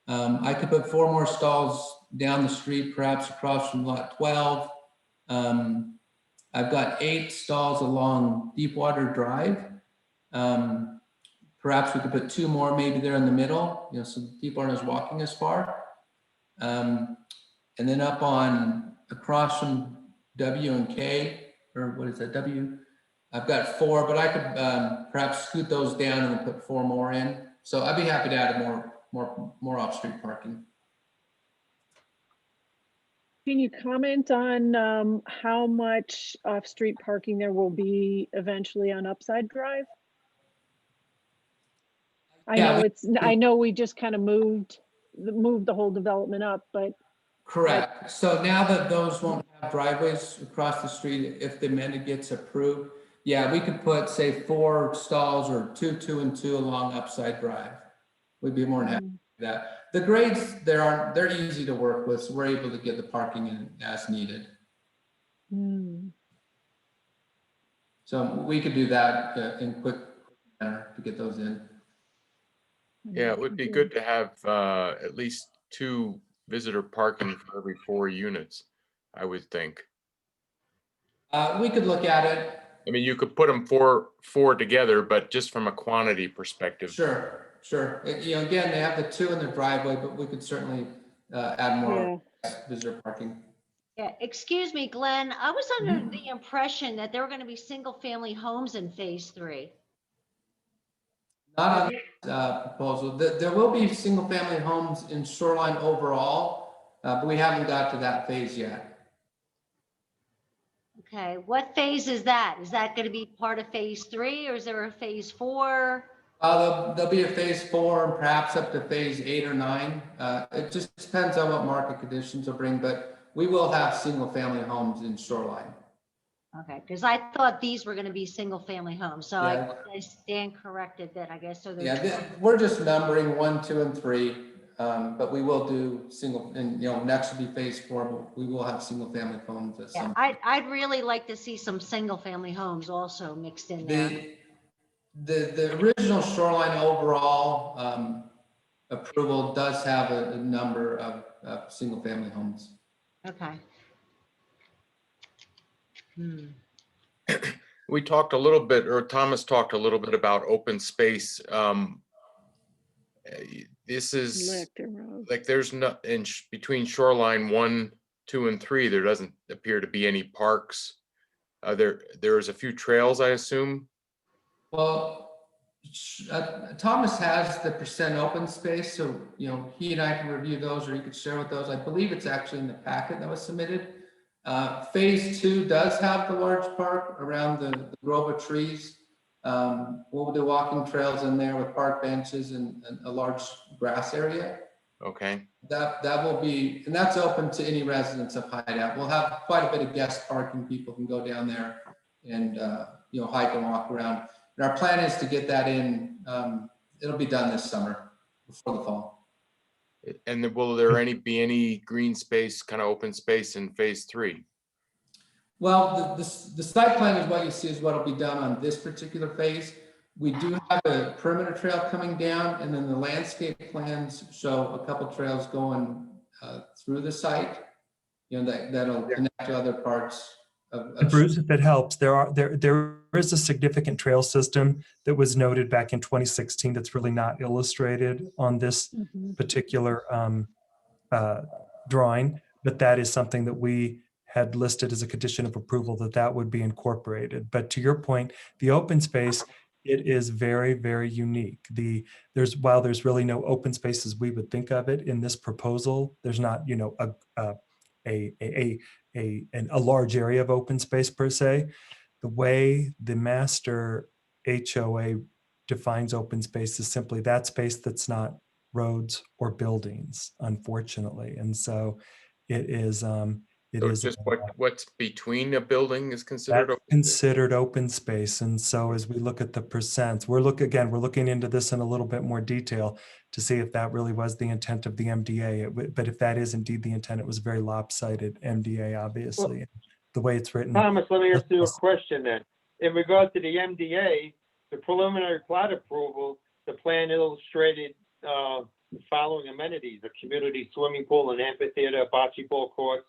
I could put 4 more stalls down the street, perhaps across from lot 12. I've got 8 stalls along Deepwater Drive. Perhaps we could put 2 more maybe there in the middle, so people aren't as walking as far. And then up on across from W and K, or what is that, W? I've got 4, but I could perhaps scoot those down and then put 4 more in. So I'd be happy to add more off-street parking. Can you comment on how much off-street parking there will be eventually on Upside Drive? I know we just kind of moved the whole development up, but. Correct. So now that those won't have driveways across the street, if the amendment gets approved, yeah, we could put, say, 4 stalls or 2 and 2 along Upside Drive. We'd be more than happy with that. The grades they're easy to work with, so we're able to get the parking in as needed. So we could do that in quick manner to get those in. Yeah, it would be good to have at least 2 visitor parking for every 4 units, I would think. We could look at it. I mean, you could put them four together, but just from a quantity perspective. Sure. Again, they have the 2 in the driveway, but we could certainly add more visitor parking. Yeah, excuse me, Glenn, I was under the impression that there were going to be single-family homes in phase 3. Not on this proposal. There will be single-family homes in Shoreline overall, but we haven't got to that phase yet. Okay, what phase is that? Is that going to be part of phase 3, or is there a phase 4? There'll be a phase 4 and perhaps up to phase 8 or 9. It just depends on what market conditions will bring, but we will have single-family homes in Shoreline. Okay, because I thought these were gonna be single-family homes, so Yeah. I stand corrected then, I guess, so they're. Yeah, we're just numbering 1, 2, and 3, but we will do single, and next will be phase 4, but we will have single family homes at Yeah, some. I'd really like to see some single-family homes also mixed in there. The original shoreline overall approval does have a number of single family homes. Okay. We talked a little bit, or Thomas talked a little bit about open space. This is Lecter Road. like there's not between shoreline 1, 2, and 3. There doesn't appear to be any parks. There's a few trails, I assume. Well, Thomas has the percent open space, so he and I can review those, or he could share with those. I believe it's actually in the packet that was submitted. Phase 2 does have the large park around the grove of trees. We'll do walking trails in there with park benches and a large grass area. Okay. That will be, and that's open to any residents of Hideout. We'll have quite a bit of guest parking. People can go down there and hike and walk around. And our plan is to get that in. It'll be done this summer before the fall. And will there be any green space, kind of open space in phase 3? Well, the site plan is what you see is what will be done on this particular phase. We do have a perimeter trail coming down, and then the landscape plans show a couple trails going through the site, that'll connect to other parts of Bruce, if it helps, there is a significant trail system that was noted back in 2016 that's really not illustrated on this particular drawing, but that is something that we had listed as a condition of approval that would be incorporated. But to your point, the open space, it is very, very unique. While there's really no open space as we would think of it in this proposal, there's not, a large area of open space per se. The way the master HOA defines open space is simply that space that's not roads or buildings, unfortunately. And so it is Just what's between a building is considered open space. And so as we look at the percents, we're looking into this in a little bit more detail to see if that really was the intent of the MDA. But if that is indeed the intent, it was very lopsided MDA, obviously. The way it's written. Thomas, let me ask you a question then. In regard to the MDA, the preliminary plat approval, the plan illustrated the following amenities: a community swimming pool, an amphitheater, bocce ball courts,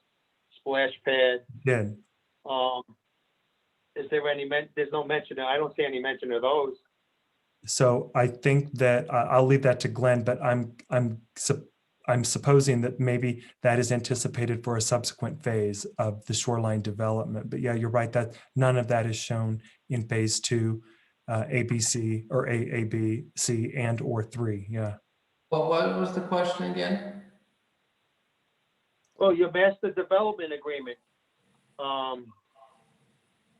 splash pad. Good. Is there there's no mention, I don't see any mention of those. So I think that I'll leave that to Glenn, but I'm supposing that maybe that is anticipated for a subsequent phase of the shoreline development. But yeah, you're right that none of that is shown in phase 2, ABC or A, B, C, and or 3. Yeah. Well, what was the question again? Well, your master development agreement,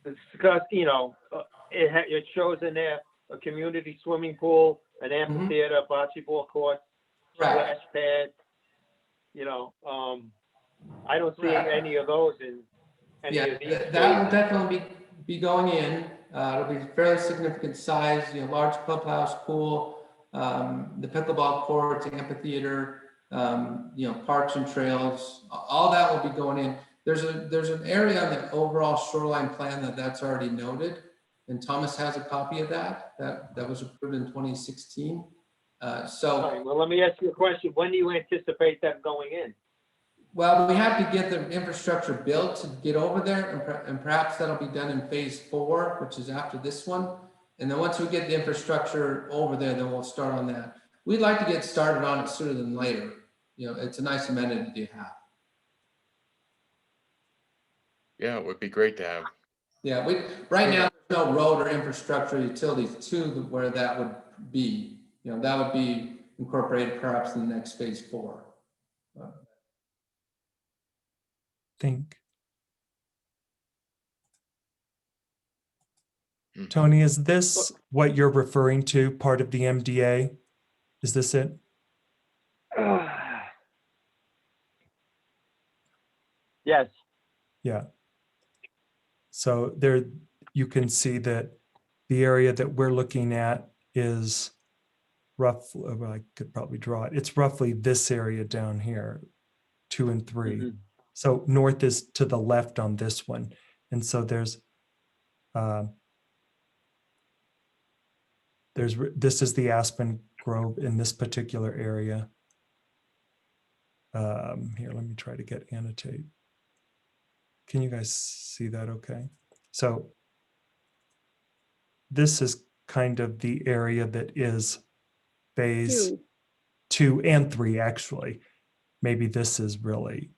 discuss, it shows in there a community swimming pool, an amphitheater, bocce ball court, splash pad. I don't see any of those in any of these. That will definitely be going in. It'll be fairly significant size, large clubhouse, pool, the pickleball courts, amphitheater, parks and trails, all that will be going in. There's an area on the overall shoreline plan that's already noted, and Thomas has a copy of that was approved in 2016. All right, well, let me ask you a question. When do you anticipate them going in? Well, we have to get the infrastructure built to get over there, and perhaps that'll be done in phase 4, which is after this one. And then once we get the infrastructure over there, then we'll start on that. We'd like to get started on it sooner than later. It's a nice amenity to have. Yeah, it would be great to have. Yeah, right now there's no road or infrastructure utilities to where that would be. That would be incorporated perhaps in the next phase 4. Tony, is this what you're referring to, part of the MDA? Is this it? Yes. Yeah. So there, you can see that the area that we're looking at is roughly, well, I could probably draw it. It's roughly this area down here, 2 and 3. Mhm. So north is to the left on this one. And so there's, this is the Aspen Grove in this particular area. Here, let me try to get annotate. Can you guys see that okay? So this is kind of the area that is phase 2 and 3, actually. Maybe this is really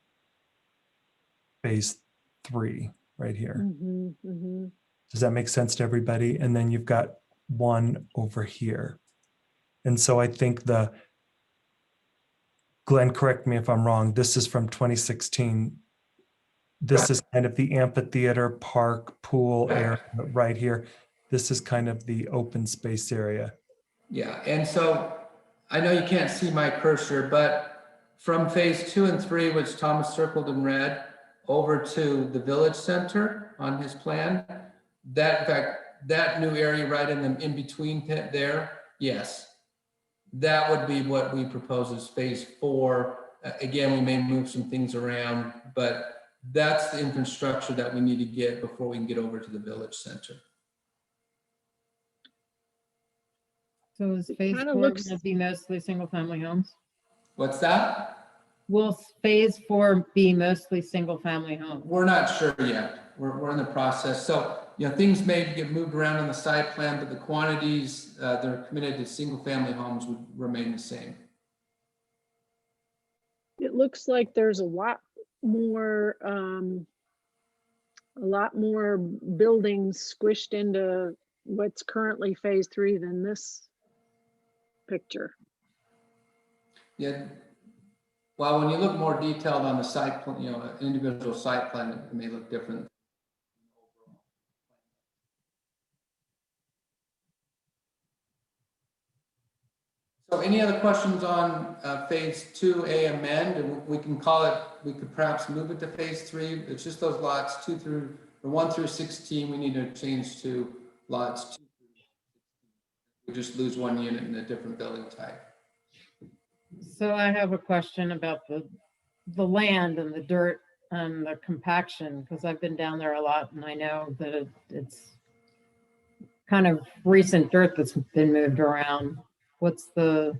phase 3 right here. Does that make sense to everybody? And then you've got 1 over here. And so I think Glenn, correct me if I'm wrong, this is from 2016. This is kind of the amphitheater, park, pool area right here. This is kind of the open space area. Yeah, and so I know you can't see my cursor, but from phase 2 and 3, which Thomas circled in red, over to the village center on his plan, that, in fact, that new area right in between there, yes. That would be what we propose as phase 4. Again, we may move some things around, but that's the infrastructure that we need to get before we can get over to the village center. So is phase kinda 4 looks- going to be mostly single family homes? What's that? Will phase 4 be mostly single family homes? We're not sure yet. We're in the process. So, you know, things may get moved around on the site plan, but the quantities that are committed to single family homes would remain the same. It looks like there's a lot more buildings squished into what's currently phase 3 than this picture. Yeah. Well, when you look more detailed on the site plan, you know, an individual site plan, it may look different. So any other questions on phase 2A amend? And we can call it, we could perhaps move it to phase 3. It's just those lots 1 through 16, we need to change to lots 2 through 16. We just lose 1 unit in a different building type. So I have a question about the land and the dirt and the compaction, because I've been down there a lot and I know that it's kind of recent dirt that's been moved around. What's the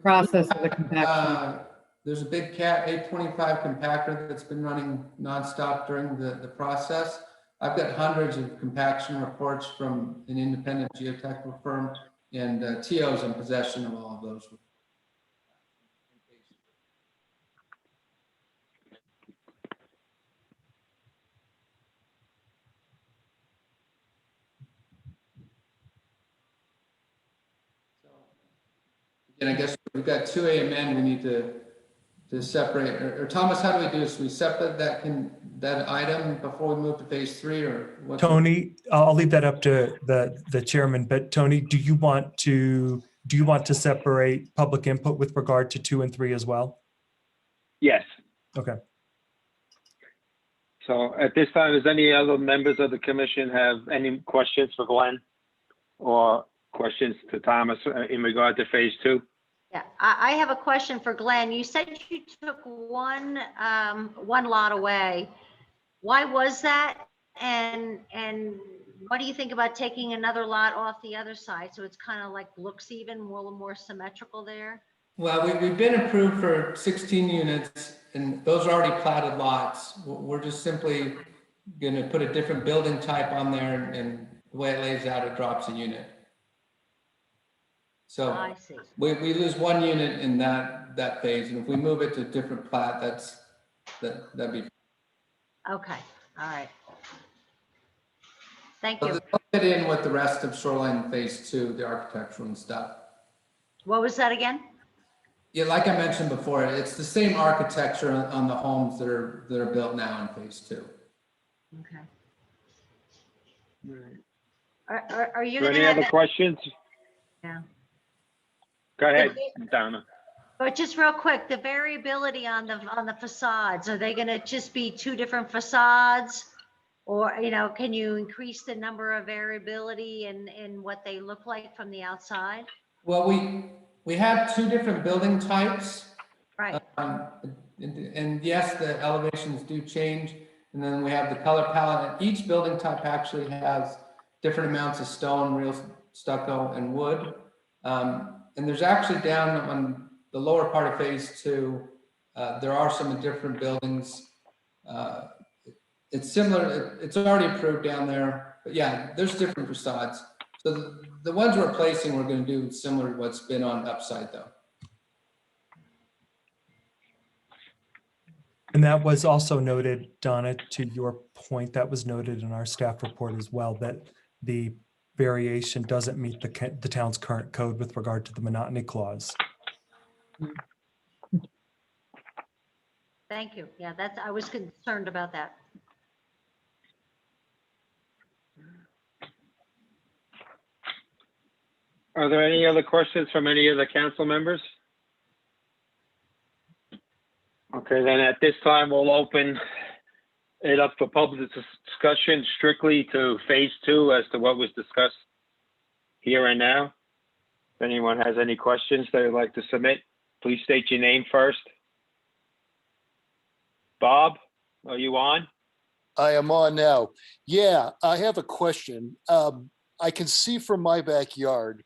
process of the compaction? There's a big Cat 825 compactor that's been running nonstop during the process. I've got hundreds of compaction reports from an independent geotechnical firm, and TO's in possession of all of those. And I guess we've got 2A amend, we need to separate, or Thomas, how do we do this? We separate that item before we move to phase 3, or what? Tony, I'll leave that up to the chairman, but Tony, do you want to separate public input with regard to 2 and 3 as well? Yes. Okay. So at this time, does any other members of the commission have any questions for Glenn or questions to Thomas in regard to phase 2? Yeah, I have a question for Glenn. You said you took one lot away. Why was that? And what do you think about taking another lot off the other side? So it's kind of like looks even, a little more symmetrical there? Well, we've been approved for 16 units, and those are already platted lots. We're just simply going to put a different building type on there, and the way it lays out, it drops a unit. So I see. we lose 1 unit in that phase, and if we move it to a different plat, that'd be. Okay, all right. Thank So you. they'll fit in with the rest of Shoreline Phase 2, the architectural and stuff. What was that again? Yeah, like I mentioned before, it's the same architecture on the homes that are built now in phase 2. Okay. Are you So gonna any have other questions? Yeah. Go ahead, Donna. But just real quick, the variability on the facades, are they gonna just be 2 different facades? Or, you know, can you increase the number of variability in what they look like from the outside? Well, we have two different building types. Right. And yes, the elevations do change. And then we have the color palette. And each building type actually has different amounts of stone, real stucco, and wood. And there's actually down on the lower part of phase 2, there are some different buildings. It's similar, it's already approved down there, but yeah, there's different facades. So the ones we're placing, we're going to do similar to what's been on Upside though. And that was also noted, Donna, to your point, that was noted in our staff report as well, that the variation doesn't meet the town's current code with regard to the monotony clause. Thank you. Yeah, that's, I was concerned about that. Are there any other questions from any of the council members? Okay, then at this time, we'll open it up for public discussion strictly to phase 2 as to what was discussed here and now. If anyone has any questions they would like to submit, please state your name first. Bob, are you on? I am on now. Yeah, I have a question. I can see from my backyard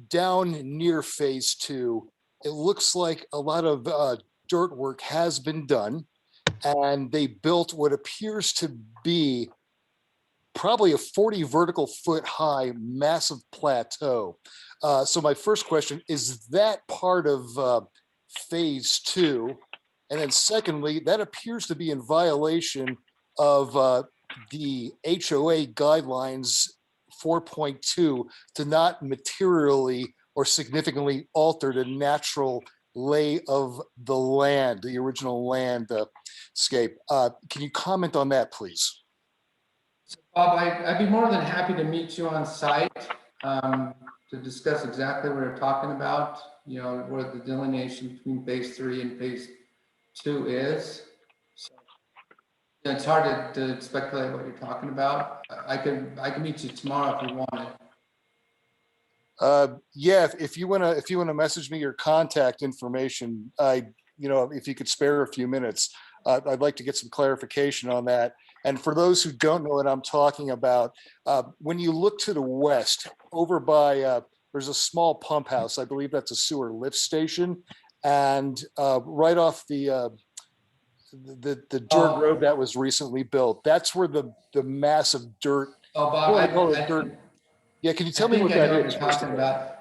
down near phase 2, it looks like a lot of dirt work has been done, and they built what appears to be probably a 40 vertical foot high massive plateau. So my first question, is that part of phase 2? And then secondly, that appears to be in violation of the HOA guidelines 4.2 to not materially or significantly alter the natural lay of the land, the original landscape. Can you comment on that, please? Bob, I'd be more than happy to meet you on site to discuss exactly what we're talking about, you know, where the delineation between phase 3 and phase 2 is. So, yeah, it's hard to speculate what you're talking about. I can meet you tomorrow if you want it. Yeah, if you wanna message me your contact information, if you could spare a few minutes, I'd like to get some clarification on that. And for those who don't know what I'm talking about, when you look to the west, over by there's a small pump house. I believe that's a sewer lift station, and right off the dirt road that was recently built, that's where the massive dirt. Oh, Bob, yeah, can you tell me what that is? You're talking about.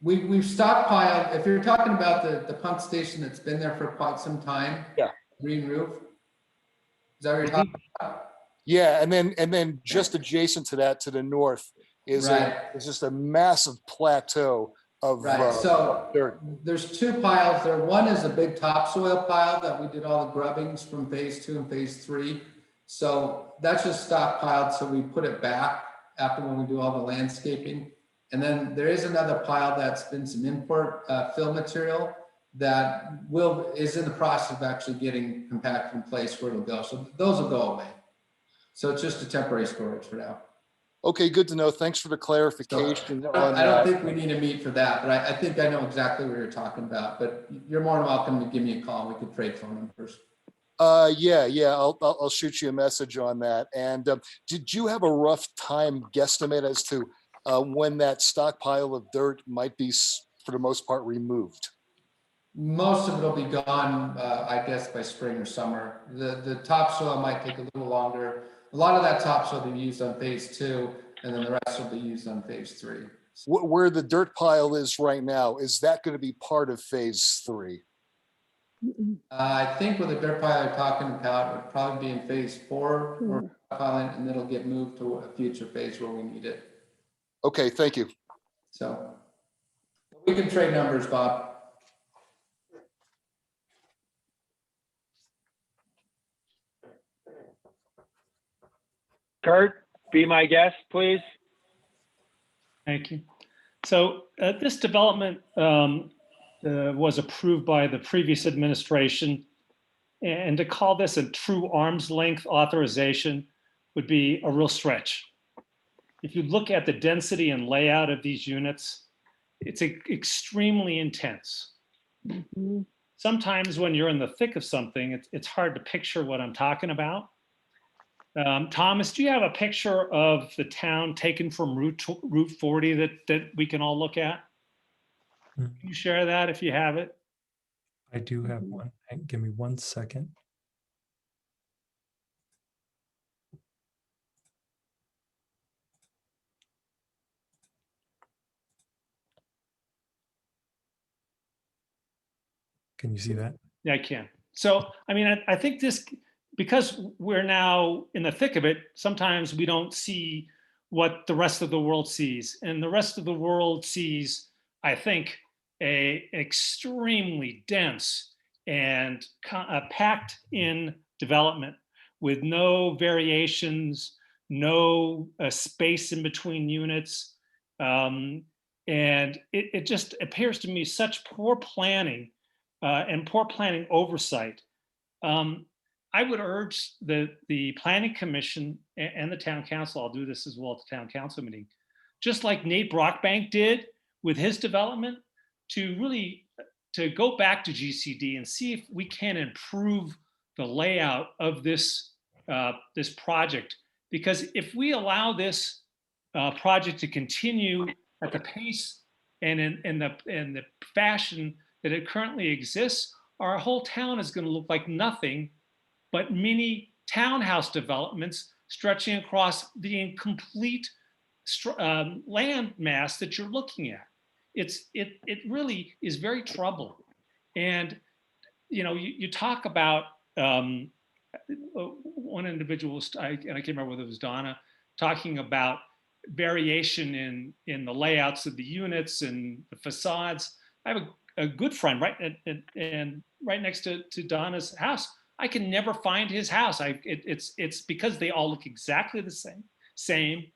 We've stockpiled. If you're talking about the pump station that's been there for quite some time. Yeah. Green roof. Is that what you're talking about? Yeah, and then just adjacent to that, to the north, is just a massive plateau of So dirt. There's two piles there. One is a big topsoil pile that we did all the grubbings from phase 2 and phase 3. So that's just stockpiled. So we put it back after when we do all the landscaping. And then there is another pile that's been some import fill material that is in the process of actually getting compacted in place where it'll go. So those will go away. So it's just a temporary storage for now. Okay, good to know. Thanks for the clarification. I don't think we need to meet for that, but I think I know exactly what you're talking about. But you're more than welcome to give me a call. We could trade phone numbers. Yeah, I'll shoot you a message on that. And did you have a rough time guesstimate as to when that stockpile of dirt might be, for the most part, removed? Most of it will be gone, I guess, by spring or summer. The topsoil might take a little longer. A lot of that topsoil will be used on phase 2, and then the rest will be used on phase 3. Where the dirt pile is right now, is that going to be part of phase 3? I think with the dirt pile you're talking about, it would probably be in phase 4, or piling, and then it'll get moved to a future phase where we need it. Okay, thank you. So we can trade numbers, Bob. Kurt, be my guest, please. Thank you. So this development was approved by the previous administration, and to call this a true arm's length authorization would be a real stretch. If you look at the density and layout of these units, it's extremely intense. Sometimes when you're in the thick of something, it's hard to picture what I'm talking about. Thomas, do you have a picture of the town taken from Route 40 that we can all look at? Can you share that if you have it? I do have one. Give me 1 second. Can you see that? Yeah, I can. So, I mean, I think this, because we're now in the thick of it, sometimes we don't see what the rest of the world sees. And the rest of the world sees, I think, a extremely dense and packed in development with no variations, no space in between units. And it just appears to me such poor planning and poor planning oversight. I would urge the planning commission and the town council, I'll do this as well at the town council meeting, just like Nate Brockbank did with his development, to really to go back to GCD and see if we can improve the layout of this this project. Because if we allow this project to continue at the pace and in the fashion that it currently exists, our whole town is going to look like nothing but mini townhouse developments stretching across the incomplete land mass that you're looking at. It really is very troubling. And you know, you talk about one individual, and I can't remember whether it was Donna, talking about variation in the layouts of the units and the facades. I have a good friend right and right next to Donna's house. I can never find his house. It's because they all look exactly the same.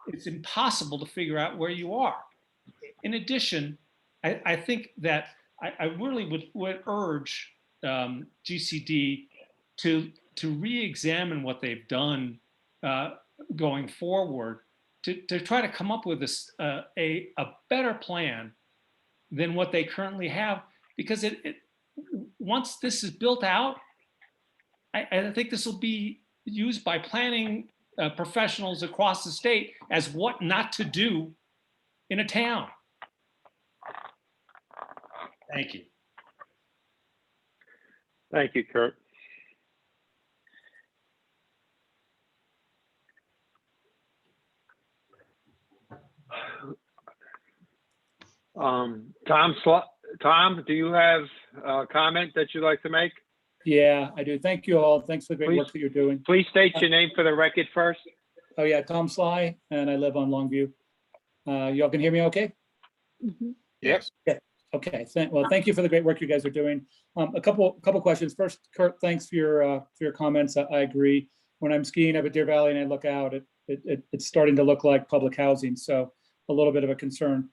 It's impossible to figure out where you are. In addition, I think that I really would urge GCD to re-examine what they've done going forward, to try to come up with this a better plan than what they currently have, because once this is built out, I think this will be used by planning professionals across the state as what not to do in a town. Thank you. Thank you, Kurt. Tom, do you have a comment that you'd like to make? Yeah, I do. Thank you all. Thanks for the great work that you're doing. Please state your name for the record first. Oh yeah, Tom Sly, and I live on Longview. Y'all can hear me okay? Yes. Yeah. Okay. Well, thank you for the great work you guys are doing. A couple questions. First, Kurt, thanks for your comments. I agree. When I'm skiing up at Deer Valley and I look out, it's starting to look like public housing. So a little bit of a concern.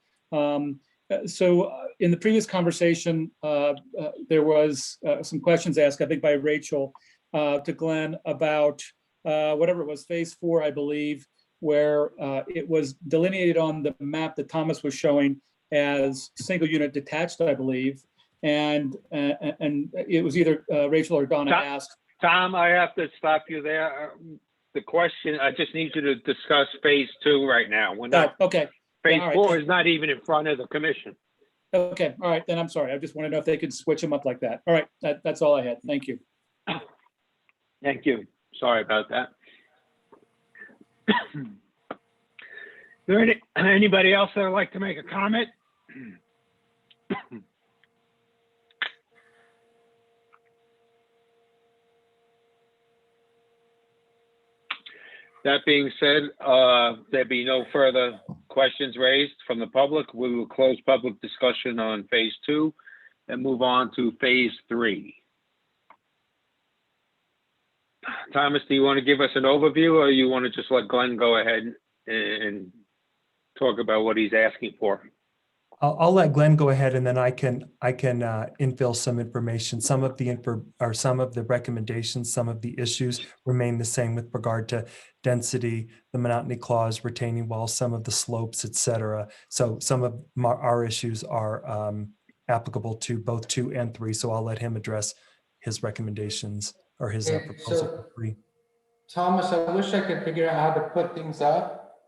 So in the previous conversation, there was some questions asked, I think by Rachel to Glenn about whatever it was, phase 4, I believe, where it was delineated on the map that Thomas was showing as single unit detached, I believe. And it was either Rachel or Donna asked. Tom, I have to stop you there. The question, I just need you to discuss phase 2 right now. We're not, okay. Phase Yeah, 4 is not even in front of the commission. Okay, all right, then I'm sorry. I just want to know if they could switch them up like that. All right, that's all I had. Thank you. Thank you. Sorry about that. Is there anybody else that would like to make a comment? That being said, there be no further questions raised from the public. We will close public discussion on phase 2 and move on to phase 3. Thomas, do you want to give us an overview, or you want to just let Glenn go ahead and talk about what he's asking for? I'll let Glenn go ahead, and then I can infill some information. Some of the recommendations, some of the issues remain the same with regard to density, the monotony clause, retaining walls, some of the slopes, et cetera. So some of our issues are applicable to both 2 and 3. So I'll let him address his recommendations or his Okay, proposal so- for 3. Thomas, I wish I could figure out how to put things up.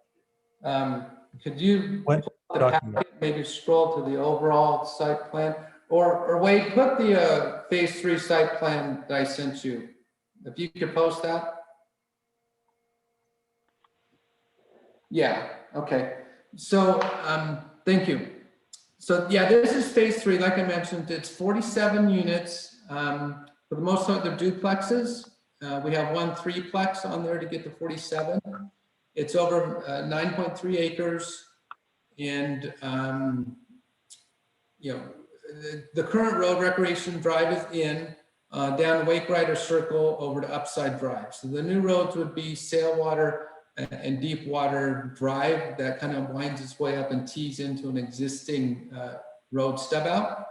Could you What pull up the document? packet, maybe scroll to the overall site plan? Or Wade, put the phase 3 site plan that I sent you. If you could post that. Yeah, okay. So, thank you. So yeah, this is phase 3. Like I mentioned, it's 47 units. For the most part, they're duplexes. We have one 3-plex on there to get to 47. It's over 9.3 acres. And, you know, the current road, Recreation Drive, is in, down Wake Rider Circle over to Upside Drive. So the new roads would be Sailwater and Deepwater Drive that kind of winds its way up and tees into an existing road stub out.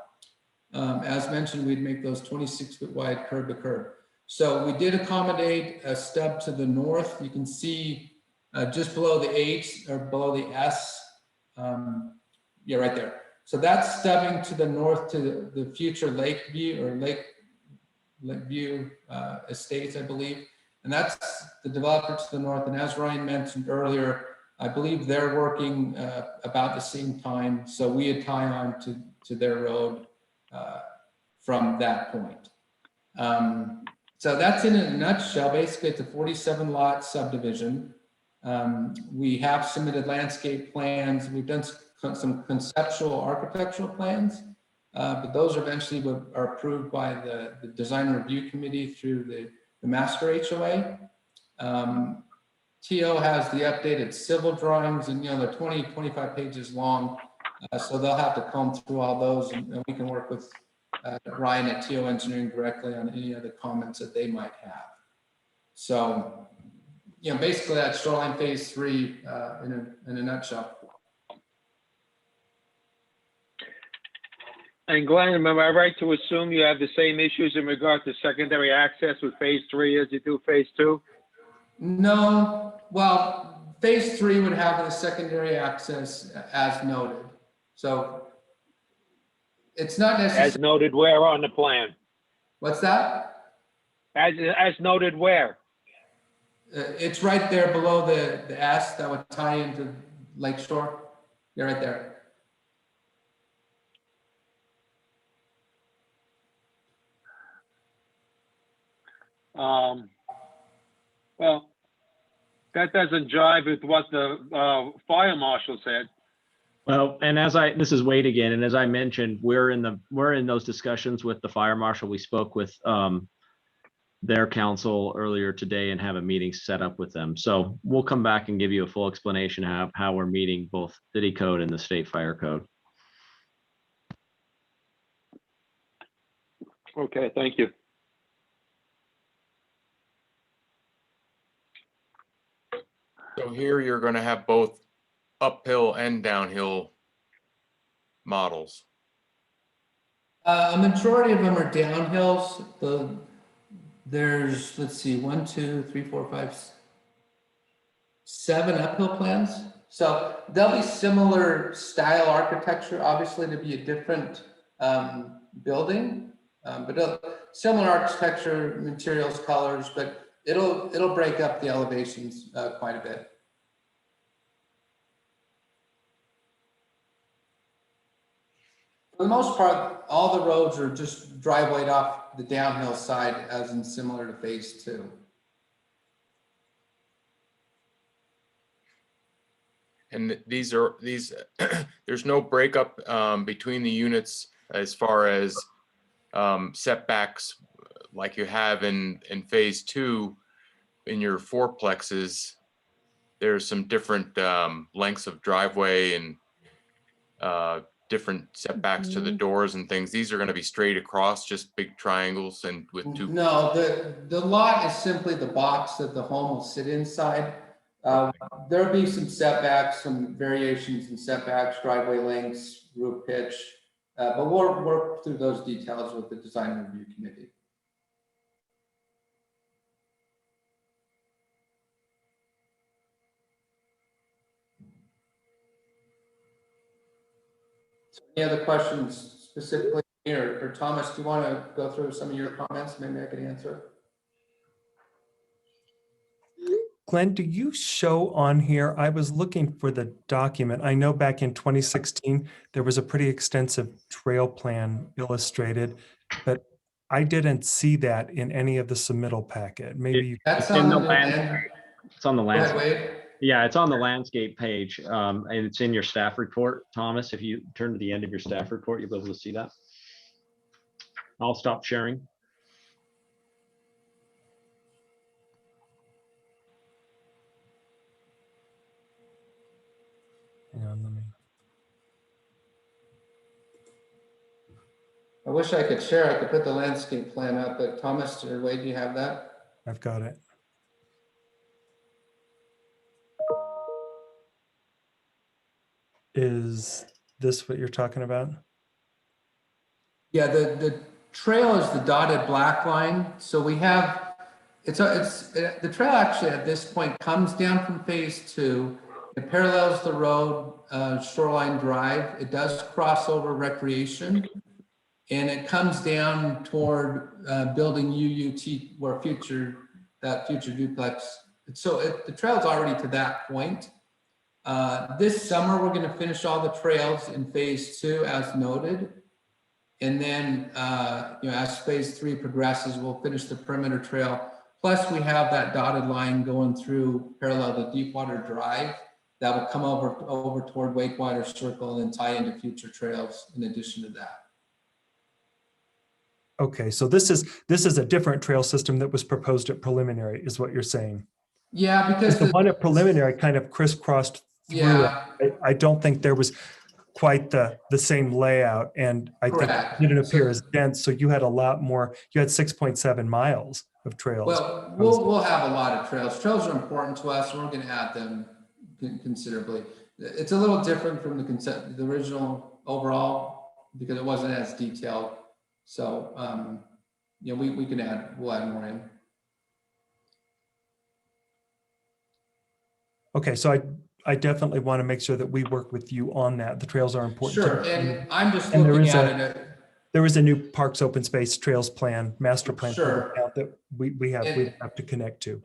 As mentioned, we'd make those 26-foot wide curb to curb. So we did accommodate a stub to the north. You can see just below the H or below the S. Yeah, right there. So that's stubbing to the north to the future Lakeview or Lakeview Estates, I believe. And that's the developer to the north. And as Ryan mentioned earlier, I believe they're working about the same time. So we would tie on to their road from that point. So that's in a nutshell. Basically, it's a 47 lot subdivision. We have submitted landscape plans. We've done some conceptual architectural plans, but those eventually are approved by the design review committee through the master HOA. TO has the updated civil drawings, and you know they're 25 pages long, so they'll have to comb through all those, and we can work with Ryan at TO Engineering directly on any other comments that they might have. So, you know, basically that's Shoreline Phase 3 in a nutshell. And Glenn, am I right to assume you have the same issues in regard to secondary access with phase 3 as you do phase 2? No, well, phase 3 would have the secondary access as noted. So it's not necessarily. As noted where on the plan? What's that? As noted where? It's right there below the S that would tie into Lake Shore. You're right there. Well, that doesn't jive with what the fire marshal said. Well, and this is Wade again, and as I mentioned, we're in those discussions with the fire marshal. We spoke with their council earlier today and have a meeting set up with them. So we'll come back and give you a full explanation of how we're meeting both city code and the state fire code. Okay, thank you. So here you're going to have both uphill and downhill models. A majority of them are downhills. There's, let's see, 1, 2, 3, 4, 5, 7 uphill plans. So they'll be similar style architecture, obviously to be a different building, but similar architecture, materials, colors, but it'll break up the elevations quite a bit. For the most part, all the roads are just drivewayed off the downhill side, as in similar to phase 2. And these there's no breakup between the units as far as setbacks like you have in phase 2 in your fourplexes. There's some different lengths of driveway and different setbacks to the doors and things. These are going to be straight across, just big triangles and with two. No, the lot is simply the box that the home will sit inside. There'll be some setbacks, some variations in setbacks, driveway lengths, roof pitch, but we'll work through those details with the design review committee. So any other questions specifically here? Or Thomas, do you want to go through some of your comments? Maybe I could answer. Glenn, do you show on here? I was looking for the document. I know back in 2016, there was a pretty extensive trail plan illustrated, but I didn't see that in any of the submittal packet. Maybe you. That's in the on the landscape. It's on the Go ahead, landscape. Wade. Yeah, it's on the landscape page, and it's in your staff report, Thomas. If you turn to the end of your staff report, you'll be able to see that. I'll stop sharing. Hang on, let me. I wish I could share. I could put the landscape plan up, but Thomas or Wade, do you have that? I've got it. Is this what you're talking about? Yeah, the trail is the dotted black line. So we have, the trail actually at this point comes down from phase 2. It parallels the road, Shoreline Drive. It does cross over recreation. And it comes down toward building UUT where that future duplex. So the trail's already to that point. This summer, we're gonna finish all the trails in phase 2 as noted. And then, as phase 3 progresses, we'll finish the perimeter trail. Plus we have that dotted line going through parallel to Deepwater Drive that will come over toward Wakewater Circle and then tie into future trails in addition to that. Okay, so this is a different trail system that was proposed at preliminary, is what you're saying. Yeah, because the one at preliminary kind of crisscrossed through it. I don't think there was quite the same layout, and I think it didn't appear as dense. So you had a lot more. You had 6.7 miles of trails. Well, we'll have a lot of trails. Trails are important to us. We're going to add them considerably. It's a little different from the original overall because it wasn't as detailed. So, we'll add more in. Okay, so I definitely want to make sure that we work with you on that. The trails are important. Sure, and I'm just looking at it. There is a new Parks Open Space Trails Plan, master plan Sure. that we have to connect to.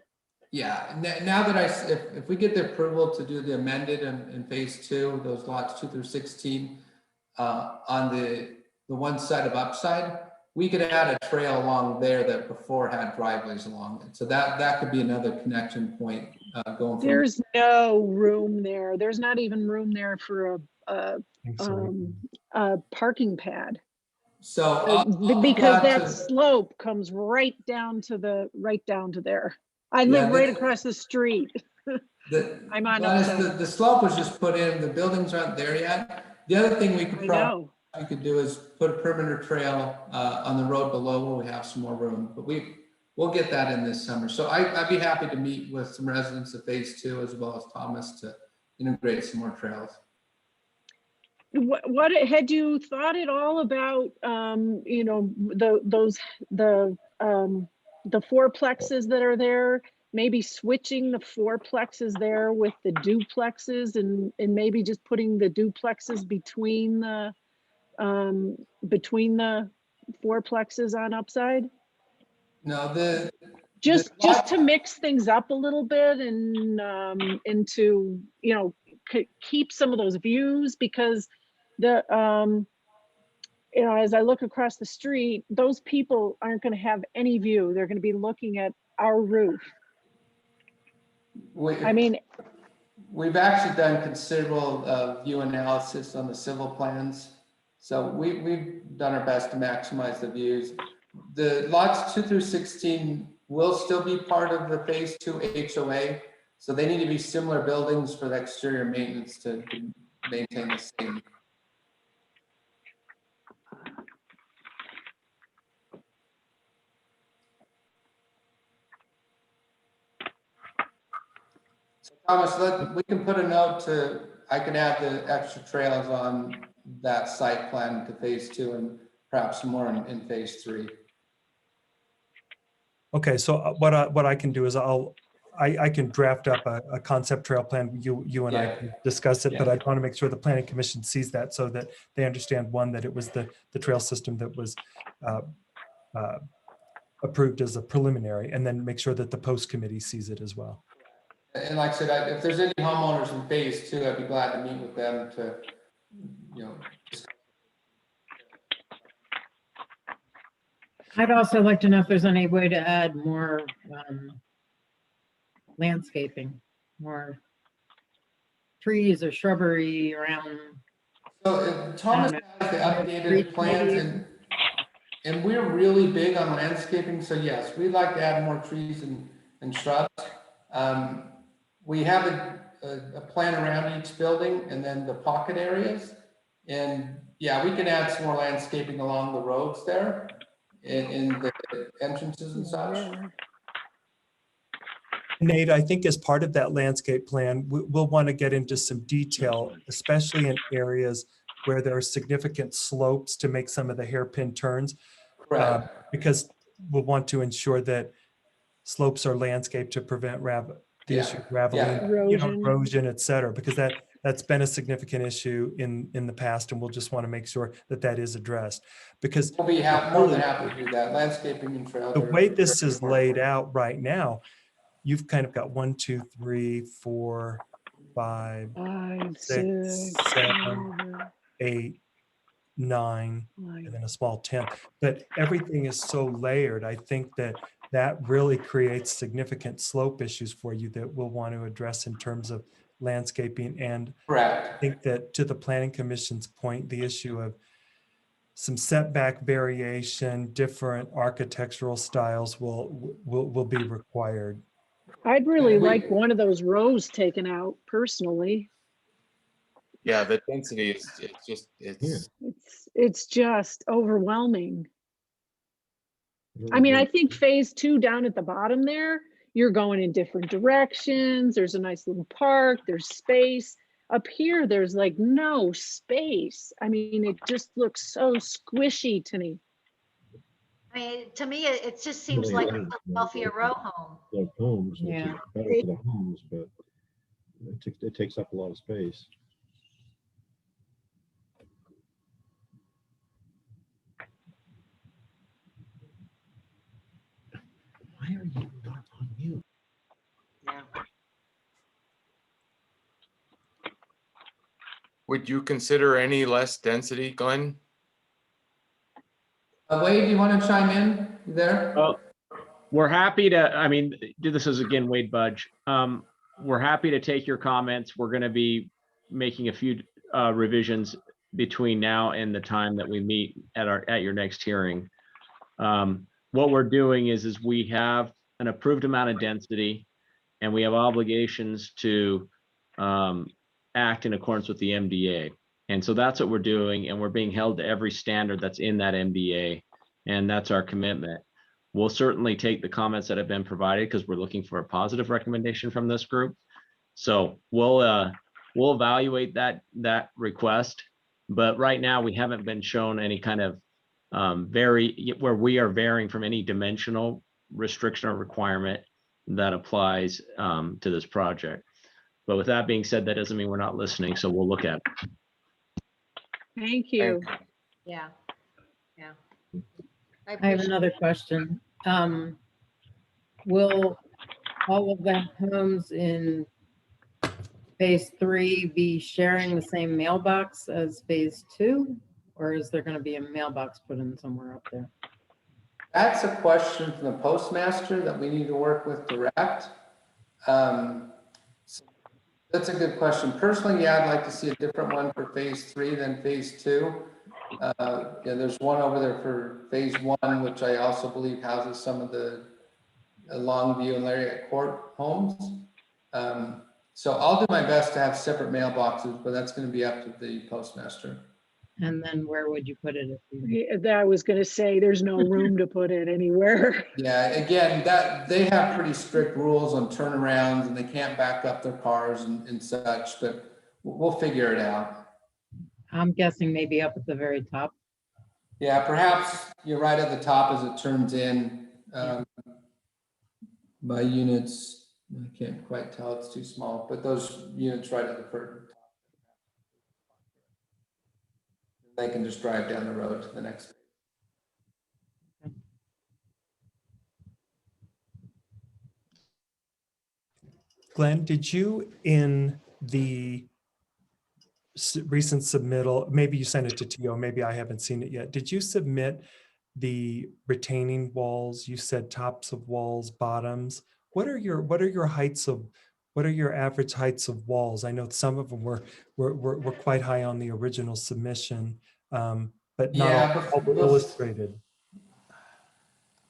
Yeah, now that if we get the approval to do the amended in phase 2, those lots 2 through 16, on the one side of upside, we could add a trail along there that before had driveways along it. So that could be another connection point going. There's no room there. There's not even room there for a parking pad. So because that slope comes right down to there. I live right across the street. I'm on the slope was just put in. The buildings aren't there yet. The other thing we could do is put a perimeter trail on the road below where we have some more room. But we'll get that in this summer. So I'd be happy to meet with some residents of phase 2 as well as Thomas to integrate some more trails. What had you thought at all about the fourplexes that are there? Maybe switching the fourplexes there with the duplexes and maybe just putting the duplexes between the fourplexes on upside? No, just to mix things up a little bit and to keep some of those views, because as I look across the street, those people aren't going to have any view. They're going to be looking at our roof. We've actually done considerable view analysis on the civil plans. So we've done our best to maximize the views. The lots 2 through 16 will still be part of the phase 2 HOA. So they need to be similar buildings for the exterior maintenance to maintain the same. Thomas, we can put a note I can add the extra trails on that site plan to phase 2 and perhaps some more in phase 3. Okay, so what I can do is I can draft up a concept trail plan. You and I Yeah. can discuss it, but Yeah. I want to make sure the planning commission sees that so that they understand, one, that it was the trail system that was approved as a preliminary, and then make sure that the post committee sees it as well. And like I said, if there's any homeowners in phase 2, I'd be glad to meet with them to, I'd also like to know if there's any way to add more landscaping, more trees or shrubbery around. So if Thomas has the updated plans, and we're really big on landscaping, so yes, we'd like to add more trees and shrubs. We have a plan around each building and then the pocket areas. And yeah, we can add some more landscaping along the roads there in the entrances and such. Nate, I think as part of that landscape plan, we'll want to get into some detail, especially in areas where there are significant slopes to make some of the hairpin turns. Right. Because we'll want to ensure that slopes are landscaped to prevent the issue of raveling, erosion, et cetera, because that's been a significant issue in the past, and we'll just want to make sure that that is addressed. Because we'll be more than happy to do that. Landscaping and trails. The way this is laid out right now, you've kind of got 1, 2, 3, 4, 5, 6, 7, 8, 9, and then a small 10. But everything is so layered. I think that really creates significant slope issues for you that we'll want to address in terms of landscaping. And correct. I think that, to the planning commission's point, the issue of some setback variation, different architectural styles will be required. I'd really like one of those rows taken out personally. Yeah, the density is It's just overwhelming. I mean, I think phase 2 down at the bottom there, you're going in different directions. There's a nice little park, there's space. Up here, there's like no space. I mean, it just looks so squishy to me. I mean, to me, it just seems like a Philadelphia row home. Like homes, Yeah. which is better for the homes, but it takes up a lot of space. Why are you not on mute? Yeah. Would you consider any less density, Glenn? Wade, do you want to chime in? You there? Oh, we're happy to, I mean, this is again, Wade Budge. We're happy to take your comments. We're going to be making a few revisions between now and the time that we meet at your next hearing. What we're doing is we have an approved amount of density, and we have obligations to act in accordance with the MDA. And so that's what we're doing, and we're being held to every standard that's in that MDA, and that's our commitment. We'll certainly take the comments that have been provided because we're looking for a positive recommendation from this group. So we'll evaluate that request, but right now we haven't been shown any kind of where we are varying from any dimensional restriction or requirement that applies to this project. But with that being said, that doesn't mean we're not listening, so we'll look at it. Thank you. Yeah. Yeah. I have another question. Will all of the homes in phase 3 be sharing the same mailbox as phase 2? Or is there going to be a mailbox put in somewhere up there? That's a question from the postmaster that we need to work with direct. So that's a good question. Personally, yeah, I'd like to see a different one for phase 3 than phase 2. Yeah, there's one over there for phase 1, which I also believe houses some of the Longview and Lariat Court homes. So I'll do my best to have separate mailboxes, but that's going to be up to the postmaster. And then where would you put it? If you, Yeah, that I was gonna say, there's no room to put it anywhere. Yeah, again, that, they have pretty strict rules on turnarounds and they can't back up their cars and such, but we'll figure it out. I'm guessing maybe up at the very top. Yeah, perhaps you're right at the top as it turns in, by units. I can't quite tell, it's too small, but those units right at the first. They can just drive down the road to the next. Glenn, did you in the recent submittal, maybe you sent it to TO, maybe I haven't seen it yet. Did you submit the retaining walls? You said tops of walls, bottoms. What are your heights of, what are your average heights of walls? I know some of them were quite high on the original submission, but not Yeah, all were illustrated.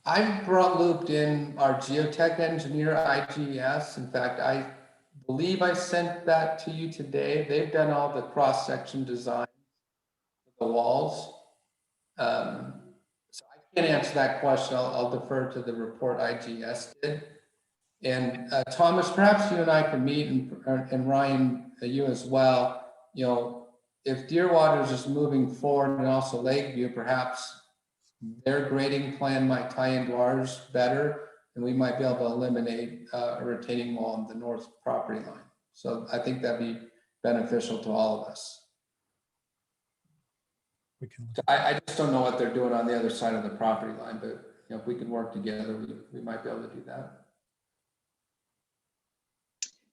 I looped in our geotech engineer, IGS. In fact, I believe I sent that to you today. They've done all the cross-section design of the walls. So I can't answer that question. I'll defer to the report IGS did. And Thomas, perhaps you and I can meet, and Ryan, you as well. You know, if Deerwater is just moving forward and also Lakeview, perhaps their grading plan might tie into ours better, and we might be able to eliminate a retaining wall on the north property line. So I think that'd be beneficial to all of us. I just don't know what they're doing on the other side of the property line, but you know, if we can work together, we might be able to do that.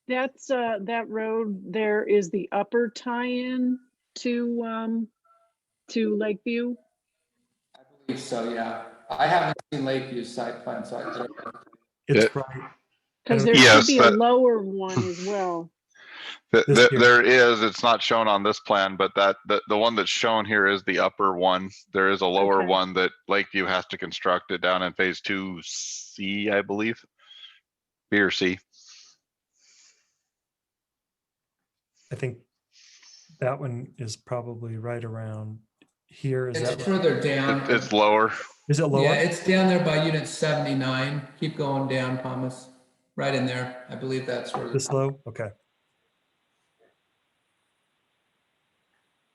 That's that road there is the upper tie-in to Lakeview. I believe so, yeah. I haven't seen Lakeview's site plan, so I don't know. It's right. Because there should be a lower one as well. There is, it's not shown on this plan, but the one that's shown here is the upper one. There is a lower one that Lakeview has to construct it down in phase 2C, I believe. B or C. I think that one is probably right around here. Is It's that further down. It's lower. Is it lower? Yeah, it's down there by unit 79. Keep going down, Thomas. Right in there. I believe that's where. This low? Okay.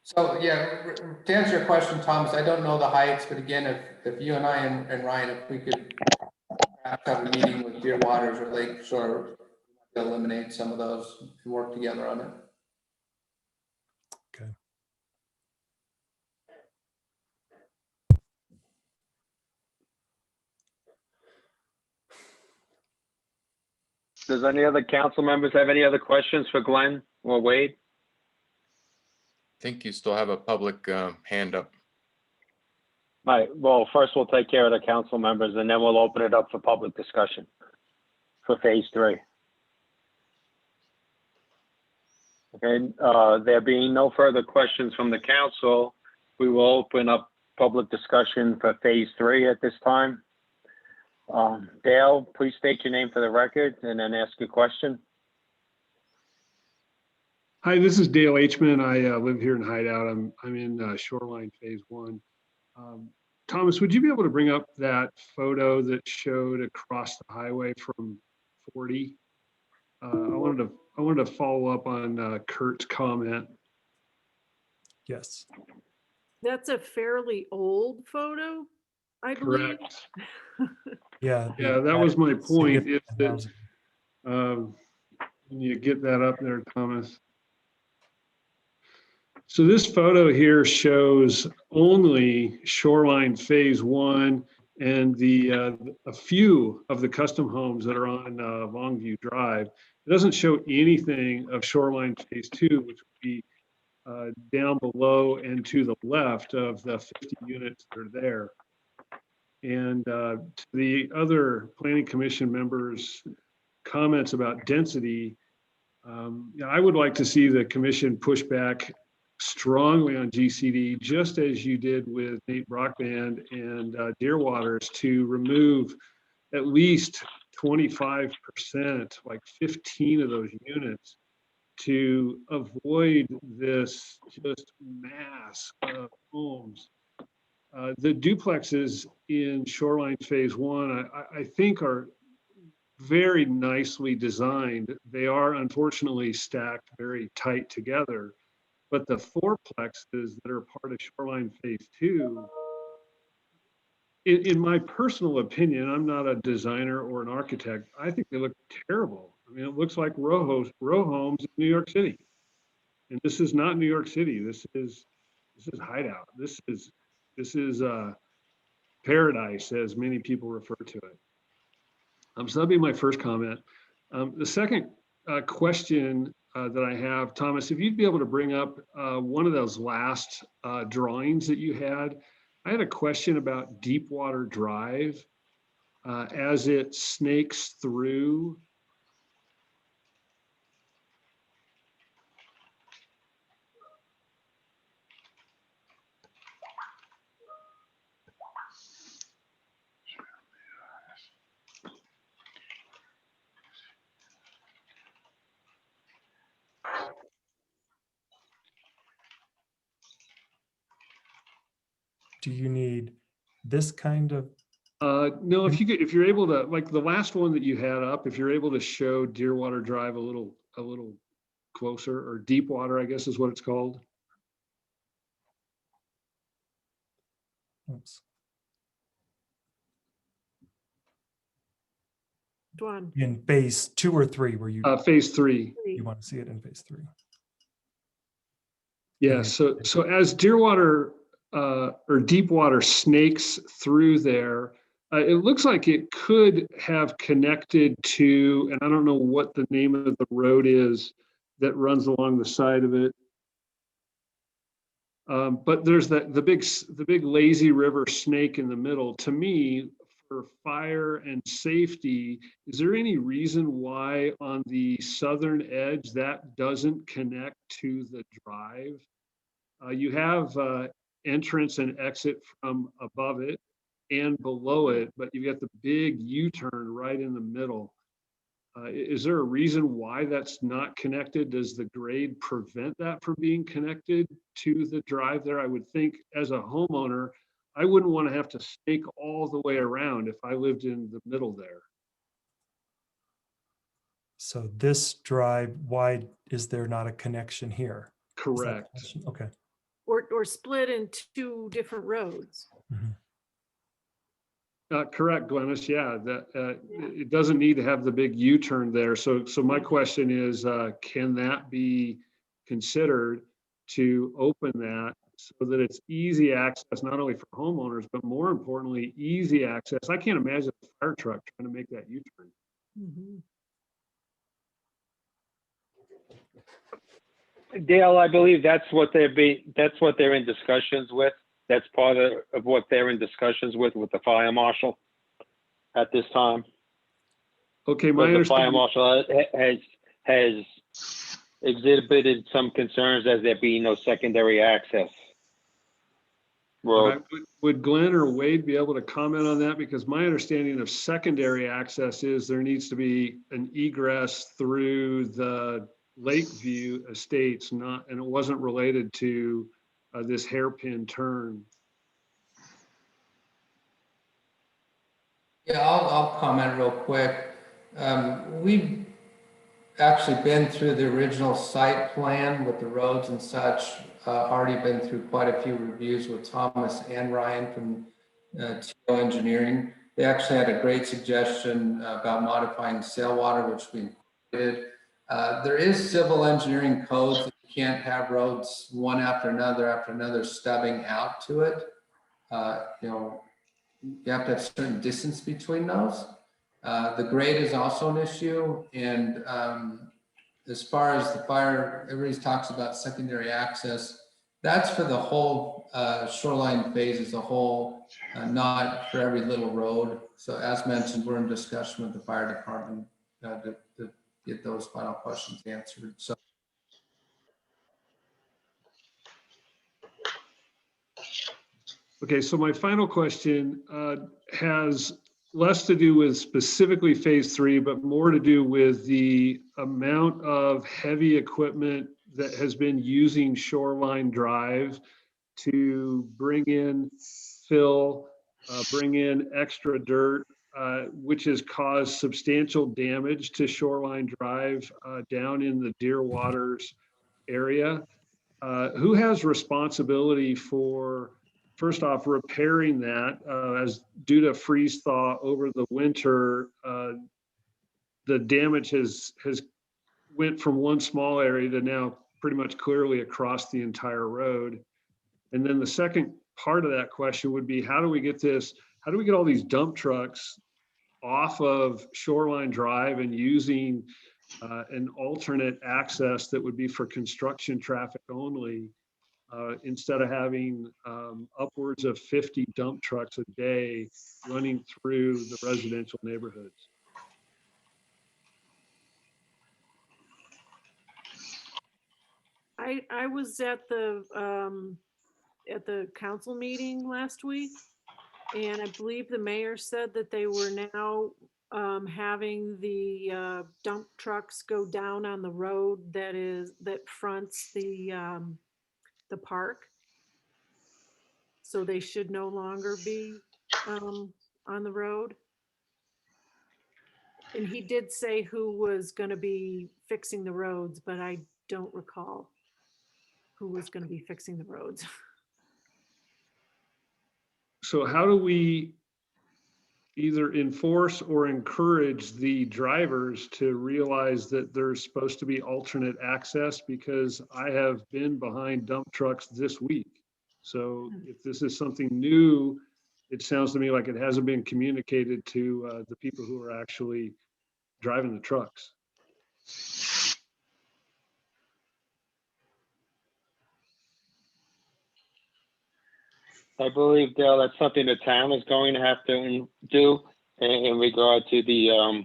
So yeah, to answer your question, Thomas, I don't know the heights, but again, if you and I and Ryan, if we could perhaps have a meeting with Deer Waters or Lake Shore, eliminate some of those and work together on it. Okay. Does any other council members have any other questions for Glenn or Wade? I think you still have a public hand up. All right, well, first we'll take care of the council members and then we'll open it up for public discussion for phase 3. Okay, there being no further questions from the council, we will open up public discussion for phase 3 at this time. Dale, please state your name for the record and then ask your question. Hi, this is Dale Hman. I live here in Hideout. I'm in Shoreline Phase 1. Thomas, would you be able to bring up that photo that showed across the highway from 40? I wanted to follow up on Kurt's comment. Yes. That's a fairly old photo, I believe. Correct. Yeah. Yeah, that was my point. Is that can you get that up there, Thomas? So this photo here shows only Shoreline Phase 1 and a few of the custom homes that are on Longview Drive. It doesn't show anything of Shoreline Phase 2, which would be down below and to the left of the 50 units that are there. And to the other Planning Commission members' comments about density, I would like to see the commission push back strongly on GCD, just as you did with Nate Brockband and Deerwaters, to remove at least 25%, like 15 of those units to avoid this just mass of homes. The duplexes in Shoreline Phase 1, I think are very nicely designed. They are unfortunately stacked very tight together, but the fourplexes that are part of Shoreline Phase 2, in my personal opinion, I'm not a designer or an architect, I think they look terrible. I mean, it looks like row homes in New York City. And this is not New York City. This is Hideout. This is paradise, as many people refer to it. So that'll be my first comment. The second question that I have, Thomas, if you'd be able to bring up one of those last drawings that you had. I had a question about Deepwater Drive as it snakes through. Do you need this kind of? No, if you're able to, like the last one that you had up, if you're able to show Deepwater Drive a little closer, or Deepwater, I guess is what it's called. Oops. One. In phase 2 or 3, were you? Phase 3. You want to see it in phase 3? Yeah. So as Deepwater or Deepwater snakes through there, it looks like it could have connected to, and I don't know what the name of the road is that runs along the side of it. But there's the big lazy river snake in the middle. To me, for fire and safety, is there any reason why on the southern edge that doesn't connect to the drive? You have entrance and exit from above it and below it, but you've got the big U-turn right in the middle. Is there a reason why that's not connected? Does the grade prevent that from being connected to the drive there? I would think as a homeowner, I wouldn't want to have to snake all the way around if I lived in the middle there. So this drive, why is there not a connection here? Correct. Okay. Or split in two different roads. Correct, Glennis. Yeah, that it doesn't need to have the big U-turn there. So my question is, can that be considered to open that so that it's easy access, not only for homeowners, but more importantly, easy access? I can't imagine a fire truck trying to make that U-turn. Dale, I believe that's what they're in discussions with. That's part of what they're in discussions with the fire marshal at this time. Okay, my the fire marshal has exhibited some concerns as there being no secondary access. Right. Would Glenn or Wade be able to comment on that? Because my understanding of secondary access is there needs to be an egress through the Lakeview Estates, and it wasn't related to this hairpin turn. Yeah, I'll comment real quick. We've actually been through the original site plan with the roads and such, already been through quite a few reviews with Thomas and Ryan from TO Engineering. They actually had a great suggestion about modifying sailwater, which we included. There is civil engineering codes that you can't have roads one after another stubbing out to it. You have to have a certain distance between those. The grade is also an issue. And as far as the fire, everybody talks about secondary access. That's for the whole shoreline phase as a whole, not for every little road. So as mentioned, we're in discussion with the fire department to get those final questions answered. So. Okay, so my final question has less to do with specifically phase 3, but more to do with the amount of heavy equipment that has been using Shoreline Drive to bring in fill, bring in extra dirt, which has caused substantial damage to Shoreline Drive down in the Deer Waters area. Who has responsibility for, first off, repairing that as due to freeze thaw over the winter? The damage has went from one small area to now pretty much clearly across the entire road. And then the second part of that question would be, how do we get all these dump trucks off of Shoreline Drive and using an alternate access that would be for construction traffic only, instead of having upwards of 50 dump trucks a day running through the residential neighborhoods? I was at the council meeting last week, and I believe the mayor said that they were now having the dump trucks go down on the road that fronts the park. So they should no longer be on the road. And he did say who was going to be fixing the roads, but I don't recall who was going to be fixing the roads. So how do we either enforce or encourage the drivers to realize that there's supposed to be alternate access? Because I have been behind dump trucks this week. So if this is something new, it sounds to me like it hasn't been communicated to the people who are actually driving the trucks. I believe, Dale, that's something the town is going to have to do in regard to the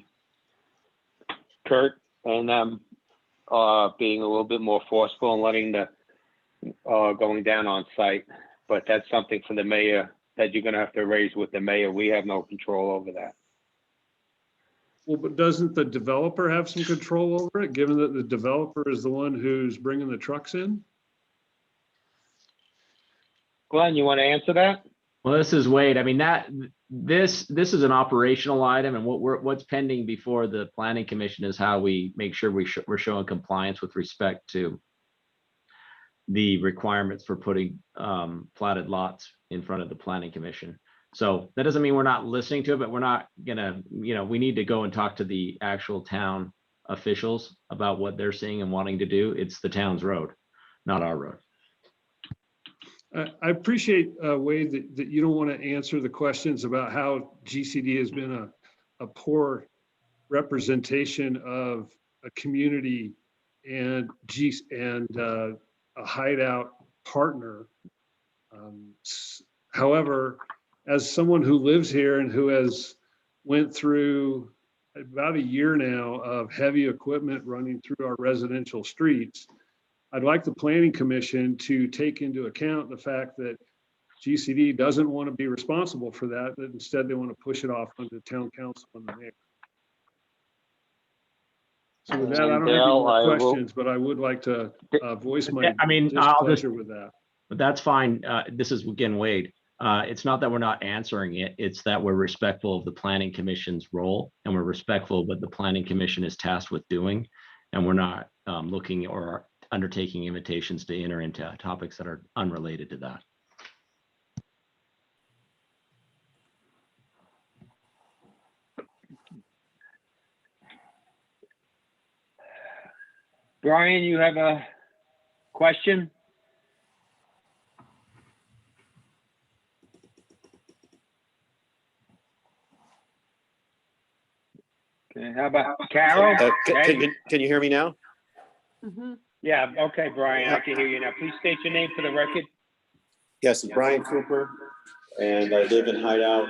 Kurt and being a little bit more forceful and letting the going down on site. But that's something for the mayor that you're going to have to raise with the mayor. We have no control over that. Well, but doesn't the developer have some control over it, given that the developer is the one who's bringing the trucks in? Glenn, you want to answer that? Well, this is Wade. I mean, this is an operational item, and what's pending before the planning commission is how we make sure we're showing compliance with respect to the requirements for putting platted lots in front of the planning commission. So that doesn't mean we're not listening to it, but we're not gonna, we need to go and talk to the actual town officials about what they're seeing and wanting to do. It's the town's road, not our road. I appreciate, Wade, that you don't want to answer the questions about how GCD has been a poor representation of a community and a Hideout partner. However, as someone who lives here and who has went through about a year now of heavy equipment running through our residential streets, I'd like the planning commission to take into account the fact that GCD doesn't want to be responsible for that, that instead they want to push it off onto the town council and the mayor. So with that, I don't have any more questions, but I would like to voice my displeasure with that. But that's fine. This is again, Wade. It's not that we're not answering it. It's that we're respectful of the planning commission's role, and we're respectful of what the planning commission is tasked with doing. And we're not looking or undertaking invitations to enter into topics that are unrelated to that. Brian, you have a question? Okay, how about Carol? Can you hear me now? Mm-hmm. Yeah, okay, Brian, I can hear you now. Please state your name for the record. Yes, it's Brian Cooper, and I live in Hideout,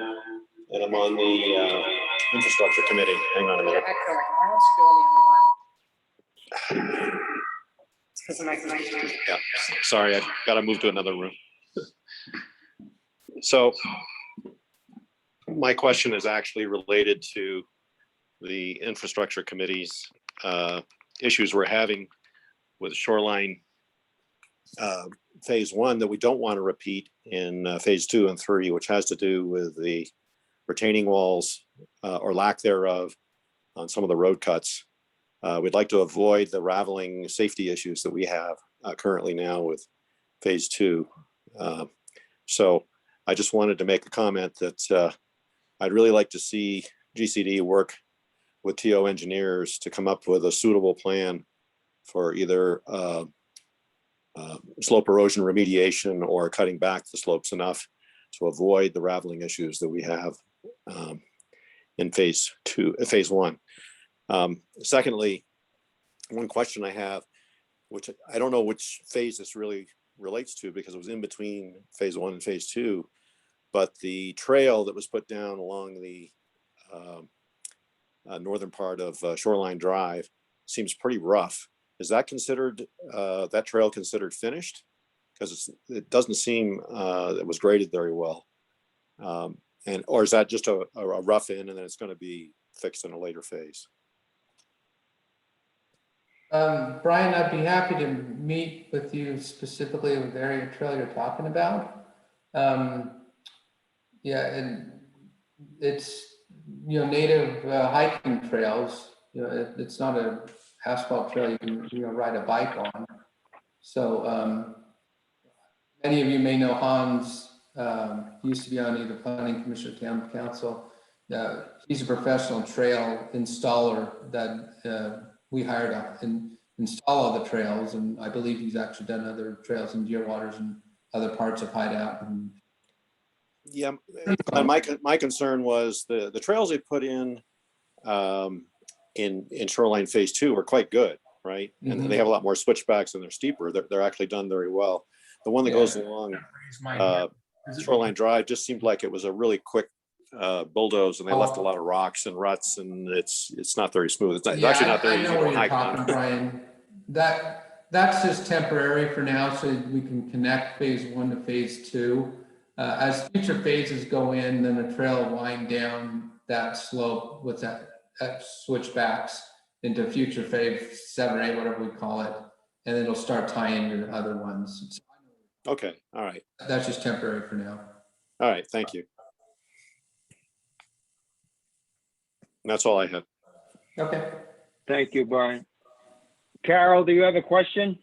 and I'm on the infrastructure committee. Hang on a minute. Yeah, sorry, I got to move to another room. So My question is actually related to the infrastructure committee's issues we're having with shoreline phase one that we don't want to repeat in phase 2 and 3, which has to do with the retaining walls or lack thereof on some of the road cuts. We'd like to avoid the raveling safety issues that we have currently now with phase 2. So I just wanted to make a comment that I'd really like to see GCD work with TO engineers to come up with a suitable plan for either slope erosion remediation or cutting back the slopes enough to avoid the raveling issues that we have in phase 1. Secondly, one question I have, which I don't know which phase this really relates to because it was in between phase 1 and phase 2, but the trail that was put down along the northern part of Shoreline Drive seems pretty rough. Is that considered, that trail considered finished? Because it doesn't seem it was graded very well. Or is that just a rough in and then it's going to be fixed in a later phase? Brian, I'd be happy to meet with you specifically with the area of trail you're talking about. Yeah, and it's, native hiking trails. It's not a asphalt trail you can ride a bike on. So many of you may know Hans. He used to be on either planning commission or town council. He's a professional trail installer that we hired to install all the trails, and I believe he's actually done other trails in Deerwaters and other parts of Hideout. Yeah, my concern was the trails they put in Shoreline Phase 2 were quite good, right? And they have a lot more switchbacks and they're steeper. They're actually done very well. The one that goes along Shoreline Drive just seemed like it was a really quick bulldoze, and they left a lot of rocks and ruts, and it's not very smooth. It's actually not very easy to hike on. Brian. That's just temporary for now, so we can connect phase 1 to phase 2. As future phases go in, then the trail will wind down that slope with that switchbacks into future phase 7 or 8, whatever we call it, and then it'll start tying to the other ones. Okay, all right. That's just temporary for now. All right, thank you. That's all I have. Okay. Thank you, Brian. Carol, do you have a question?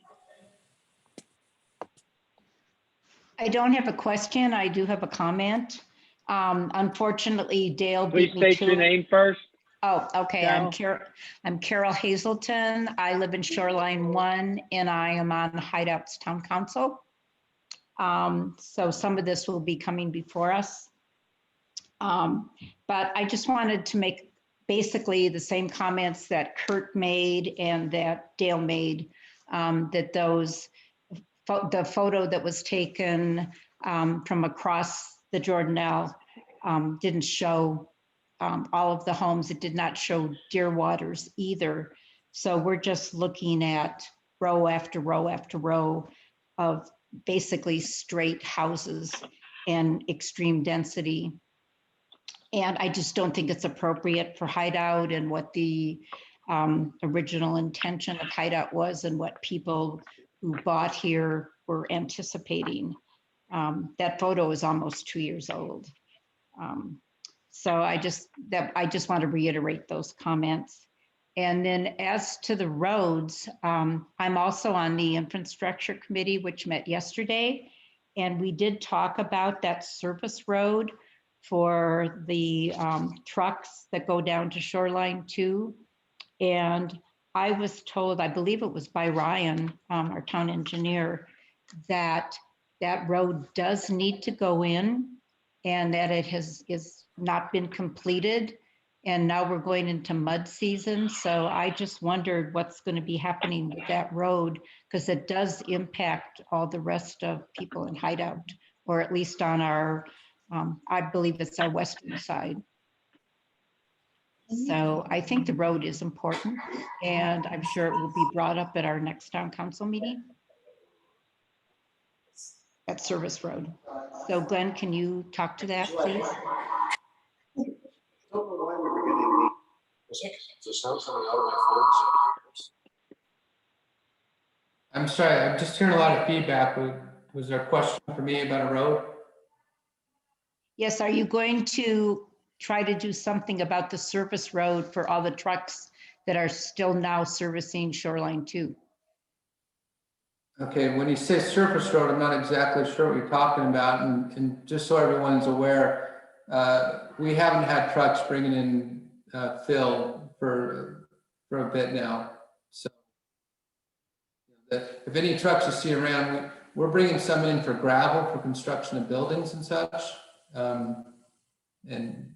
I don't have a question. I do have a comment. Unfortunately, Dale Please beat me state your to. name first. Oh, okay. Carol. I'm Carol Hazelton. I live in Shoreline 1 and I am on Hideout's Town Council. So some of this will be coming before us. But I just wanted to make basically the same comments that Kurt made and that Dale made, that the photo that was taken from across the Jordanelle didn't show all of the homes. It did not show Deerwaters either. So we're just looking at row after row after row of basically straight houses and extreme density. And I just don't think it's appropriate for Hideout and what the original intention of Hideout was and what people who bought here were anticipating. That photo is almost 2 years old. So I just want to reiterate those comments. And then as to the roads, I'm also on the infrastructure committee, which met yesterday. And we did talk about that service road for the trucks that go down to Shoreline 2. And I was told, I believe it was by Ryan, our town engineer, that that road does need to go in and that it is not been completed. And now we're going into mud season. So I just wondered what's going to be happening with that road, because it does impact all the rest of people in Hideout, or at least on our, I believe it's our western side. So I think the road is important, and I'm sure it will be brought up at our next town council meeting. That service road. So Glenn, can you talk to that, please? There's sound coming out of my phone. I'm sorry, I'm just hearing a lot of feedback. Was there a question for me about a road? Yes, are you going to try to do something about the service road for all the trucks that are still now servicing Shoreline 2? Okay, when you say surface road, I'm not exactly sure what you're talking about. And just so everyone's aware, we haven't had trucks bringing in fill for a bit now. So if any trucks you see around, we're bringing some in for gravel for construction of buildings and such. And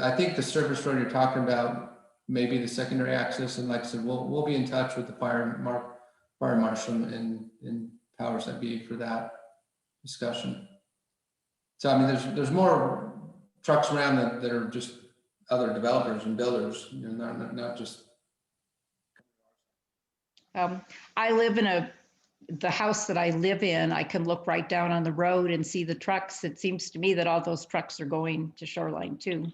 I think the service road you're talking about, maybe the secondary access, and like I said, we'll be in touch with the fire marshal and powers that be for that discussion. So I mean, there's more trucks around that are just other developers and builders, not just. I live in the house that I live in, I can look right down on the road and see the trucks. It seems to me that all those trucks are going to Shoreline 2.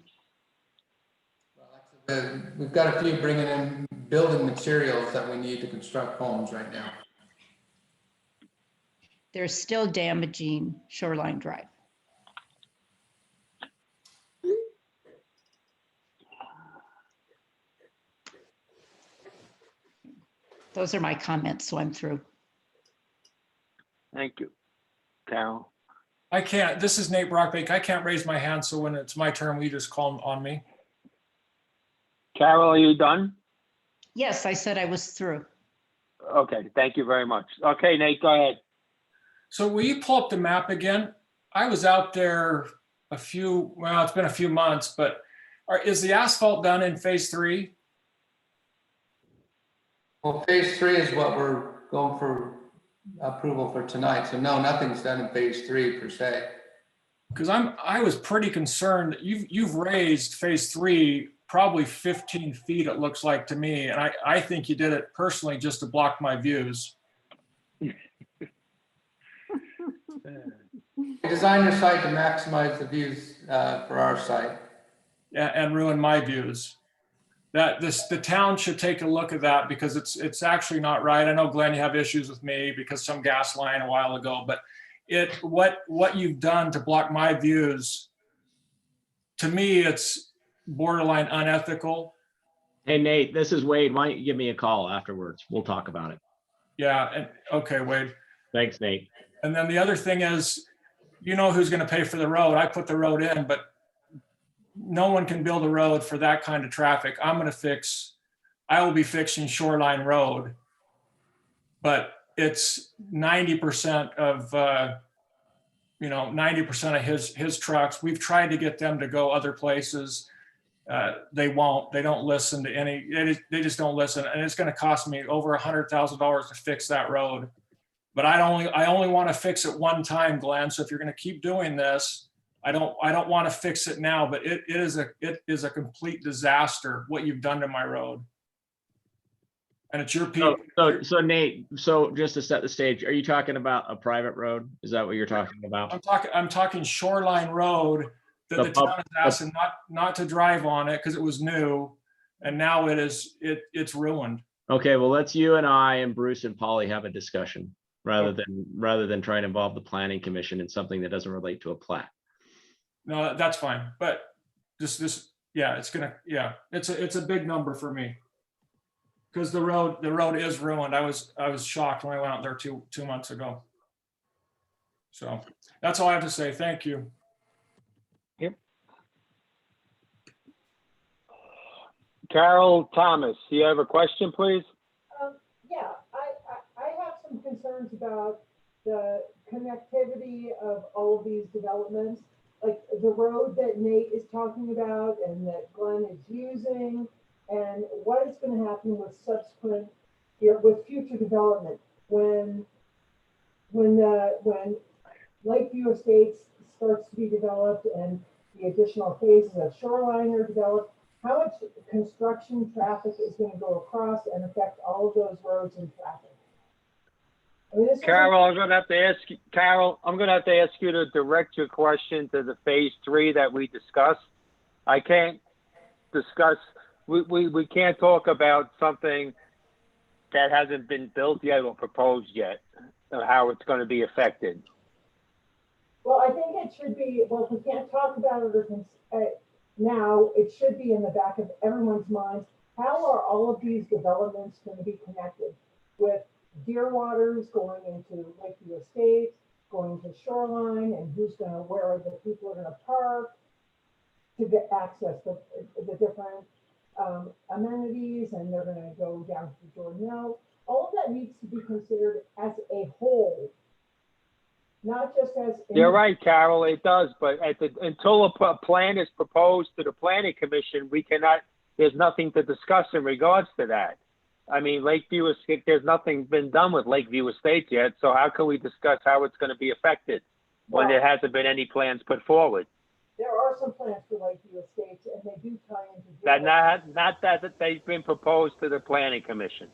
We've got a few bringing in building materials that we need to construct homes right now. They're still damaging Shoreline Drive. Those are my comments, so I'm through. Thank you. Carol? I can't, this is Nate Brockbeck. I can't raise my hand, so when it's my turn, will you just call on me? Carol, are you done? Yes, I said I was through. Okay, thank you very much. Okay, Nate, go ahead. So will you pull up the map again? I was out there it's been a few months, but is the asphalt done in phase 3? Well, phase 3 is what we're going for approval for tonight. So no, nothing's done in phase 3 per se. Because I was pretty concerned that you've raised phase 3 probably 15 feet, it looks like to me. And I think you did it personally just to block my views. We designed your site to maximize the views for our site. Yeah, and ruin my views. The town should take a look at that because it's actually not right. I know, Glenn, you have issues with me because some gas line a while ago, but what you've done to block my views, to me, it's borderline unethical. Hey, Nate, this is Wade. Why don't you give me a call afterwards? We'll talk about it. Yeah, and okay, Wade. Thanks, Nate. And then the other thing is, you know who's going to pay for the road. I put the road in, but no one can build a road for that kind of traffic. I will be fixing Shoreline Road, but it's 90% of 90% of his trucks. We've tried to get them to go other places. They won't. They don't listen to any. They just don't listen, and it's going to cost me over $100,000 to fix that road. But I only want to fix it one time, Glenn. So if you're going to keep doing this, I don't want to fix it now. But it is a complete disaster what you've done to my road. And it's your people. So Nate, so just to set the stage, are you talking about a private road? Is that what you're talking about? I'm talking Shoreline Road that the town is asking not to drive on it because it was new, and now it's ruined. Okay, well, let's you and I and Bruce and Polly have a discussion rather than trying to involve the planning commission in something that doesn't relate to a plat. No, that's fine. But it's a big number for me. Because the road is ruined. I was shocked when I went out there two months ago. So that's all I have to say. Thank you. Yep. Carol Thomas, you have a question, please? Yeah, I have some concerns about the connectivity of all of these developments, like the road that Nate is talking about and that Glenn is using. And what is going to happen with with future development when Lakeview Estates starts to be developed and the additional phases of Shoreline are developed? How much construction traffic is going to go across and affect all of those roads and traffic? I mean, Carol, I'm going to have to ask you to direct your question to the phase 3 that we discussed. I can't discuss we can't talk about something that hasn't been built yet or proposed yet, or how it's going to be affected. Well, I think it should be, well, if we can't talk about it now, it should be in the back of everyone's minds. How are all of these developments going to be connected with Deer Waters going into Lakeview Estates, going to Shoreline, and where the people are going to park to get access to the different amenities, and they're going to go down to Jordan Mill. All of that needs to be considered as a whole, not just as. You're right, Carol, it does, but until a plan is proposed to the planning commission, there's nothing to discuss in regards to that. I mean, Lakeview, there's nothing been done with Lakeview Estates yet, so how can we discuss how it's going to be affected when there hasn't been any plans put forward? There are some plans for Lakeview Estates, and they do tie into. Not that they've been proposed to the planning commission.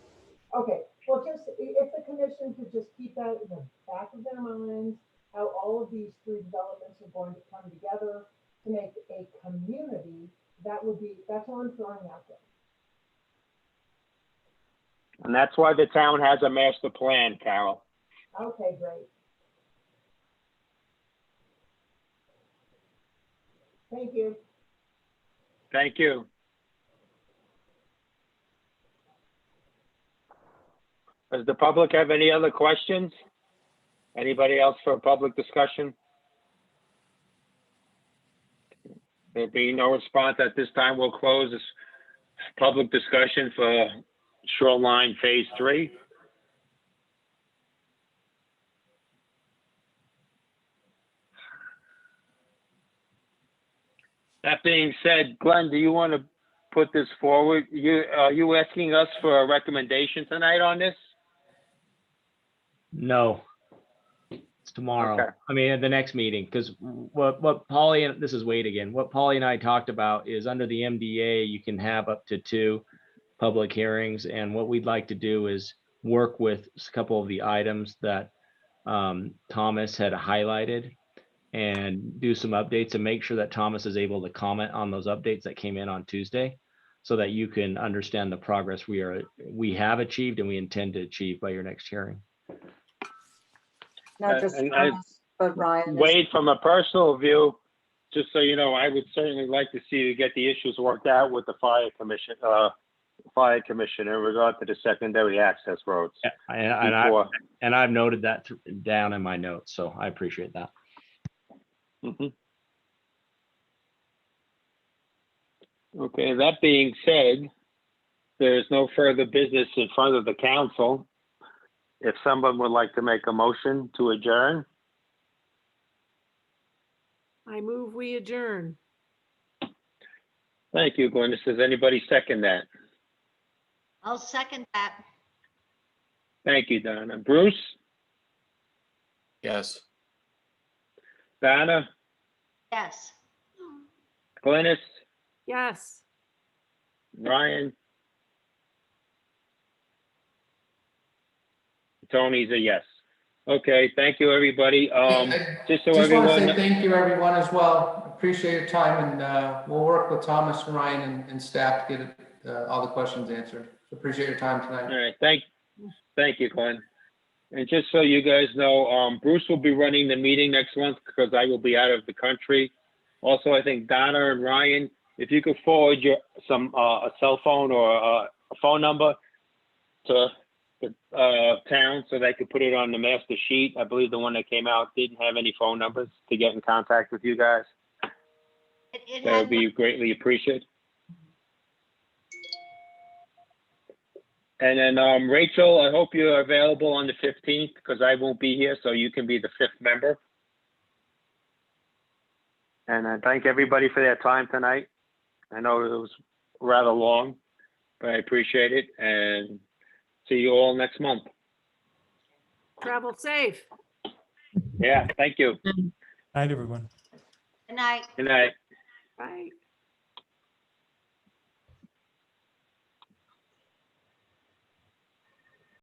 Okay, well, just if the commission could just keep that in the back of their minds, how all of these three developments are going to come together to make a community, that's all I'm throwing out there. And that's why the town has a master plan, Carol. Okay, great. Thank you. Thank you. Does the public have any other questions? Anybody else for a public discussion? There being no response at this time, we'll close this public discussion for Shoreline Phase 3. That being said, Glenn, do you want to put this forward? Are you asking us for a recommendation tonight on this? No, it's tomorrow. Okay. I mean, at the next meeting, because what Polly and this is Wade again. What Polly and I talked about is under the MDA, you can have up to 2 public hearings, and what we'd like to do is work with a couple of the items that Thomas had highlighted and do some updates and make sure that Thomas is able to comment on those updates that came in on Tuesday, so that you can understand the progress we have achieved and we intend to achieve by your next hearing. Not just Thomas, but Ryan. Wade, from a personal view, just so you know, I would certainly like to see you get the issues worked out with the fire commission in regard to the secondary access roads. Yeah, and I've noted that down in my notes, so I appreciate that. Mm-hmm. Okay, that being said, there's no further business in front of the council. If someone would like to make a motion to adjourn. I move we adjourn. Thank you, Glennis. Does anybody second that? I'll second that. Thank you, Donna. Bruce? Yes. Donna? Yes. Glennis? Yes. Ryan? Tony's a yes. Okay, thank you, everybody. Just so Just want to everyone. say thank you, everyone, as well. Appreciate your time, and we'll work with Thomas and Ryan and staff to get all the questions answered. So appreciate your time tonight. All right, thank you, Glenn. And just so you guys know, Bruce will be running the meeting next month because I will be out of the country. Also, I think Donna and Ryan, if you could forward a cell phone or a phone number to the town so they could put it on the master sheet. I believe the one that came out didn't have any phone numbers to get in contact with you guys. That would be greatly appreciated. And then Rachel, I hope you're available on the 15th because I won't be here, so you can be the 5th member. And I thank everybody for their time tonight. I know it was rather long, but I appreciate it. And see you all next month. Travel safe. Yeah, thank you. Night, everyone. Good night. Good night. Bye.